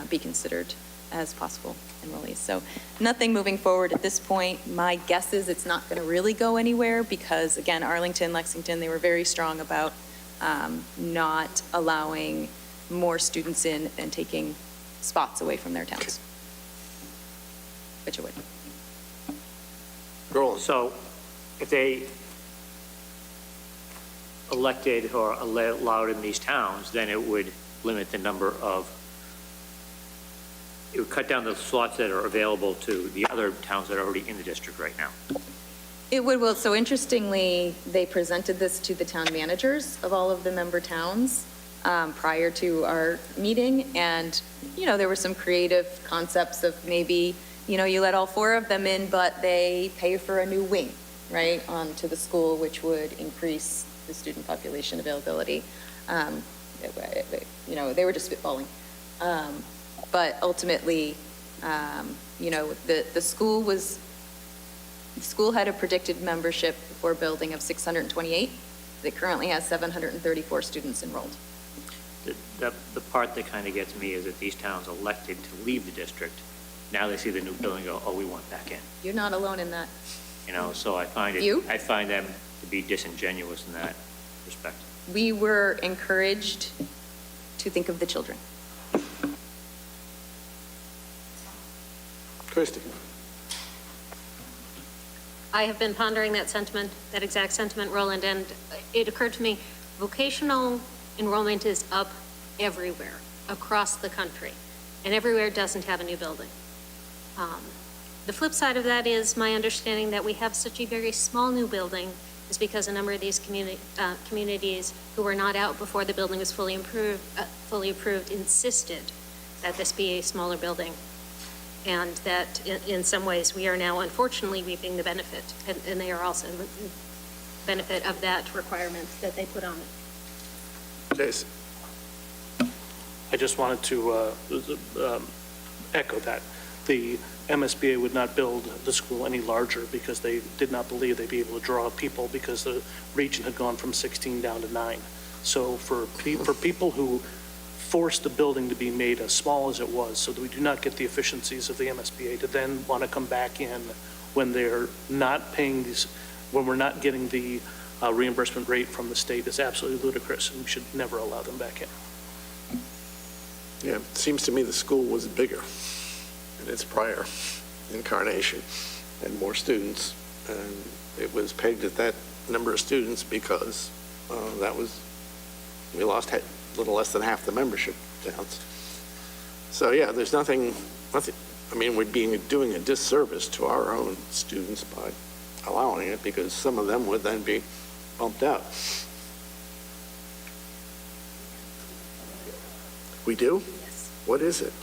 be considered as possible enrollees. So nothing moving forward at this point. My guess is it's not going to really go anywhere because, again, Arlington, Lexington, they were very strong about not allowing more students in and taking spots away from their towns. Which it would. Roland. So if they elected or allowed in these towns, then it would limit the number of, it would cut down the slots that are available to the other towns that are already in the district right now. It would, well, so interestingly, they presented this to the town managers of all of the member towns prior to our meeting. And, you know, there were some creative concepts of maybe, you know, you let all 4 of them in, but they pay for a new wing, right, onto the school, which would increase the student population availability. You know, they were just spitballing. But ultimately, you know, the school had a predicted membership before building of 628. It currently has 734 students enrolled. The part that kind of gets me is that these towns elected to leave the district. Now they see the new building and go, oh, we want back in. You're not alone in that. You know, so I find them to be disingenuous in that respect. We were encouraged to think of the children. Christy. I have been pondering that sentiment, that exact sentiment, Roland, and it occurred to me, vocational enrollment is up everywhere, across the country, and everywhere doesn't have a new building. The flip side of that is my understanding that we have such a very small new building is because a number of these communities who were not out before the building was fully approved insisted that this be a smaller building. And that in some ways we are now unfortunately reaping the benefit, and they are also the benefit of that requirement that they put on it. Jason. I just wanted to echo that. The MSBA would not build the school any larger because they did not believe they'd be able to draw people because the region had gone from 16 down to 9. So for people who forced the building to be made as small as it was so that we do not get the efficiencies of the MSBA to then want to come back in when they're not paying these, when we're not getting the reimbursement rate from the state is absolutely ludicrous, and we should never allow them back in. Yeah, it seems to me the school was bigger in its prior incarnation and more students, and it was pegged at that number of students because we lost a little less than half the membership towns. So yeah, there's nothing, I mean, we're doing a disservice to our own students by allowing it because some of them would then be bumped out. We do? Yes. What is it?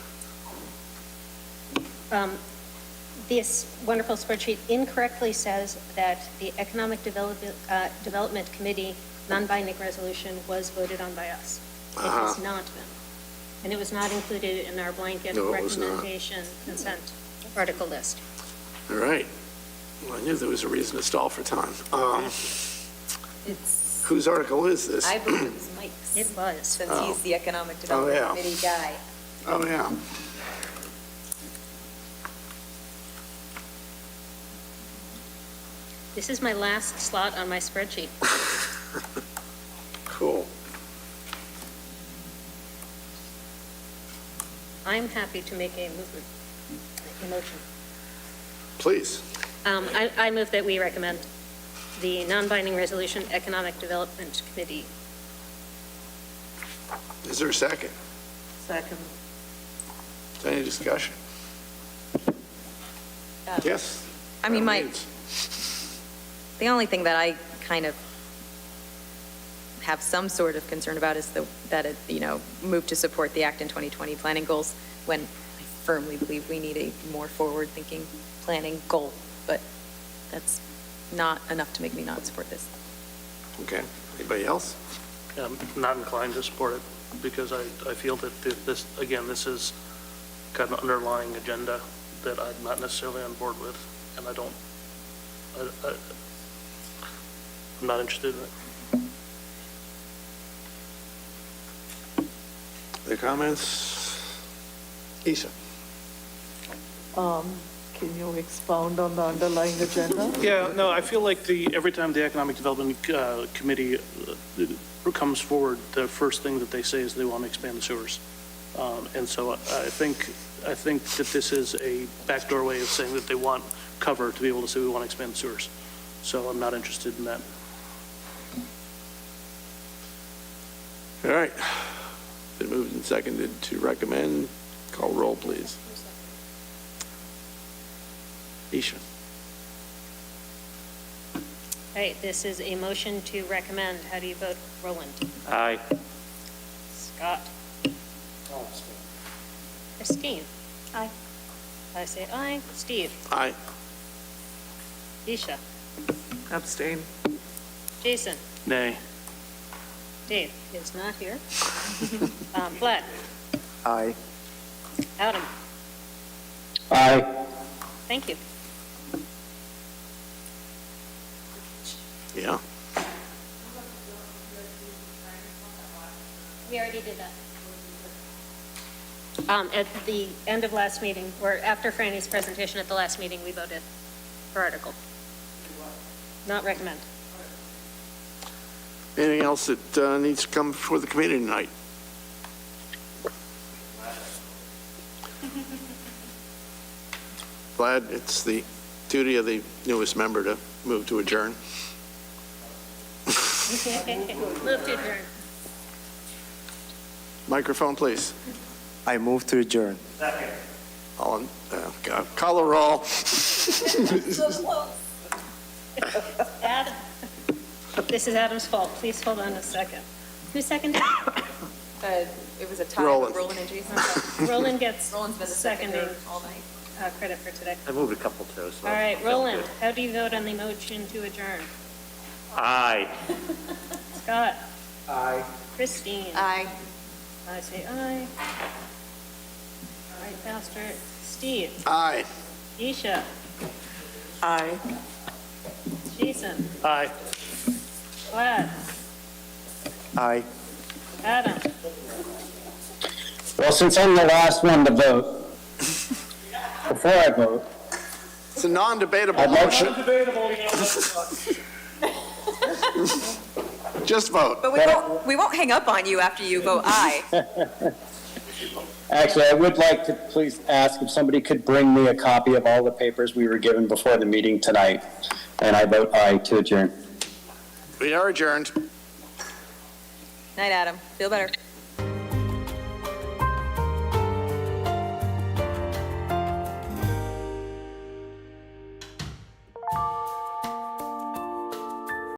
This wonderful spreadsheet incorrectly says that the Economic Development Committee non-binding resolution was voted on by us. It has not been. And it was not included in our blanket No, it was not. recommendation consent article list. All right. Well, I knew there was a reason to stall for time. It's, Whose article is this? I believe it was Mike's. It was. Since he's the Economic Development yeah. Committee guy. Oh, yeah. This is my last slot on my spreadsheet. Cool. I'm happy to make a motion. Please. I move that we recommend the non-binding resolution Economic Development Committee. Is there a second? Second. Is there any discussion? Yes? I mean, By all Mike, means. the only thing that I kind of have some sort of concern about is that it, move to support the Acton 2020 planning goals, when I firmly believe we need a more forward-thinking planning goal, but that's not enough to make me not support this. Okay. Anybody else? I'm not inclined to support it because I feel that this, again, this is kind of an underlying agenda that I'm not necessarily on board with, and I'm not interested in it. Other comments? Isha? Can you expound on the underlying agenda? Yeah, no, I feel like every time the Economic Development Committee comes forward, the first thing that they say is they want to expand the sewers. And so I think that this is a backdoor way of saying that they want cover to be able to say we want to expand the sewers. So I'm not interested in that. All right. Been moved and seconded to recommend. Call roll, please. Isha? All right, this is a motion to recommend. How do you vote? Roland? Aye. Scott? Christine? Aye. I say aye. Steve? Aye. Isha? Abstain. Jason? Nay. Dave is not here. Vlad? Aye. Adam? Aye. Thank you. Yeah. We already did that. At the end of last meeting, or after Franny's presentation at the last meeting, we voted for article. Not recommend. Anything else that needs to come before the committee tonight? Glad it's the duty of the newest member to move to adjourn. Move to adjourn. Microphone, please. I move to adjourn. All in, God, call a roll. Adam. This is Adam's fault. Please hold on a second. Who seconded? It was a tie Roland. with Roland and Jason. Roland gets Roland's been the seconding seconder all night. credit for today. I moved a couple too, so. All right, sounds Roland, good. how do you vote on the motion to adjourn? Aye. Scott? Aye. Christine? Aye. I say aye. All right, Pastor. Steve? Aye. Isha? Aye. Jason? Aye. Vlad? Aye. Adam? Well, since I'm the last one to vote, before I vote, It's a non-debatable I'd like motion. Just vote. But we won't hang up on you after you vote aye. actually, I would like to please ask if somebody could bring me a copy of all the papers we were given before the meeting tonight. And I vote aye to adjourn. We are adjourned. Night, Adam. Feel better.